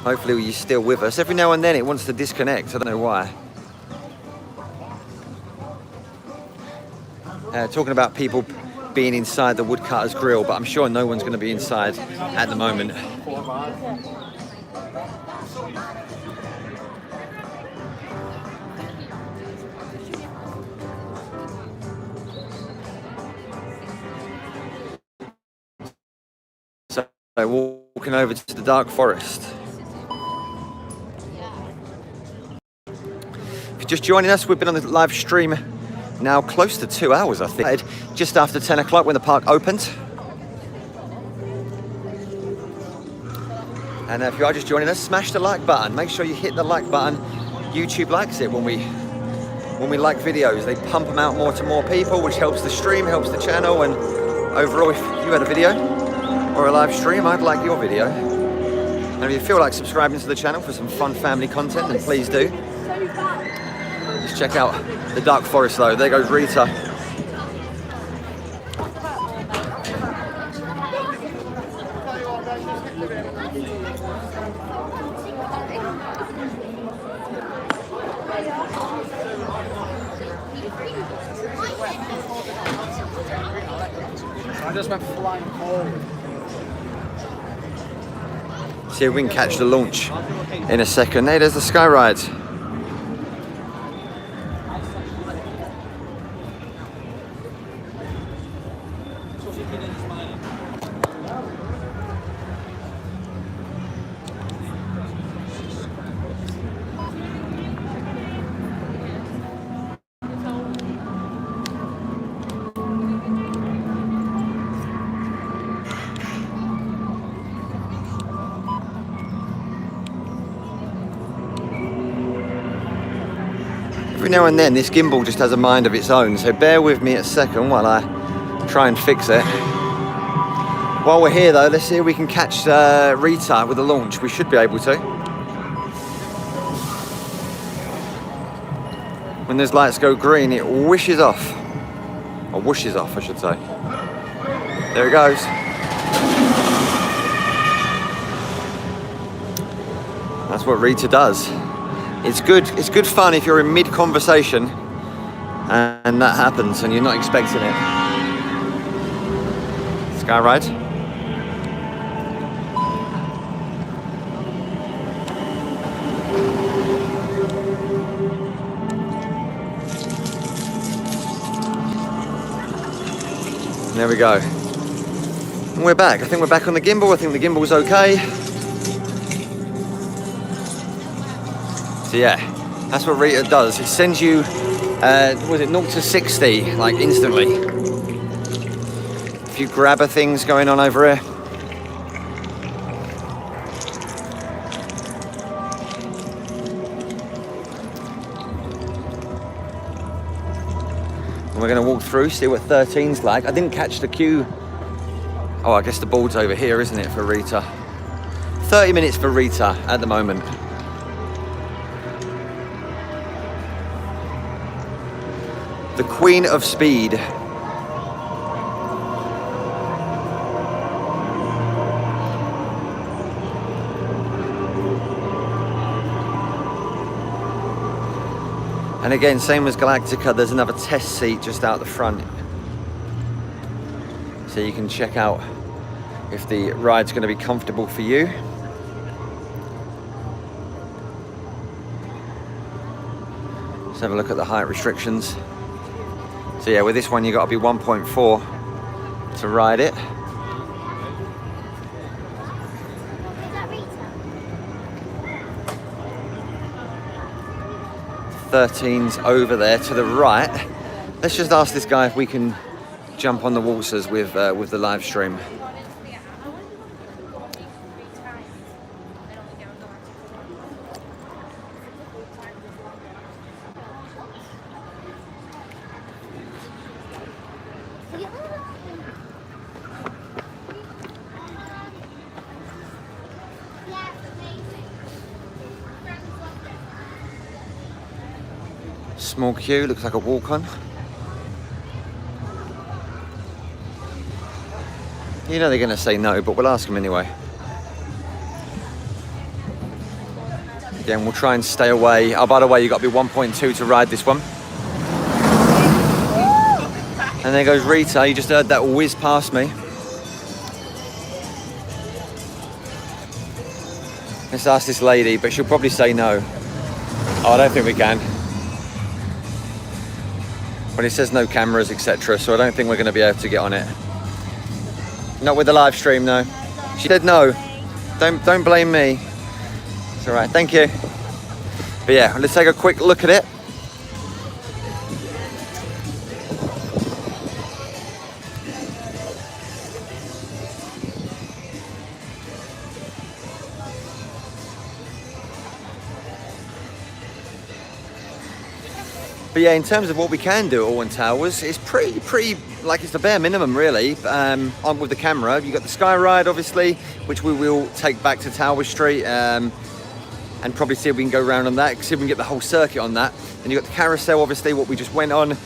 Hopefully you're still with us. Every now and then it wants to disconnect. I don't know why. Talking about people being inside the Woodcutter's Grill, but I'm sure no one's going to be inside at the moment. So walking over to the Dark Forest. If you're just joining us, we've been on the live stream now close to 2 hours, I think. Just after 10 o'clock when the park opened. And if you are just joining us, smash the like button. Make sure you hit the like button. YouTube likes it when we like videos. They pump them out more to more people, which helps the stream, helps the channel, and overall, if you had a video or a live stream, I'd like your video. And if you feel like subscribing to the channel for some fun family content, then please do. Let's check out the dark forest though. There goes Rita. I just went flying forward. See if we can catch the launch in a second. Hey, there's the sky ride. Every now and then this gimbal just has a mind of its own, so bear with me a second while I try and fix it. While we're here though, let's see if we can catch Rita with the launch. We should be able to. When those lights go green, it whooshes off. Or whooshes off, I should say. There it goes. That's what Rita does. It's good fun if you're in mid-conversation and that happens and you're not expecting it. Sky ride. There we go. And we're back. I think we're back on the gimbal. I think the gimbal's okay. So yeah, that's what Rita does. It sends you, was it 0 to 60, like instantly. A few grabber things going on over here. And we're gonna walk through, see what 13's like. I didn't catch the queue. Oh, I guess the board's over here, isn't it, for Rita? 30 minutes for Rita at the moment. The Queen of Speed. And again, same as Galactica, there's another test seat just out the front. So you can check out if the ride's going to be comfortable for you. Let's have a look at the height restrictions. So yeah, with this one you got to be 1.4 to ride it. Thirteen's over there to the right. Let's just ask this guy if we can jump on the waltzers with the live stream. Small queue, looks like a walk-on. You know they're going to say no, but we'll ask them anyway. Again, we'll try and stay away. Oh, by the way, you got to be 1.2 to ride this one. And there goes Rita. You just heard that whiz past me. Let's ask this lady, but she'll probably say no. Oh, I don't think we can. But it says no cameras, etc. So I don't think we're going to be able to get on it. Not with the live stream, no. She said no. Don't blame me. It's all right. Thank you. But yeah, let's take a quick look at it. But yeah, in terms of what we can do at Alton Towers, it's pretty like it's the bare minimum really. On with the camera, you got the sky ride obviously, which we will take back to Tower Street and probably see if we can go around on that, see if we can get the whole circuit on that. Then you got the carousel, obviously, what we just went on,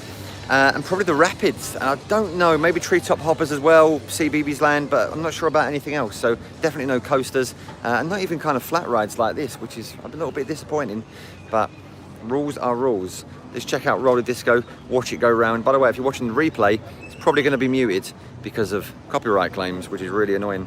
and probably the rapids. And I don't know, maybe treetop hoppers as well, CBeebies Land, but I'm not sure about anything else. So definitely no coasters, and not even kind of flat rides like this, which is a little bit disappointing. But rules are rules. Let's check out Roller Disco, watch it go round. By the way, if you're watching the replay, it's probably going to be muted because of copyright claims, which is really annoying.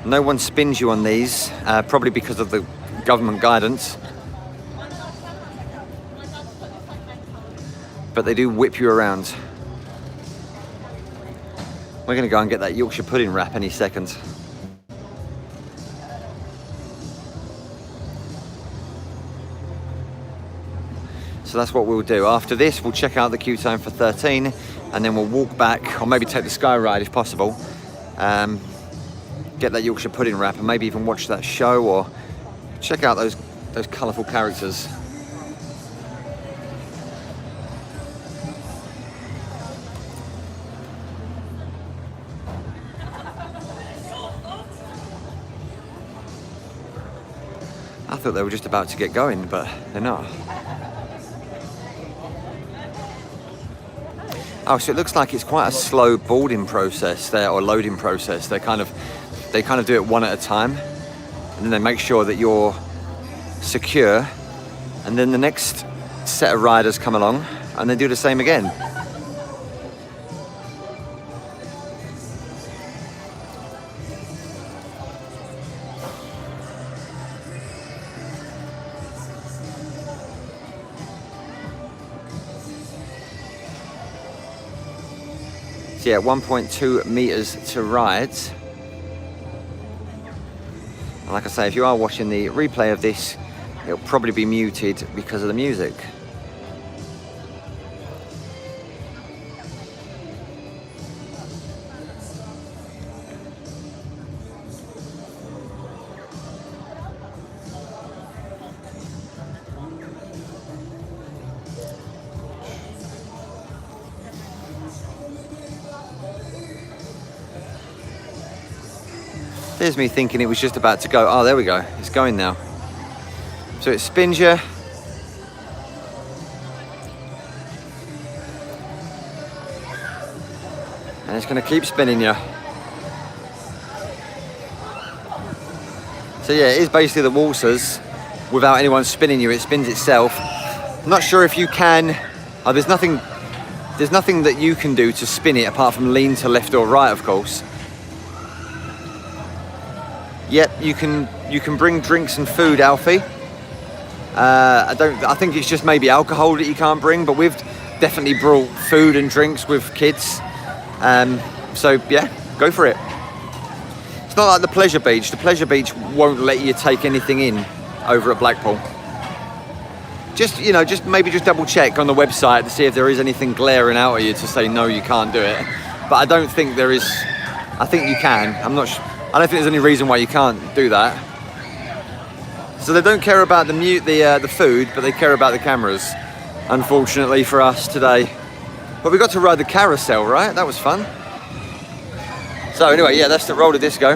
No one spins you on these, probably because of the government guidance. But they do whip you around. We're going to go and get that Yorkshire pudding wrap any second. So that's what we'll do. After this, we'll check out the queue time for 13, and then we'll walk back, or maybe take the sky ride if possible. Get that Yorkshire pudding wrap, and maybe even watch that show or check out those colourful characters. I thought they were just about to get going, but they're not. Oh, so it looks like it's quite a slow boarding process there, or loading process. They kind of do it one at a time, and then they make sure that you're secure, and then the next set of riders come along and they do the same again. So yeah, 1.2 meters to ride. And like I say, if you are watching the replay of this, it'll probably be muted because of the music. There's me thinking it was just about to go. Oh, there we go. It's going now. So it spins you. And it's going to keep spinning you. So yeah, it is basically the waltzers without anyone spinning you. It spins itself. I'm not sure if you can. Oh, there's nothing that you can do to spin it apart from lean to left or right, of course. Yep, you can bring drinks and food, Alfie. I think it's just maybe alcohol that you can't bring, but we've definitely brought food and drinks with kids. So yeah, go for it. It's not like the Pleasure Beach. The Pleasure Beach won't let you take anything in over at Blackpool. Just maybe double check on the website to see if there is anything glaring out at you to say no, you can't do it. But I don't think there is. I think you can. I'm not sure. I don't think there's any reason why you can't do that. So they don't care about the food, but they care about the cameras, unfortunately for us today. But we got to ride the carousel, right? That was fun. So anyway, yeah, that's the roller disco.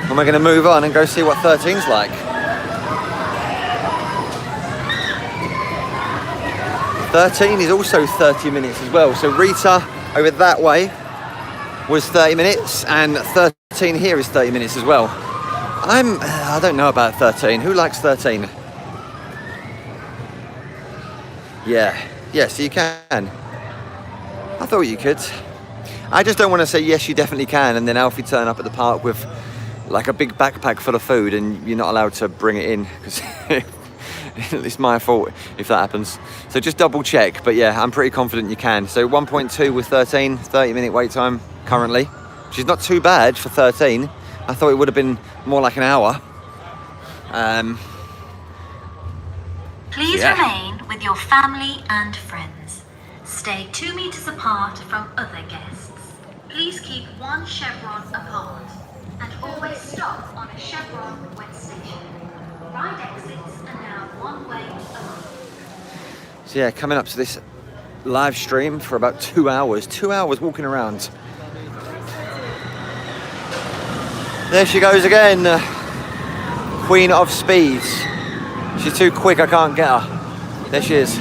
And we're going to move on and go see what 13's like. 13 is also 30 minutes as well. So Rita over that way was 30 minutes and 13 here is 30 minutes as well. I don't know about 13. Who likes 13? Yeah, so you can. I thought you could. I just don't want to say yes, you definitely can, and then Alfie turn up at the park with like a big backpack full of food and you're not allowed to bring it in because it's my fault if that happens. So just double check, but yeah, I'm pretty confident you can. So 1.2 with 13, 30-minute wait time currently, which is not too bad for 13. I thought it would have been more like an hour. Please Yeah. remain with your family and friends. Stay 2 meters apart from other guests. Please keep 1 chevron apart. And always stop on a chevron when stationary. Ride exits are now one way only. So yeah, coming up to this live stream for about 2 hours. 2 hours walking around. There she goes again. Queen of Speeds. She's too quick, I can't get her. There she is.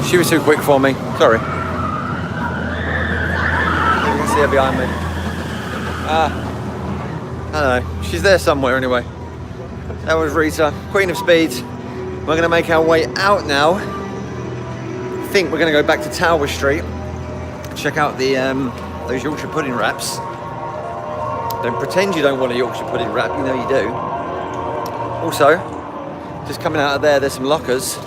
She was too quick for me, sorry. You can see her behind me. I don't know, she's there somewhere anyway. That was Rita, Queen of Speeds. We're gonna make our way out now. I think we're gonna go back to Tower Street. Check out the those Yorkshire pudding wraps. Don't pretend you don't want a Yorkshire pudding wrap, you know you do. Also, just coming out of there, there's some lockers.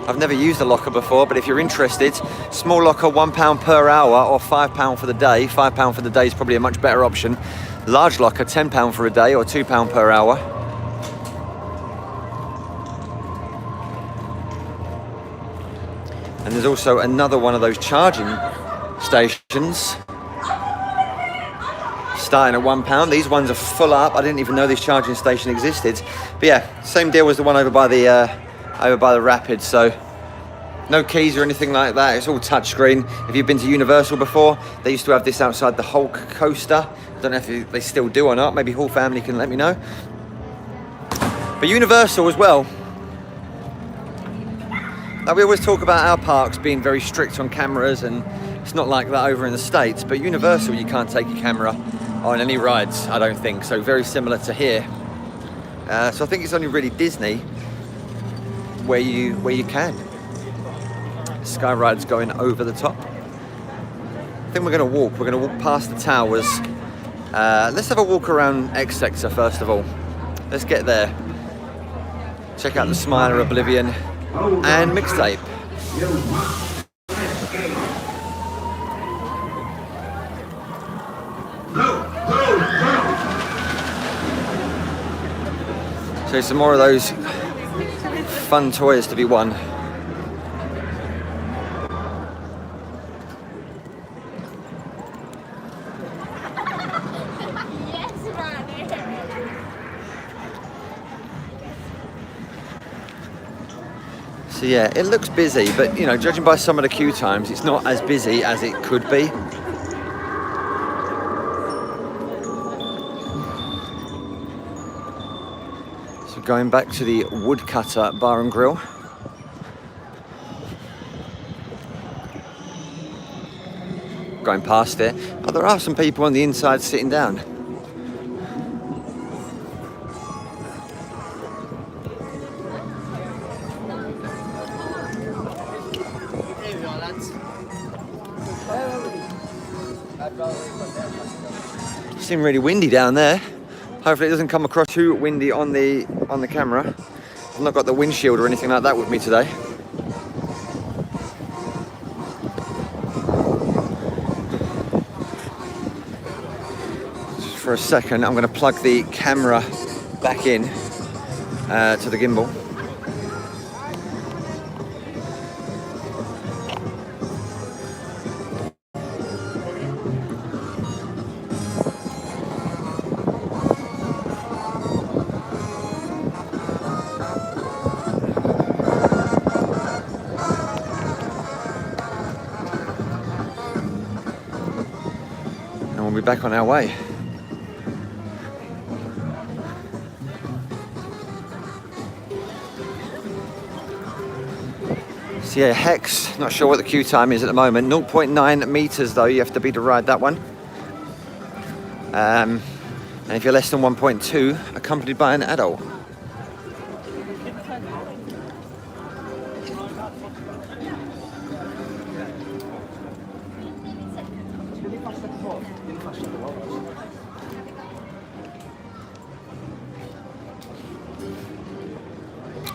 I've never used a locker before, but if you're interested, small locker £1 per hour or £5 for the day. £5 for the day is probably a much better option. Large locker, £10 for a day or £2 per hour. And there's also another one of those charging stations starting at £1. These ones are full up. I didn't even know this charging station existed. But yeah, same deal as the one over by the Rapids. So no keys or anything like that. It's all touchscreen. If you've been to Universal before, they used to have this outside the Hulk coaster. I don't know if they still do or not. Maybe Hall family can let me know. But Universal as well. Like we always talk about our parks being very strict on cameras, and it's not like that over in the States. But Universal, you can't take a camera on any rides, I don't think. So very similar to here. So I think it's only really Disney where you can. Sky ride's going over the top. I think we're going to walk. We're going to walk past the towers. Let's have a walk around X Sector first of all. Let's get there. Check out the Smiler, Oblivion, and Mixtape. So some more of those fun toys to be won. So yeah, it looks busy, but you know, judging by some of the queue times, it's not as busy as it could be. So going back to the Woodcutter Bar and Grill. Going past it. Oh, there are some people on the inside sitting down. Seems really windy down there. Hopefully it doesn't come across too windy on the camera. I've not got the windshield or anything like that with me today. Just for a second, I'm going to plug the camera back in to the gimbal. We'll be back on our way. So yeah, Hex, not sure what the queue time is at the moment. 0.9 meters though, you have to be to ride that one. And if you're less than 1.2, accompanied by an adult.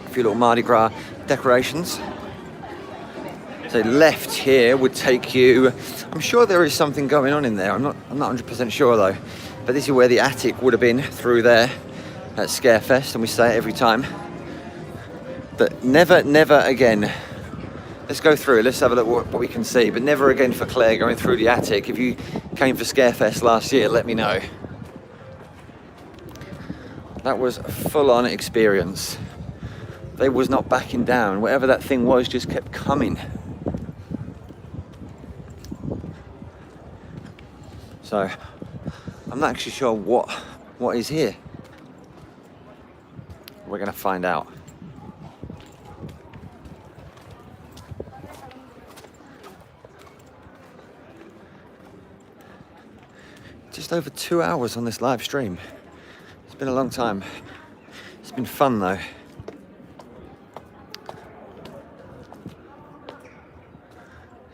A few little Mardi Gras decorations. So left here would take you, I'm sure there is something going on in there. I'm not 100% sure though. But this is where the attic would have been, through there at Scarefest, and we say it every time. But never again. Let's go through, let's have a look what we can see. But never again for Claire going through the attic. If you came for Scarefest last year, let me know. That was a full-on experience. They was not backing down. Whatever that thing was just kept coming. So, I'm not actually sure what is here. We're gonna find out. Just over 2 hours on this live stream. It's been a long time. It's been fun though.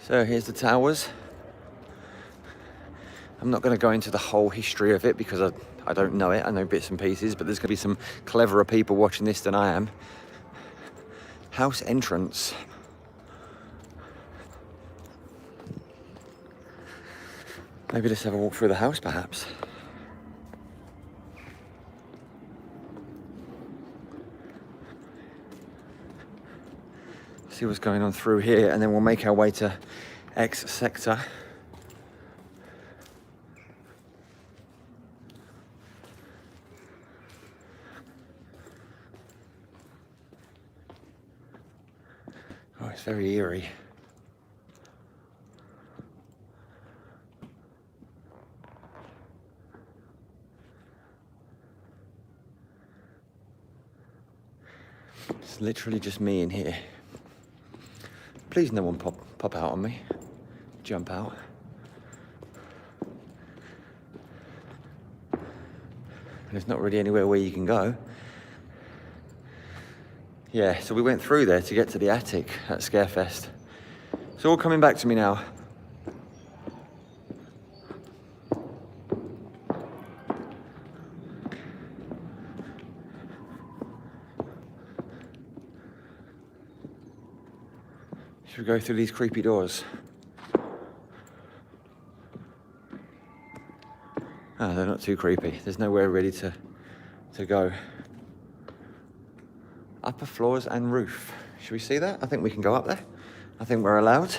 So here's the towers. I'm not going to go into the whole history of it because I don't know it. I know bits and pieces, but there's going to be some cleverer people watching this than I am. House entrance. Maybe let's have a walk through the house, perhaps. See what's going on through here, and then we'll make our way to X sector. Oh, it's very eerie. It's literally just me in here. Please no one pop out on me. Jump out. There's not really anywhere where you can go. Yeah, so we went through there to get to the attic at Scarefest. It's all coming back to me now. Should we go through these creepy doors? Oh, they're not too creepy. There's nowhere really to go. Upper floors and roof. Should we see that? I think we can go up there. I think we're allowed.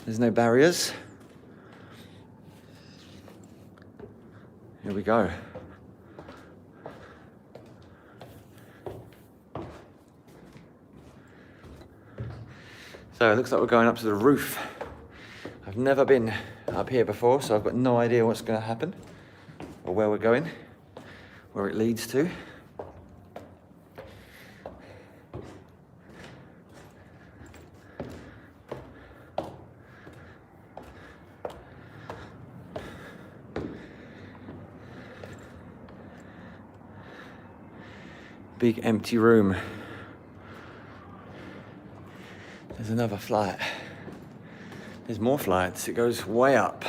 There's no barriers. Here we go. So it looks like we're going up to the roof. I've never been up here before, so I've got no idea what's going to happen or where we're going, where it leads to. Big empty room. There's another flight. There's more flights. It goes way up.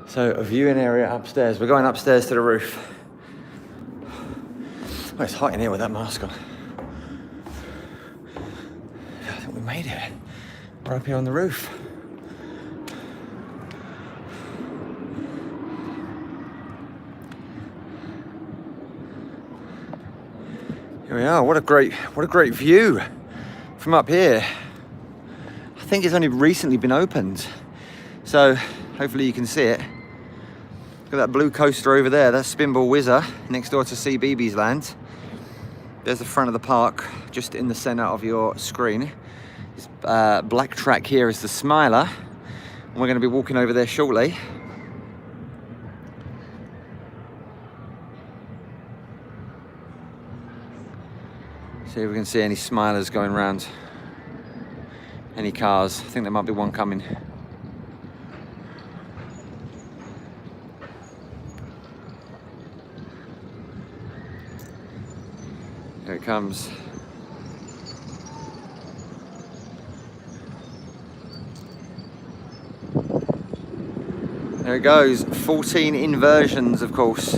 So a viewing area upstairs. We're going upstairs to the roof. Oh, it's hot in here with that mask on. I think we made it. We're up here on the roof. Here we are. What a great view from up here. I think it's only recently been opened, so hopefully you can see it. Look at that blue coaster over there. That's Spinball Whizzer next door to CBeebies Land. There's the front of the park, just in the center of your screen. This black track here is the Smiler. And we're going to be walking over there shortly. See if we can see any Smilers going around. Any cars. I think there might be one coming. Here it comes. There it goes, 14 inversions, of course.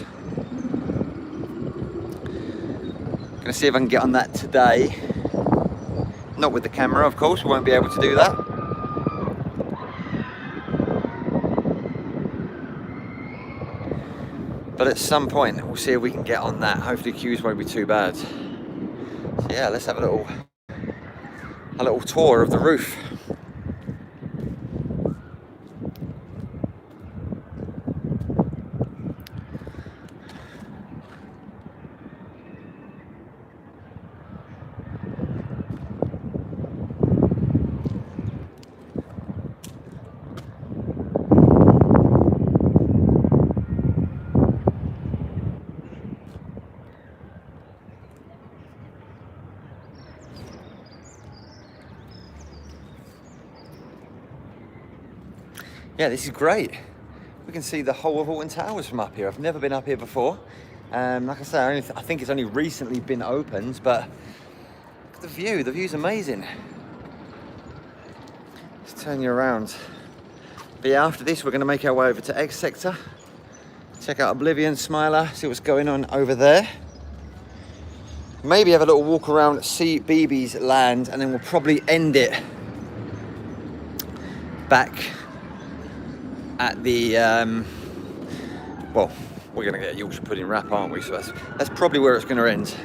Gonna see if I can get on that today. Not with the camera, of course, we won't be able to do that. But at some point, we'll see if we can get on that. Hopefully queues won't be too bad. So yeah, let's have a little tour of the roof. Yeah, this is great. We can see the whole of Alton Towers from up here. I've never been up here before. Like I say, I think it's only recently been opened, but the view's amazing. Let's turn you around. But yeah, after this, we're gonna make our way over to Egg Sector. Check out Oblivion, Smiler, see what's going on over there. Maybe have a little walk around, see BB's land, and then we'll probably end it back at the, well, we're gonna get a Yorkshire pudding wrap, aren't we? So that's probably where it's gonna end.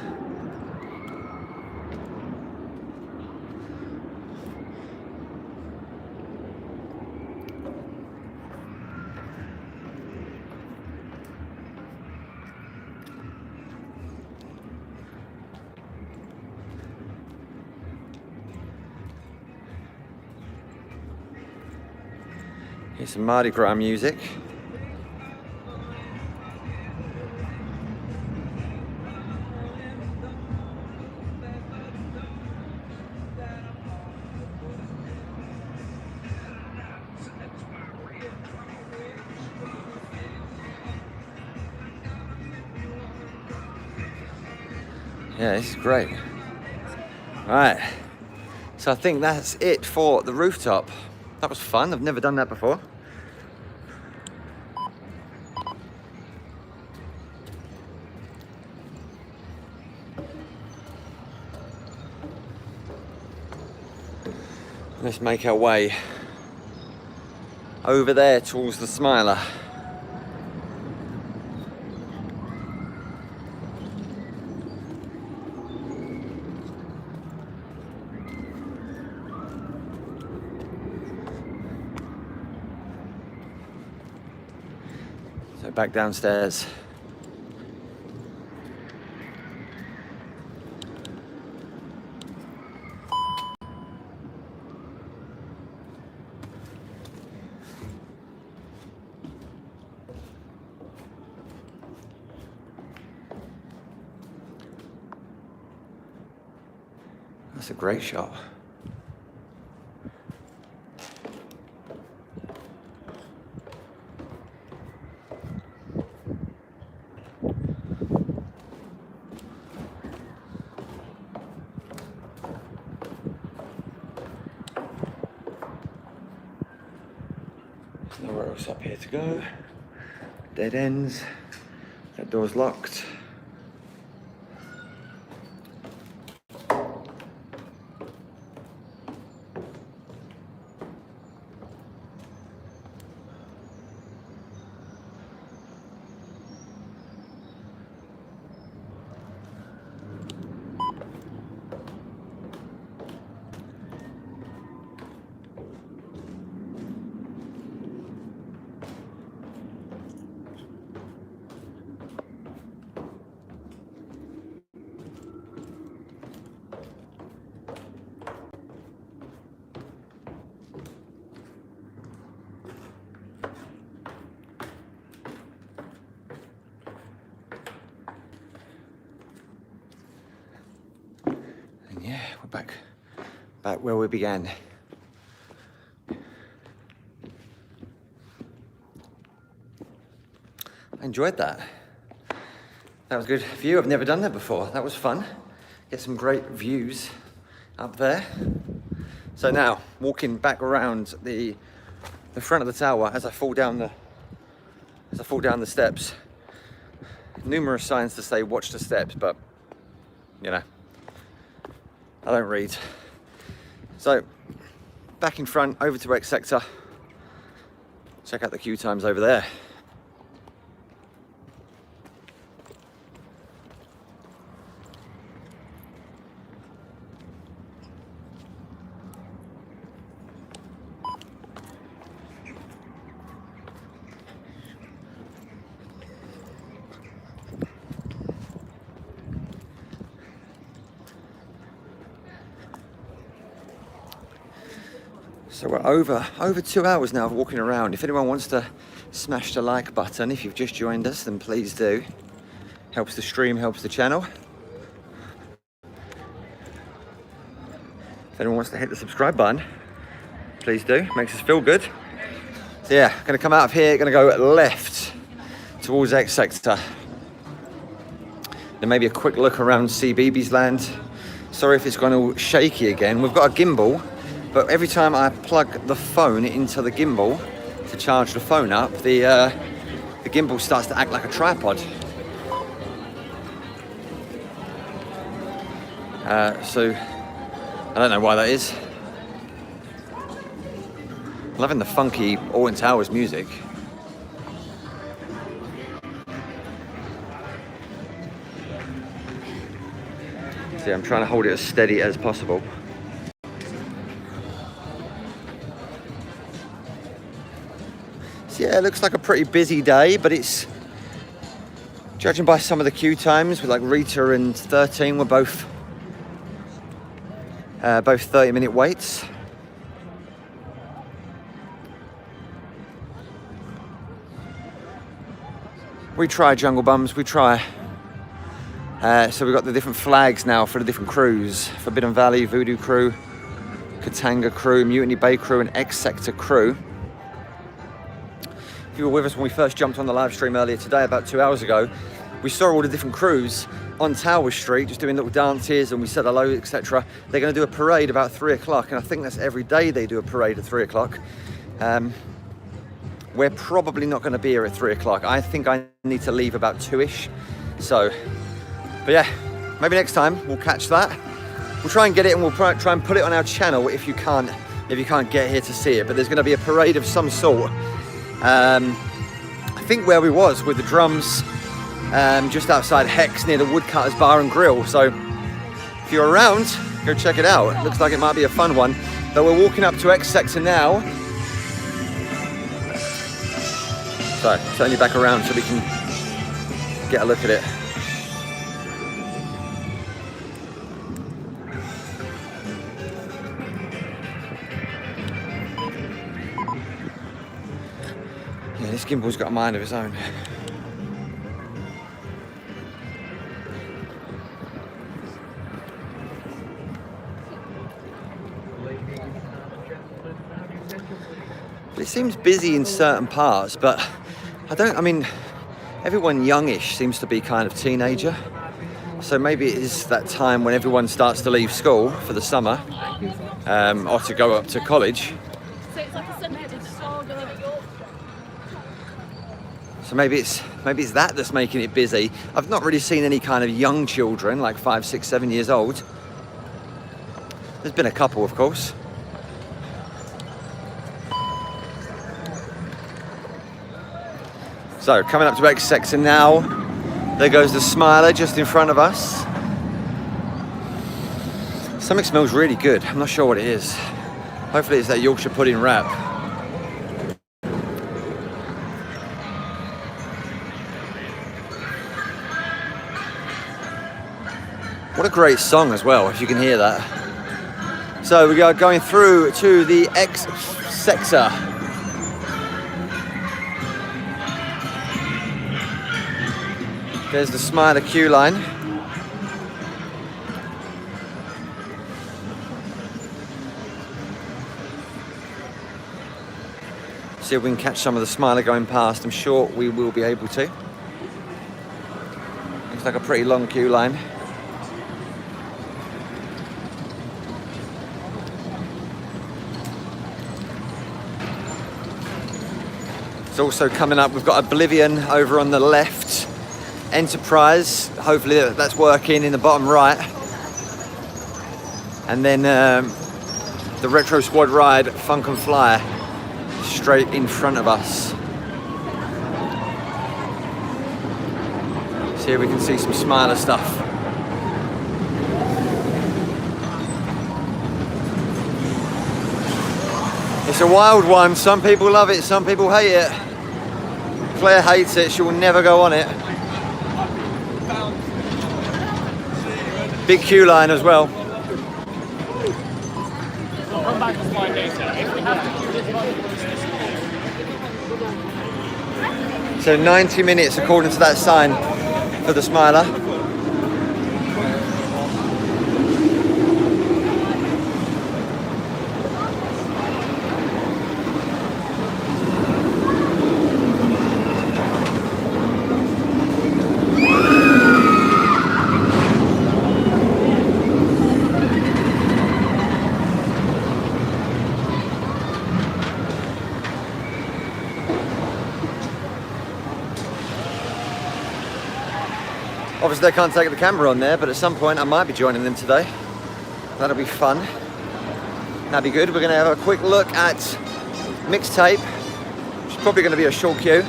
Here's some Mardi Gras music. Yeah, this is great. All right, so I think that's it for the rooftop. That was fun, I've never done that before. Let's make our way over there towards the Smiler. So back downstairs. That's a great shot. There's nowhere else up here to go. Dead ends. That door's locked. Yeah, we're back where we began. I enjoyed that. That was a good view. I've never done that before. That was fun. Get some great views up there. So now, walking back around the front of the tower as I fall down the steps. Numerous signs to say watch the steps, but you know, I don't read. So back in front, over to X sector. Check out the queue times over there. So we're over 2 hours now of walking around. If anyone wants to smash the like button, if you've just joined us, then please do. Helps the stream, helps the channel. If anyone wants to hit the subscribe button, please do. Makes us feel good. So yeah, gonna come out of here, gonna go left towards X sector. Then maybe a quick look around CBeebies land. Sorry if it's gone all shaky again. We've got a gimbal, but every time I plug the phone into the gimbal to charge the phone up, the gimbal starts to act like a tripod. So I don't know why that is. Loving the funky Alton Towers music. See, I'm trying to hold it as steady as possible. So yeah, it looks like a pretty busy day, but it's, judging by some of the queue times, with like Rita and 13 were both 30-minute waits. We try, Jungle Bums, we try. So we've got the different flags now for the different crews. Forbidden Valley, Voodoo Crew, Katanga Crew, Mutiny Bay Crew, and X Sector Crew. If you were with us when we first jumped on the live stream earlier today, about 2 hours ago, we saw all the different crews on Tower Street, just doing little dances, and we said hello, etc. They're going to do a parade about 3 o'clock, and I think that's every day they do a parade at 3 o'clock. We're probably not going to be here at 3 o'clock. I think I need to leave about 2-ish. So, but yeah, maybe next time we'll catch that. We'll try and get it, and we'll try and put it on our channel if you can't get here to see it. But there's going to be a parade of some sort. I think where we was with the drums, just outside Hex near the Woodcutters Bar and Grill. So if you're around, go check it out. It looks like it might be a fun one. But we're walking up to X Sector now. So turn you back around so we can get a look at it. Yeah, this gimbal's got a mind of its own. It seems busy in certain parts, but I mean, everyone youngish seems to be kind of teenager. So maybe it is that time when everyone starts to leave school for the summer, or to go up to college. So it's like a Sunday saga. So maybe it's that that's making it busy. I've not really seen any kind of young children, like 5, 6, 7 years old. There's been a couple, of course. So coming up to X Sector now. There goes the Smiler just in front of us. Something smells really good. I'm not sure what it is. Hopefully it's that Yorkshire pudding wrap. What a great song as well, if you can hear that. So we are going through to the X Sector. There's the Smiler queue line. See if we can catch some of the Smiler going past. I'm sure we will be able to. Looks like a pretty long queue line. It's also coming up, we've got Oblivion over on the left, Enterprise, hopefully that's working in the bottom right. And then the Retro Squad ride, Funk and Fly, straight in front of us. So here we can see some Smiler stuff. It's a wild one, some people love it, some people hate it. Claire hates it, she will never go on it. Big queue line as well. So 90 minutes according to that sign for the Smiler. Obviously I can't take the camera on there, but at some point I might be joining them today. That'll be fun. That'll be good. We're gonna have a quick look at Mixtape, which is probably gonna be a short queue.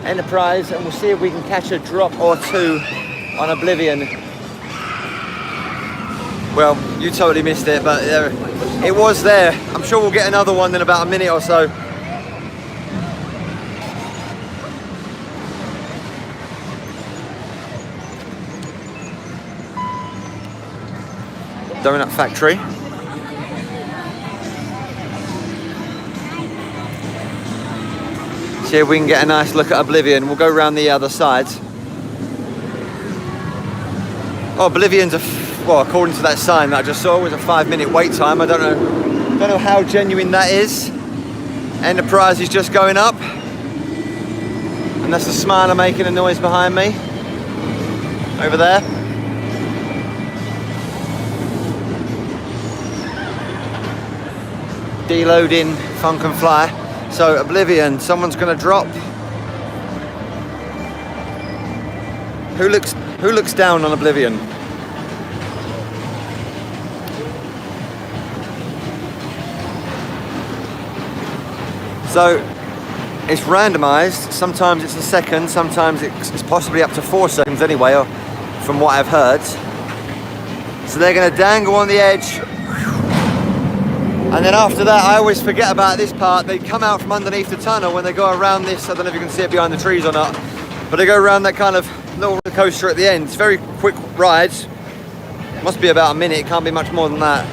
Enterprise, and we'll see if we can catch a drop or two on Oblivion. Well, you totally missed it, but it was there. I'm sure we'll get another one in about a minute or so. Donut Factory. See if we can get a nice look at Oblivion. We'll go around the other side. Oh, Oblivion's well, according to that sign that I just saw, was a 5-minute wait time. I don't know how genuine that is. Enterprise is just going up, and that's the Smiler making a noise behind me over there. Deloading Funk and Fly. So Oblivion, someone's gonna drop. Who looks down on Oblivion? So it's randomized. Sometimes it's a second, sometimes it's possibly up to 4 seconds anyway, or from what I've heard. So they're gonna dangle on the edge. And then after that, I always forget about this part. They come out from underneath the tunnel when they go around this. I don't know if you can see it behind the trees or not, but they go around that kind of little roller coaster at the end. It's a very quick ride. Must be about a minute, it can't be much more than that.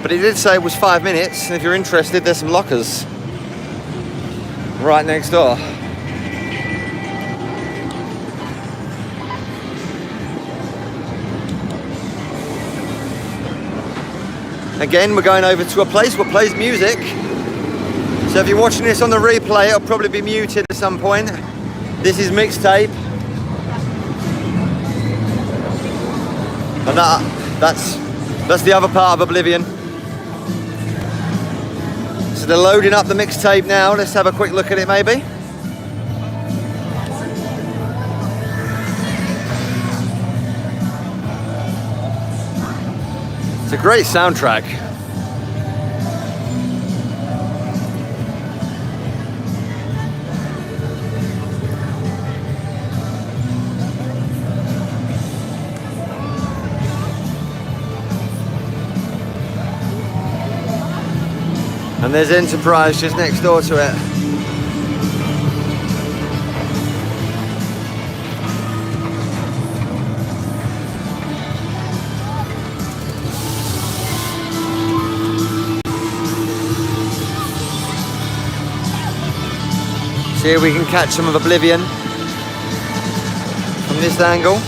But it did say it was 5 minutes, and if you're interested, there's some lockers right next door. Again, we're going over to a place that plays music. So if you're watching this on the replay, it'll probably be muted at some point. This is Mixtape. And that's the other part of Oblivion. So they're loading up the Mixtape now. Let's have a quick look at it maybe. It's a great soundtrack. And there's Enterprise just next door to it. See if we can catch some of Oblivion from this angle.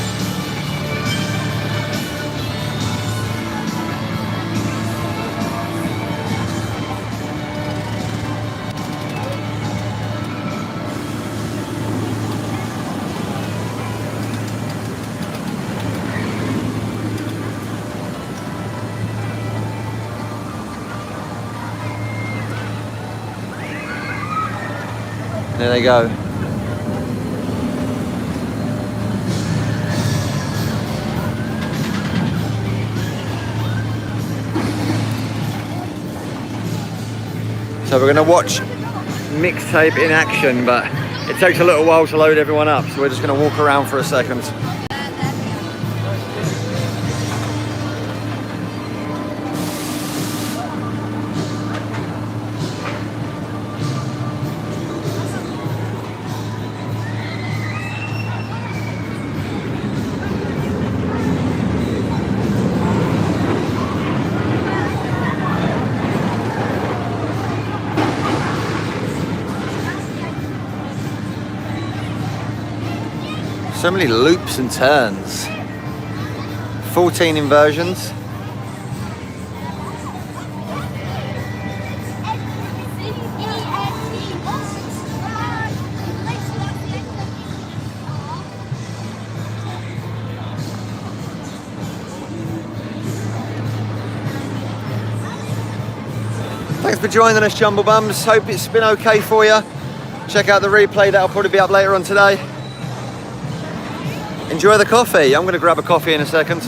There they go. So we're going to watch Mixtape in action, but it takes a little while to load everyone up, so we're just going to walk around for a second. So many loops and turns. 14 inversions. Thanks for joining us, Jumble Bums. Hope it's been okay for you. Check out the replay, that'll probably be up later on today. Enjoy the coffee. I'm going to grab a coffee in a second.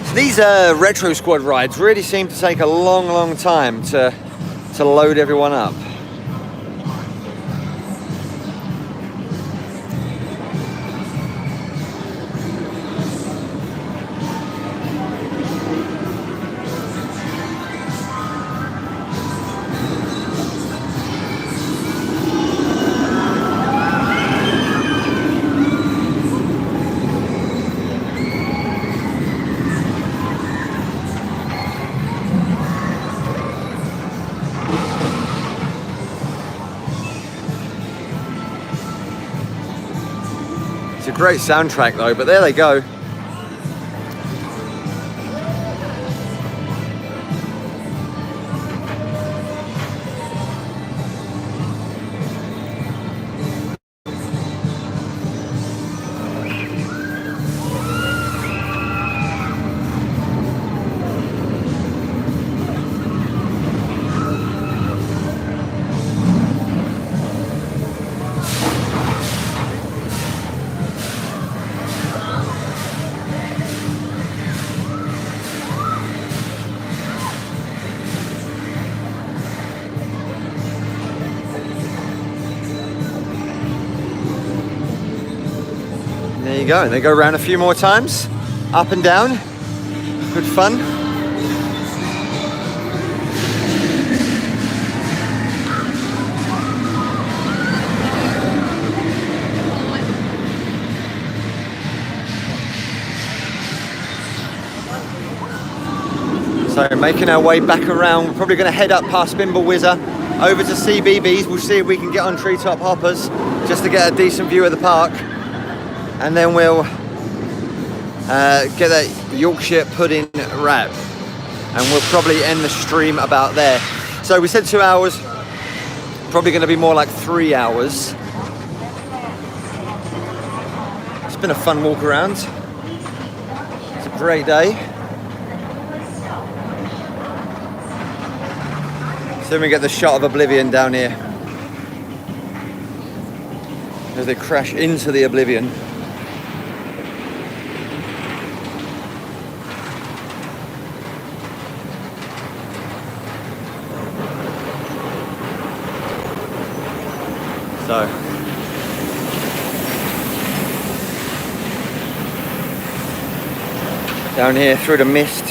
So these Retro Squad rides really seem to take a long time to load everyone up. It's a great soundtrack though, but there they go. There you go, and they go around a few more times, up and down, good fun. So making our way back around, we're probably going to head up past Bimble Whizzer, over to CBBS. We'll see if we can get on Treetop Hoppers, just to get a decent view of the park. And then we'll get that Yorkshire pudding wrap, and we'll probably end the stream about there. So we said 2 hours, probably going to be more like 3 hours. It's been a fun walk around. It's a great day. So we get the shot of Oblivion down here as they crash into the Oblivion. So down here through the mist.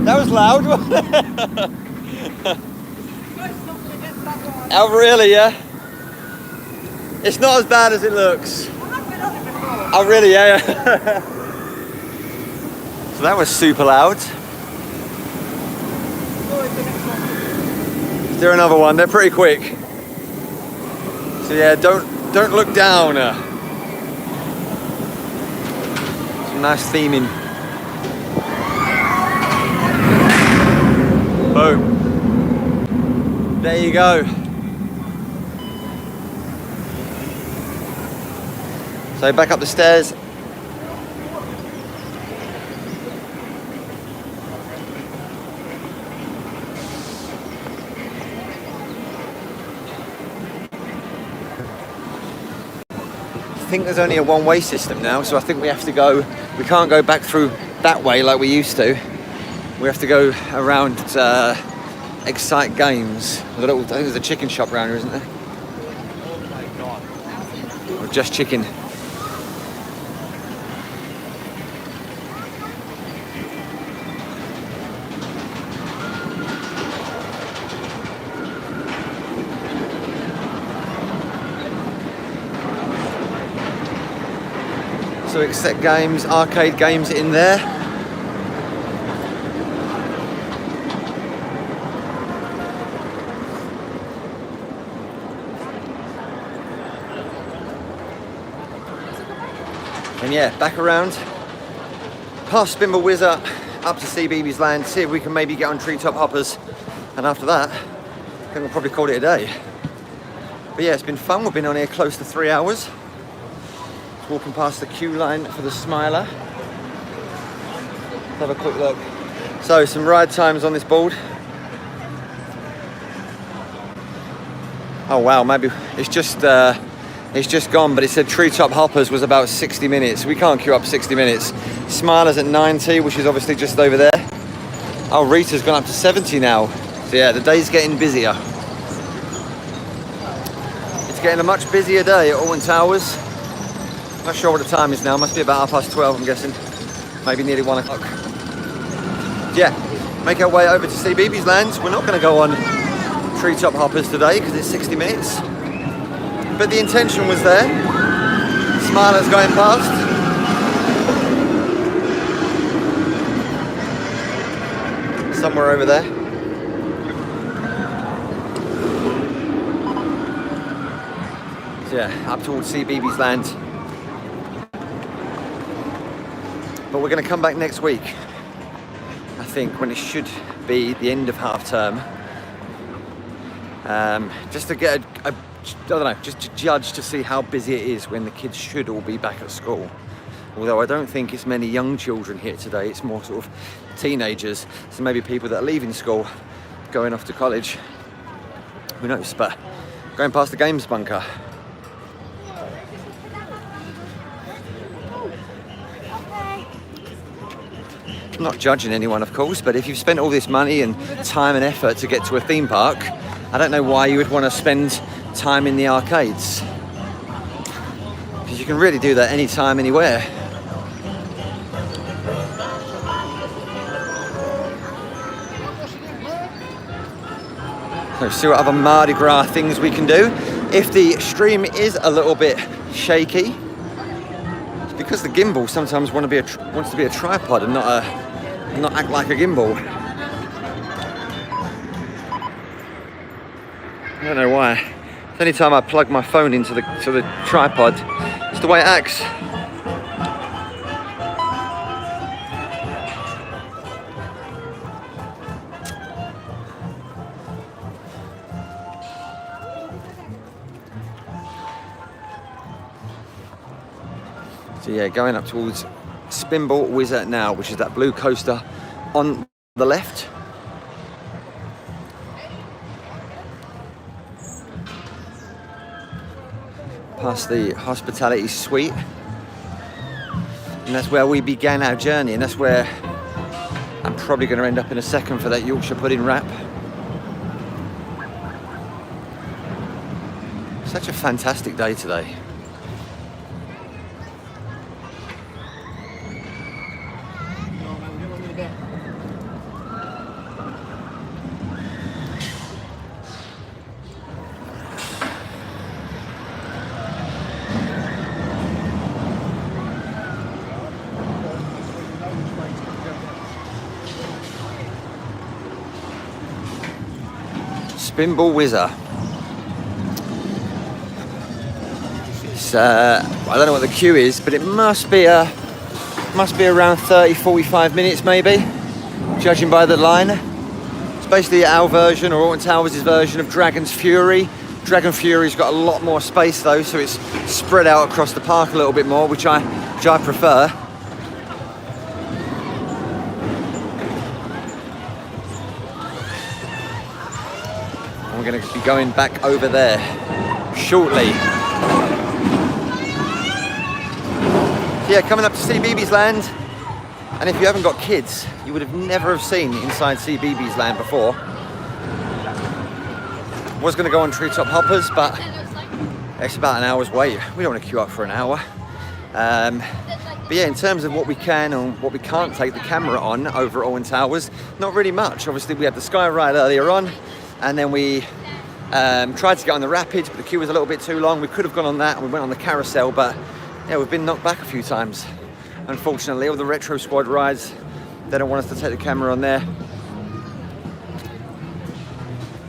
That was loud, wasn't it? Oh really, yeah? It's not as bad as it looks. Oh really, yeah. So that was super loud. Let's do another one, they're pretty quick. So yeah, don't look down. Some nice theming. Boom. There you go. So back up the stairs. I think there's only a one-way system now, so I think we have to go, we can't go back through that way like we used to. We have to go around Excite Games. I think there's a chicken shop around here, isn't there? Or just chicken. So Excite Games, arcade games in there. And yeah, back around, past Spinball Wizard, up to CBeebies Land, see if we can maybe get on Treetop Hoppers, and after that, I think we'll probably call it a day. But yeah, it's been fun. We've been on here close to 3 hours. Walking past the queue line for the Smiler. Let's have a quick look. So some ride times on this board. Oh wow, maybe it's just gone, but it said Treetop Hoppers was about 60 minutes. We can't queue up 60 minutes. Smiler's at 90, which is obviously just over there. Oh, Rita's gone up to 70 now. So yeah, the day's getting busier. It's getting a much busier day at Alton Towers. Not sure what the time is now. Must be about 12:30, I'm guessing. Maybe nearly 1 o'clock. Yeah, make our way over to CBeebies Land. We're not going to go on Treetop Hoppers today because it's 60 minutes. But the intention was there. Smiler's going past. Somewhere over there. So yeah, up towards CBeebies Land. But we're going to come back next week, I think, when it should be the end of half term. Just to get I don't know, just to judge to see how busy it is when the kids should all be back at school. Although I don't think it's many young children here today, it's more sort of teenagers. So maybe people that are leaving school, going off to college. Who knows, but going past the games bunker. I'm not judging anyone, of course, but if you've spent all this money and time and effort to get to a theme park, I don't know why you would want to spend time in the arcades. Because you can really do that anytime, anywhere. So see what other Mardi Gras things we can do. If the stream is a little bit shaky, it's because the gimbal sometimes wants to be a tripod and not act like a gimbal. I don't know why. Any time I plug my phone into the tripod, it's the way it acts. So yeah, going up towards Spinball Wizard now, which is that blue coaster on the left. Past the hospitality suite, and that's where we began our journey, and that's where I'm probably going to end up in a second for that Yorkshire pudding wrap. Such a fantastic day today. Spinball Wizard. It's, I don't know what the queue is, but it must be around 30-45 minutes maybe, judging by the line. It's basically our version, or Alton Towers' version of Dragon's Fury, Dragon Fury's got a lot more space though, so it's spread out across the park a little bit more, which I prefer. I'm going to be going back over there shortly. Yeah, coming up to CBeebies Land. And if you haven't got kids, you would have never have seen inside CBeebies Land before. Was going to go on Treetop Hoppers, but it's about an hour's wait. We don't want to queue up for an hour. But yeah, in terms of what we can and what we can't take the camera on over at Alton Towers, not really much. Obviously, we had the Sky Ride earlier on, and then we tried to get on the Rapids, but the queue was a little bit too long. We could have gone on that, and we went on the Carousel, but yeah, we've been knocked back a few times. Unfortunately, all the Retro Squad rides, they don't want us to take the camera on there.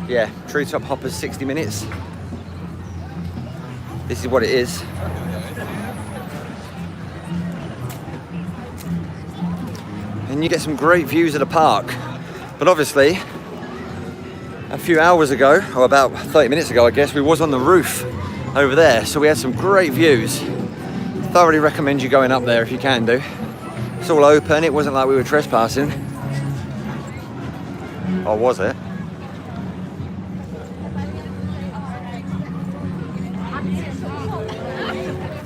Yeah, Treetop Hoppers, 60 minutes. This is what it is. And you get some great views of the park. But obviously, a few hours ago, or about 30 minutes ago, I guess, we was on the roof over there. So we had some great views. Thoroughly recommend you going up there if you can do. It's all open, it wasn't like we were trespassing. Or was it?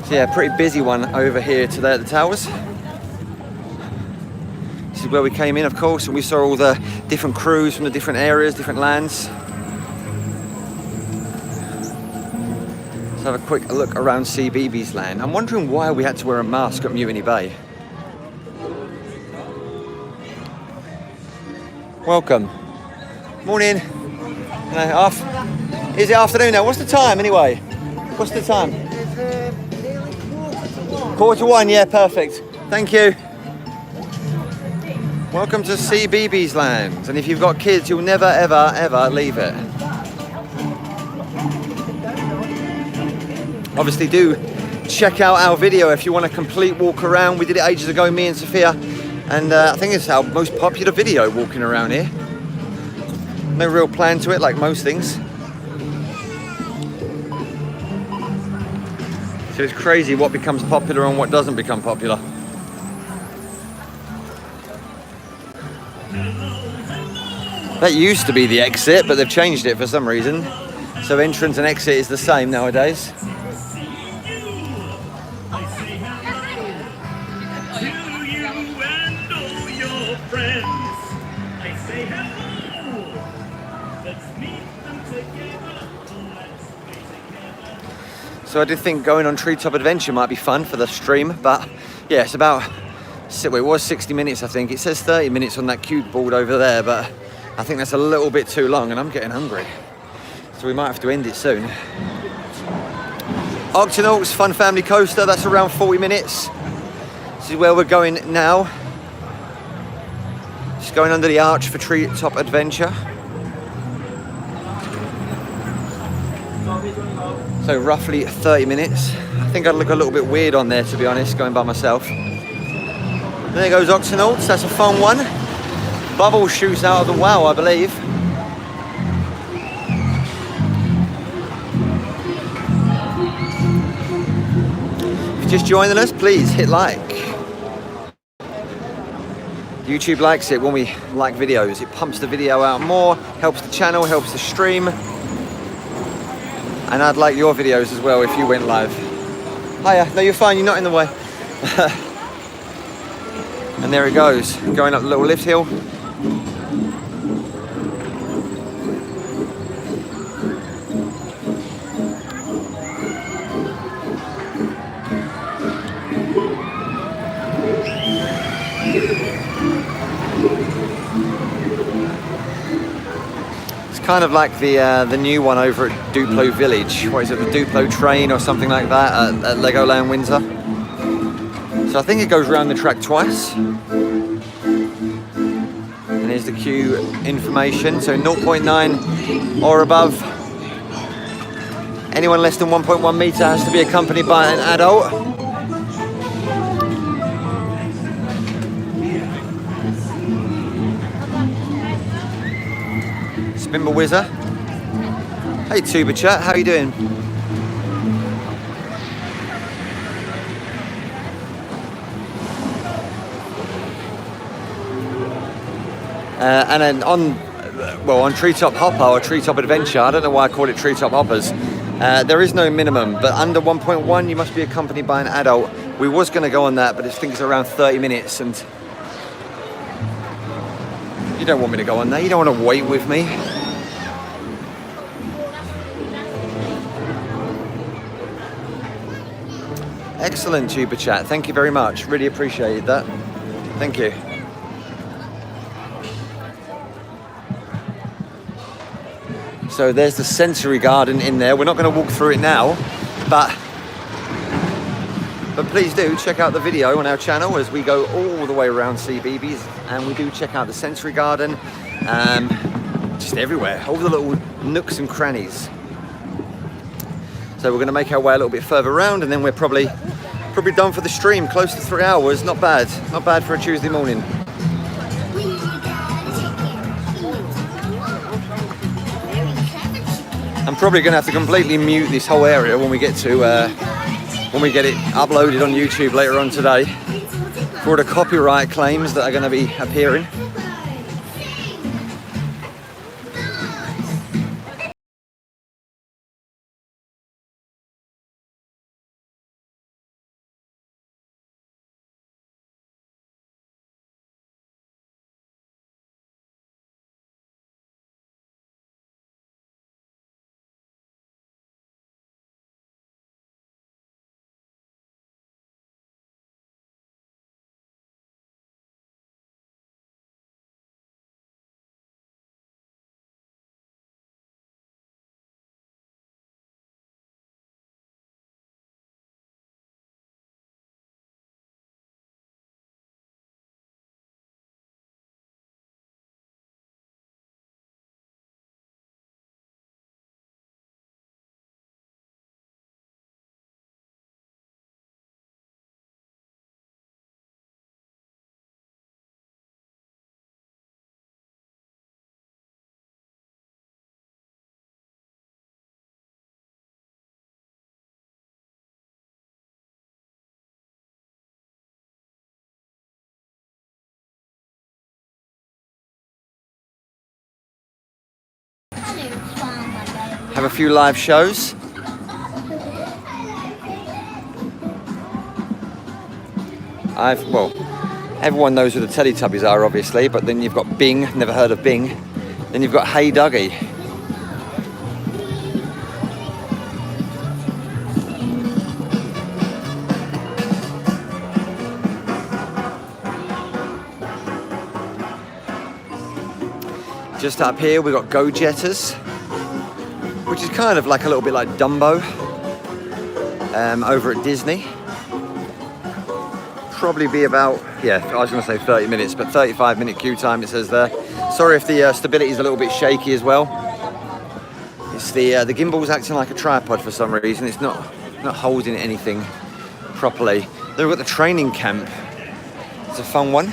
So yeah, pretty busy one over here today at the towers. This is where we came in, of course, and we saw all the different crews from the different areas, different lands. Let's have a quick look around CBeebies Land. I'm wondering why we had to wear a mask at Mutiny Bay. Welcome. Morning. No, is it afternoon now? What's the time anyway? What's the time? Quarter one, yeah, perfect. Thank you. Welcome to CBeebies Land. And if you've got kids, you'll never, ever, ever leave it. Obviously do check out our video if you want a complete walk around. We did it ages ago, me and Sophia. And I think it's our most popular video walking around here. No real plan to it, like most things. So it's crazy what becomes popular and what doesn't become popular. That used to be the exit, but they've changed it for some reason. So entrance and exit is the same nowadays. So I did think going on Treetop Adventure might be fun for the stream, but yeah, it's about, well, it was 60 minutes I think. It says 30 minutes on that cube board over there, but I think that's a little bit too long and I'm getting hungry. So we might have to end it soon. Octonauts Fun Family Coaster, that's around 40 minutes. This is where we're going now. Just going under the arch for Treetop Adventure. So roughly 30 minutes. I think I'd look a little bit weird on there, to be honest, going by myself. There goes Octonauts, that's a fun one. Bubble shoots out of the wow, I believe. If you're just joining us, please hit like. YouTube likes it when we like videos. It pumps the video out more, helps the channel, helps the stream. And I'd like your videos as well if you went live. Hiya, no, you're fine, you're not in the way. And there it goes, going up the little lift hill. Kind of like the new one over at Duplo Village. What is it, the Duplo train or something like that at Legoland Windsor. So I think it goes around the track twice. And here's the queue information. So 0.9 or above. Anyone less than 1.1 meter has to be accompanied by an adult. Spimble Whizzer. Hey Tuba Chat, how you doing? And then on Treetop Hopper or Treetop Adventure, I don't know why I call it Treetop Hoppers, there is no minimum, but under 1.1 you must be accompanied by an adult. We was going to go on that, but I think it's around 30 minutes, and you don't want me to go on that. You don't want to wait with me. Excellent Tuba Chat, thank you very much. Really appreciated that. Thank you. So there's the sensory garden in there. We're not going to walk through it now, but please do check out the video on our channel as we go all the way around CBeebies, and we do check out the sensory garden, just everywhere, all the little nooks and crannies. So we're going to make our way a little bit further around, and then we're probably done for the stream. Close to 3 hours, not bad for a Tuesday morning. I'm probably going to have to completely mute this whole area when we get it uploaded on YouTube later on today for the copyright claims that are going to be appearing. Have a few live shows. Everyone knows who the Teletubbies are, obviously, but then you've got Bing, never heard of Bing. Then you've got Hey Dougie. Just up here we've got Go Jetters, which is kind of like a little bit like Dumbo over at Disney. Probably be about, I was going to say 30 minutes, but 35-minute queue time it says there. Sorry if the stability is a little bit shaky as well. It's the gimbal's acting like a tripod for some reason. It's not holding anything properly. Then we've got the training camp. It's a fun one.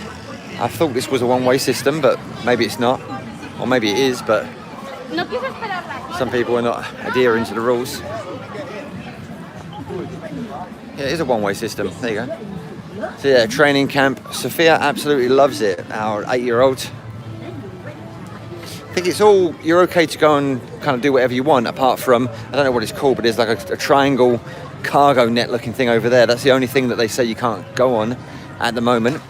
I thought this was a one-way system, but maybe it's not. Or maybe it is, but some people are not adhering to the rules. Yeah, it is a one-way system. There you go. So yeah, training camp. Sophia absolutely loves it, our 8-year-old. I think it's all, you're okay to go and kind of do whatever you want, apart from, I don't know what it's called, but there's like a triangle cargo net looking thing over there. That's the only thing that they say you can't go on at the moment.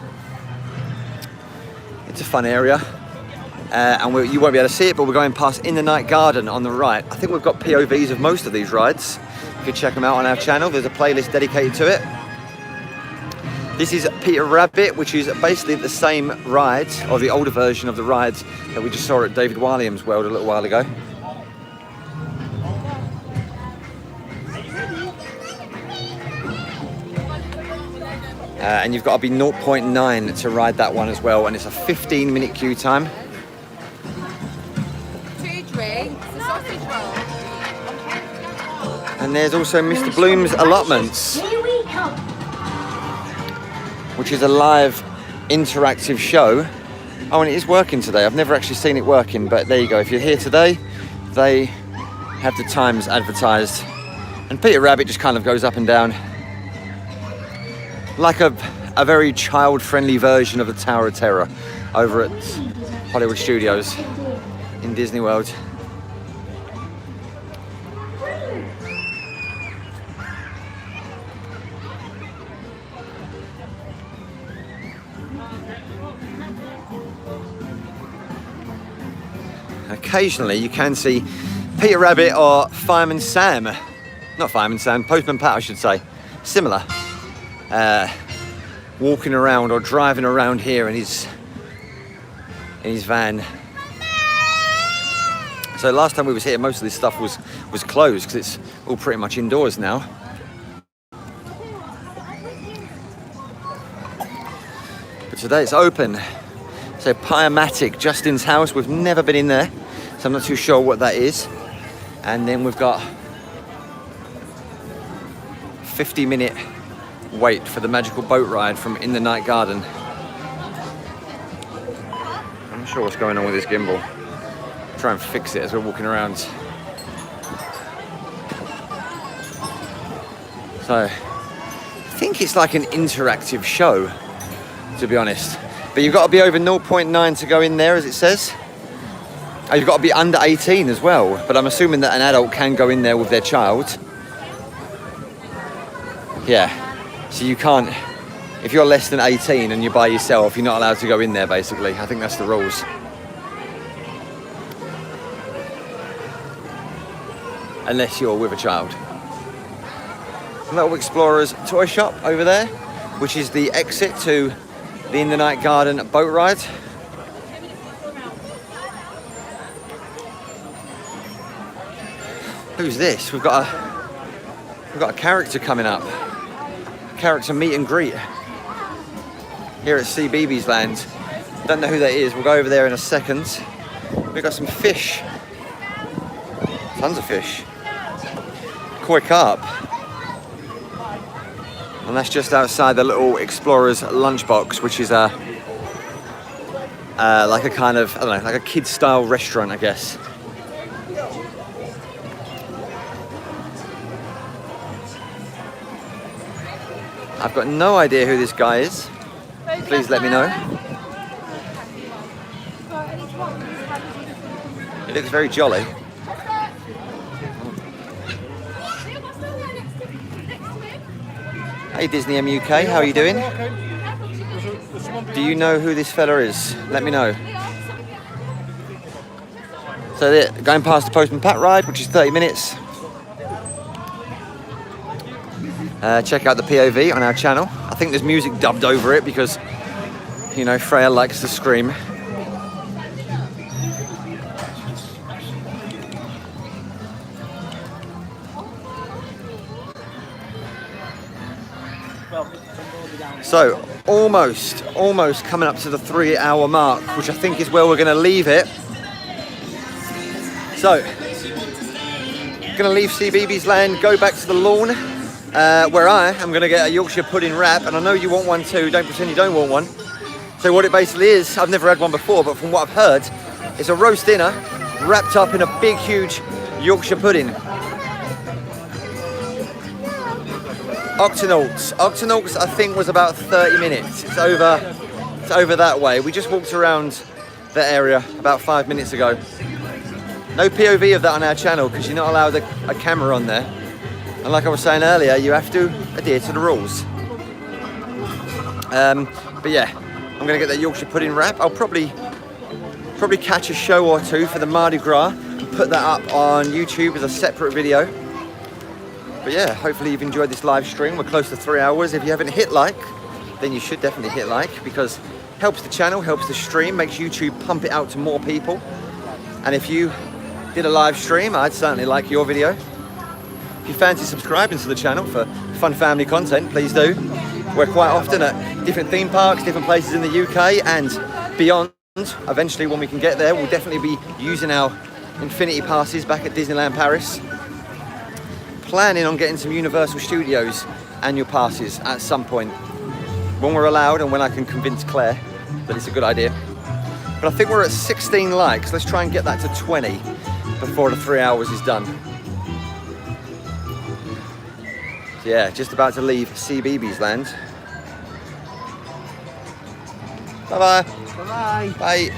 It's a fun area. And you won't be able to see it, but we're going past In the Night Garden on the right. I think we've got POVs of most of these rides. You can check them out on our channel. There's a playlist dedicated to it. This is Peter Rabbit, which is basically the same ride, or the older version of the rides that we just saw at David Walliams' World a little while ago. And you've got to be 0.9 to ride that one as well, and it's a 15-minute queue time. 2 drinks, a sausage roll. And there's also Mr. Bloom's Allotments, which is a live interactive show. Oh, and it is working today. I've never actually seen it working, but there you go. If you're here today, they have the times advertised. And Peter Rabbit just kind of goes up and down like a very child-friendly version of the Tower of Terror over at Hollywood Studios in Disney World. Occasionally you can see Peter Rabbit or Fireman Sam, not Fireman Sam, Postman Pat I should say, similar, walking around or driving around here in his van. So last time we was here, most of this stuff was closed because it's all pretty much indoors now. But today it's open. So Pyamatic, Justin's house, we've never been in there, so I'm not too sure what that is. And then we've got 50-minute wait for the magical boat ride from In the Night Garden. I'm not sure what's going on with this gimbal. Try and fix it as we're walking around. So, I think it's like an interactive show, to be honest. But you've got to be over 0.9 to go in there, as it says. And you've got to be under 18 as well. But I'm assuming that an adult can go in there with their child. Yeah. So you can't, if you're less than 18 and you're by yourself, you're not allowed to go in there, basically. I think that's the rules. Unless you're with a child. Little Explorers toy shop over there, which is the exit to the In the Night Garden boat ride. Who's this? We've got a character coming up. Character meet and greet here at CBeebies Land. Don't know who that is. We'll go over there in a second. We've got some fish. Tons of fish. Koi carp. And that's just outside the Little Explorers lunchbox, which is like a kind of, I don't know, like a kid style restaurant, I guess. I've got no idea who this guy is. Please let me know. He looks very jolly. Hey Disney MUK, how are you doing? Do you know who this fella is? Let me know. So they're going past the Postman Pat ride, which is 30 minutes. Check out the POV on our channel. I think there's music dubbed over it because, you know, Freya likes to scream. So, almost coming up to the 3-hour mark, which I think is where we're going to leave it. So, going to leave CBeebies Land, go back to the lawn, where I am going to get a Yorkshire pudding wrap, and I know you want one too, don't pretend you don't want one. So what it basically is, I've never had one before, but from what I've heard, it's a roast dinner wrapped up in a big, huge Yorkshire pudding. Octonauts, I think, was about 30 minutes. It's over that way. We just walked around the area about 5 minutes ago. No POV of that on our channel because you're not allowed a camera on there. And like I was saying earlier, you have to adhere to the rules. But yeah, I'm gonna get that Yorkshire pudding wrap. I'll probably catch a show or two for the Mardi Gras and put that up on YouTube as a separate video. But yeah, hopefully you've enjoyed this live stream. We're close to 3 hours. If you haven't hit like, then you should definitely hit like because it helps the channel, helps the stream, makes YouTube pump it out to more people. And if you did a live stream, I'd certainly like your video. If you fancy subscribing to the channel for fun family content, please do. We're quite often at different theme parks, different places in the UK and beyond. Eventually, when we can get there, we'll definitely be using our Infinity passes back at Disneyland Paris. Planning on getting some Universal Studios annual passes at some point when we're allowed and when I can convince Claire that it's a good idea. But I think we're at 16 likes. Let's try and get that to 20 before the 3 hours is done. So yeah, just about to leave CBeebies land. Bye-bye. Bye. Bye.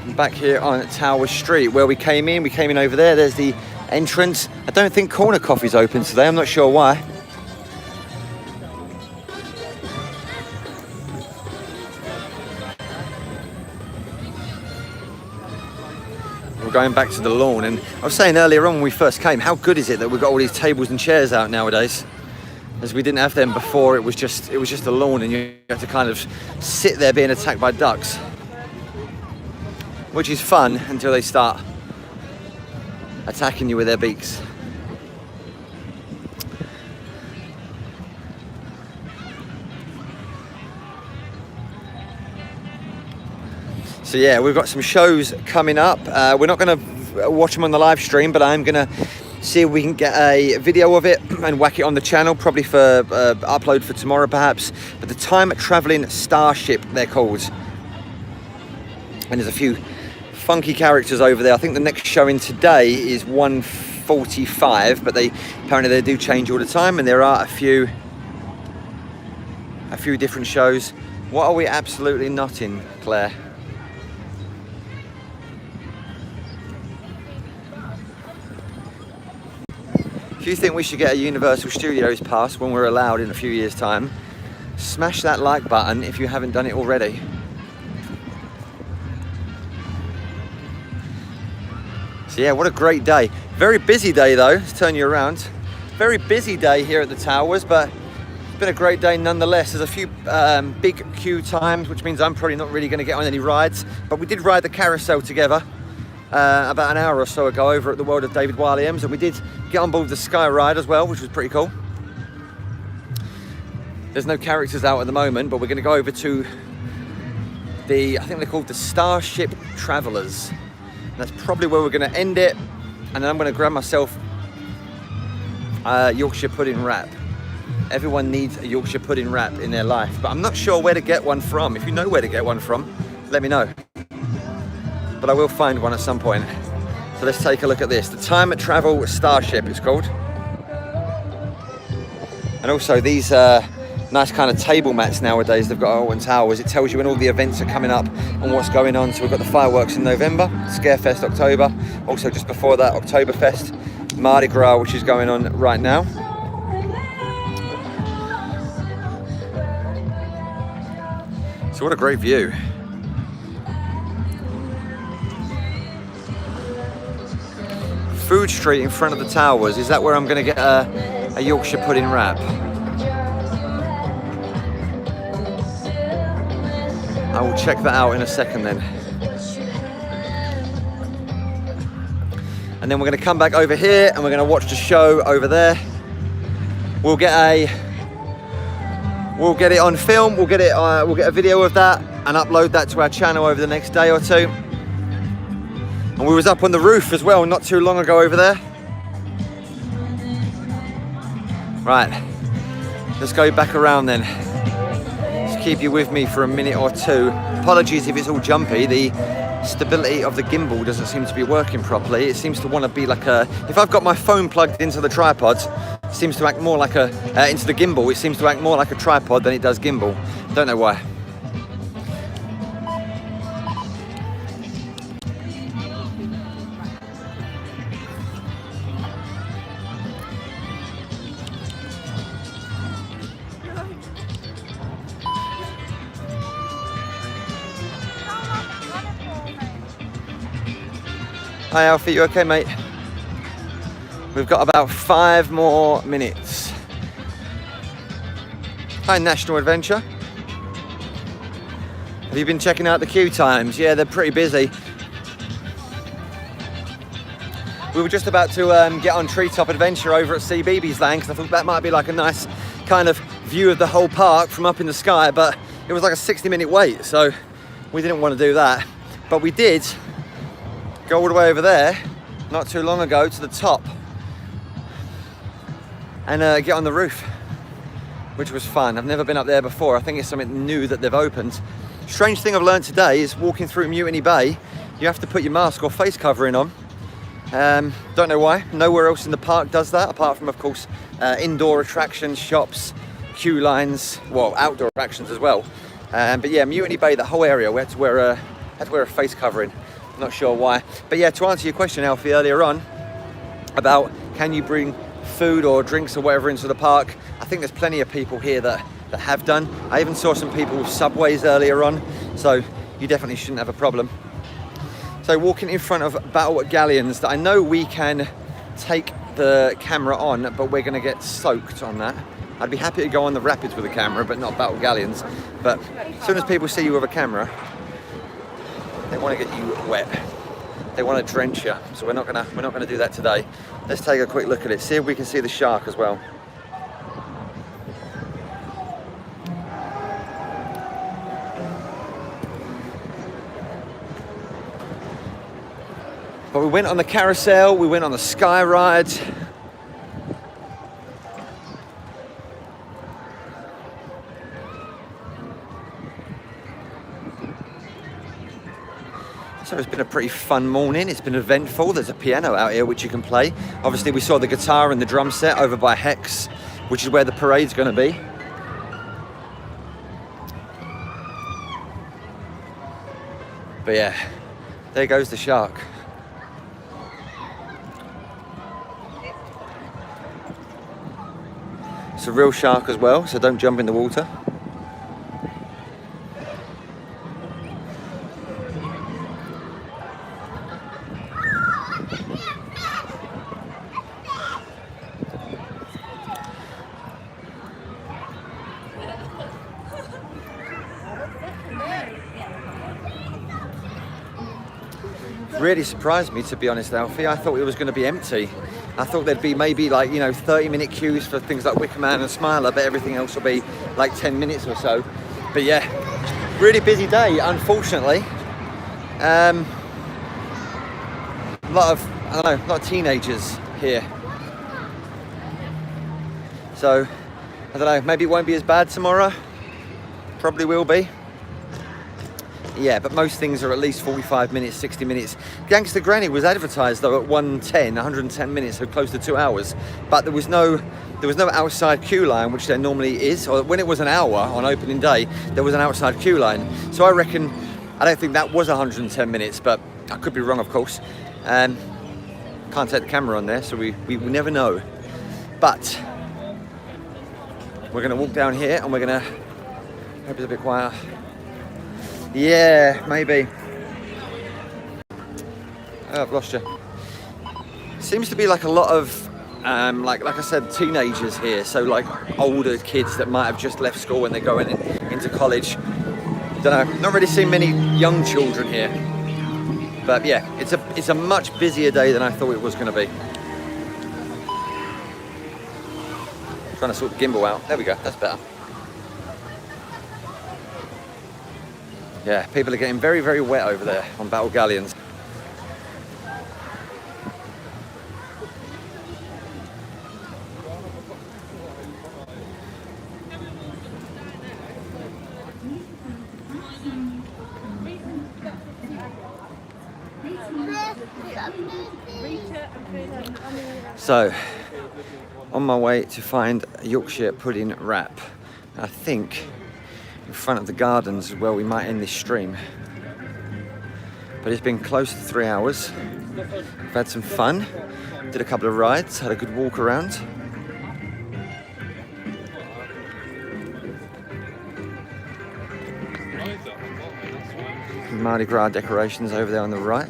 I'm back here on Tower Street where we came in. We came in over there. There's the entrance. I don't think Corner Coffee's open today. I'm not sure why. We're going back to the lawn, and I was saying earlier on when we first came, how good is it that we've got all these tables and chairs out nowadays? As we didn't have them before. It was just a lawn, and you had to kind of sit there being attacked by ducks, which is fun until they start attacking you with their beaks. So yeah, we've got some shows coming up. We're not going to watch them on the live stream, but I'm going to see if we can get a video of it and whack it on the channel, probably for upload for tomorrow perhaps. But the Time Traveling Starship, they're called. And there's a few funky characters over there. I think the next showing today is 1:45, but apparently they do change all the time, and there are a few different shows. What are we absolutely not in, Claire? If you think we should get a Universal Studios pass when we're allowed in a few years' time, smash that like button if you haven't done it already. So yeah, what a great day. Very busy day though, let's turn you around. Very busy day here at the Towers, but it's been a great day nonetheless. There's a few big queue times, which means I'm probably not really going to get on any rides, but we did ride the Carousel together about an hour or so ago over at the World of David Williams, and we did get on board the Sky Ride as well, which was pretty cool. There's no characters out at the moment, but we're going to go over to I think they're called the Starship Travelers. And that's probably where we're going to end it, and then I'm going to grab myself a Yorkshire pudding wrap. Everyone needs a Yorkshire pudding wrap in their life, but I'm not sure where to get one from. If you know where to get one from, let me know. But I will find one at some point. So let's take a look at this. The Time Travel Starship it's called. And also these nice kind of table mats nowadays they've got at Alton Towers. It tells you when all the events are coming up and what's going on. So we've got the fireworks in November, Scarefest October. Also just before that, Oktoberfest, Mardi Gras, which is going on right now. So what a great view. Food Street in front of the Towers. Is that where I'm going to get a Yorkshire pudding wrap? I will check that out in a second then. And then we're going to come back over here and we're going to watch the show over there. We'll get it on film. We'll get a video of that and upload that to our channel over the next day or two. And we was up on the roof as well not too long ago over there. Right, let's go back around then. Just keep you with me for a minute or two. Apologies if it's all jumpy. The stability of the gimbal doesn't seem to be working properly. It seems to want to be like if I've got my phone plugged into the tripod, it seems to act more like into the gimbal, it seems to act more like a tripod than it does gimbal. Don't know why. Hi Alfie, you okay mate? We've got about 5 more minutes. Hi National Adventure. Have you been checking out the queue times? Yeah, they're pretty busy. We were just about to get on Treetop Adventure over at CBeebies Land, because I thought that might be like a nice kind of view of the whole park from up in the sky, but it was like a 60-minute wait, so we didn't want to do that. But we did go all the way over there not too long ago to the top and get on the roof, which was fun. I've never been up there before. I think it's something new that they've opened. Strange thing I've learned today is walking through Mutiny Bay, you have to put your mask or face covering on Don't know why. Nowhere else in the park does that, apart from, of course, indoor attractions, shops, queue lines, well, outdoor attractions as well. But yeah, Mutiny Bay, the whole area, we had to wear a face covering. Not sure why. But yeah, to answer your question, Alfie, earlier on about can you bring food or drinks or whatever into the park, I think there's plenty of people here that have done. I even saw some people with Subways earlier on, so you definitely shouldn't have a problem. So walking in front of Battle Galleons, that I know we can take the camera on, but we're going to get soaked on that. I'd be happy to go on the rapids with a camera, but not Battle Galleons. But as soon as people see you with a camera, they want to get you wet. They want to drench you. So we're not gonna do that today. Let's take a quick look at it. See if we can see the shark as well. But we went on the carousel, we went on the sky ride. So it's been a pretty fun morning. It's been eventful. There's a piano out here which you can play. Obviously we saw the guitar and the drum set over by Hex, which is where the parade's going to be. But yeah, there goes the shark. It's a real shark as well, so don't jump in the water. Really surprised me, to be honest, Alfie. I thought it was going to be empty. I thought there'd be maybe like, 30-minute queues for things like Wicker Man and Smiler, but everything else will be like 10 minutes or so. But yeah, really busy day, unfortunately. A lot of teenagers here. So, I don't know, maybe it won't be as bad tomorrow. Probably will be. Yeah, but most things are at least 45 minutes, 60 minutes. Gangster Granny was advertised though at 110 minutes, so close to 2 hours. But there was no outside queue line, which there normally is. Or when it was an hour on opening day, there was an outside queue line. So I don't think that was 110 minutes, but I could be wrong, of course. Can't take the camera on there, so we never know. But we're gonna walk down here and we're gonna, hope it's a bit quiet. Yeah, maybe. Oh, I've lost you. Seems to be like a lot of, like I said, teenagers here. So like older kids that might have just left school and they're going into college. Don't know. Not really seen many young children here. But yeah, it's a much busier day than I thought it was going to be. Trying to sort the gimbal out. There we go. That's better. Yeah, people are getting very, very wet over there on Battle Galleons. So, on my way to find a Yorkshire pudding wrap. I think in front of the gardens is where we might end this stream. But it's been close to 3 hours. We've had some fun, did a couple of rides, had a good walk around. Mardi Gras decorations over there on the right.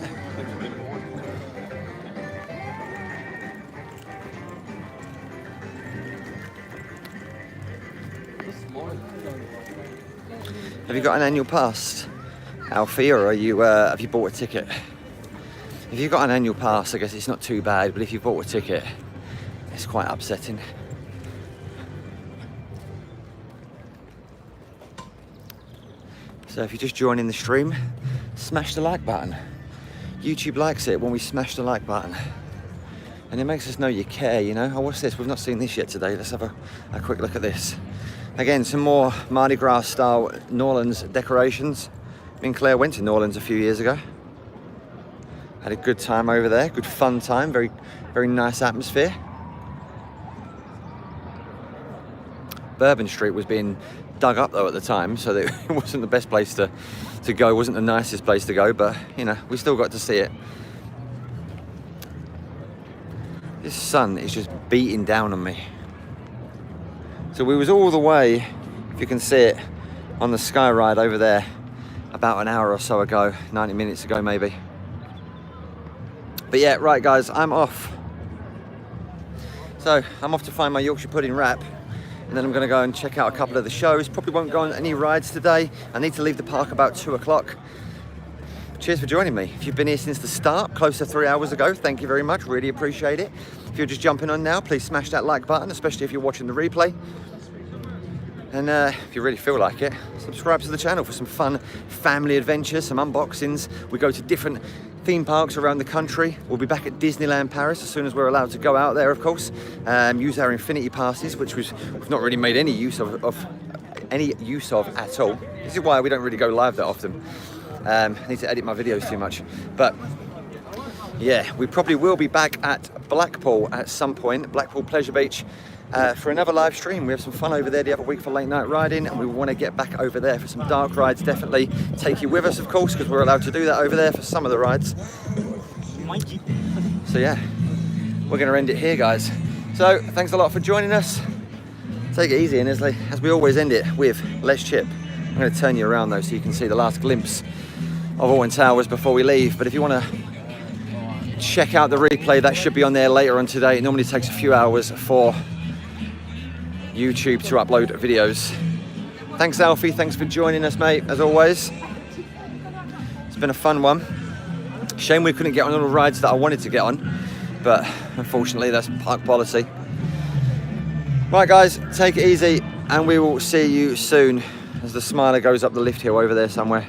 Have you got an annual pass, Alfie, or are you, have you bought a ticket? If you've got an annual pass, I guess it's not too bad, but if you've bought a ticket, it's quite upsetting. So if you're just joining the stream, smash the like button. YouTube likes it when we smash the like button. And it makes us know you care, you know? Oh, what's this? We've not seen this yet today. Let's have a quick look at this. Again, some more Mardi Gras style New Orleans decorations. Me and Claire went to New Orleans a few years ago. Had a good time over there, good fun time, very, very nice atmosphere. Bourbon Street was being dug up though at the time, so that it wasn't the best place to go, it wasn't the nicest place to go, but you know, we still got to see it. This sun is just beating down on me. So we was all the way, if you can see it, on the sky ride over there about an hour or so ago, 90 minutes ago maybe. But yeah, right guys, I'm off. So I'm off to find my Yorkshire pudding wrap, and then I'm gonna go and check out a couple of the shows. Probably won't go on any rides today. I need to leave the park about 2 o'clock. Cheers for joining me. If you've been here since the start, close to 3 hours ago, thank you very much, really appreciate it. If you're just jumping on now, please smash that like button, especially if you're watching the replay. And if you really feel like it, subscribe to the channel for some fun family adventures, some unboxings. We go to different theme parks around the country. We'll be back at Disneyland Paris as soon as we're allowed to go out there, of course. Use our infinity passes, which we've not really made any use of at all. This is why we don't really go live that often. I need to edit my videos too much. But yeah, we probably will be back at Blackpool at some point, Blackpool Pleasure Beach, for another live stream. We have some fun over there the other week for late night riding, and we want to get back over there for some dark rides. Definitely take you with us, of course, because we're allowed to do that over there for some of the rides. So yeah, we're going to end it here, guys. So thanks a lot for joining us. Take it easy, and as we always end it with, let's chip. I'm going to turn you around though so you can see the last glimpse of Alton Towers before we leave. But if you want to check out the replay, that should be on there later on today. It normally takes a few hours for YouTube to upload videos. Thanks Alfie, thanks for joining us mate, as always. It's been a fun one. Shame we couldn't get on all the rides that I wanted to get on, but unfortunately that's park policy. Right guys, take it easy, and we will see you soon as the Smiler goes up the lift hill over there somewhere.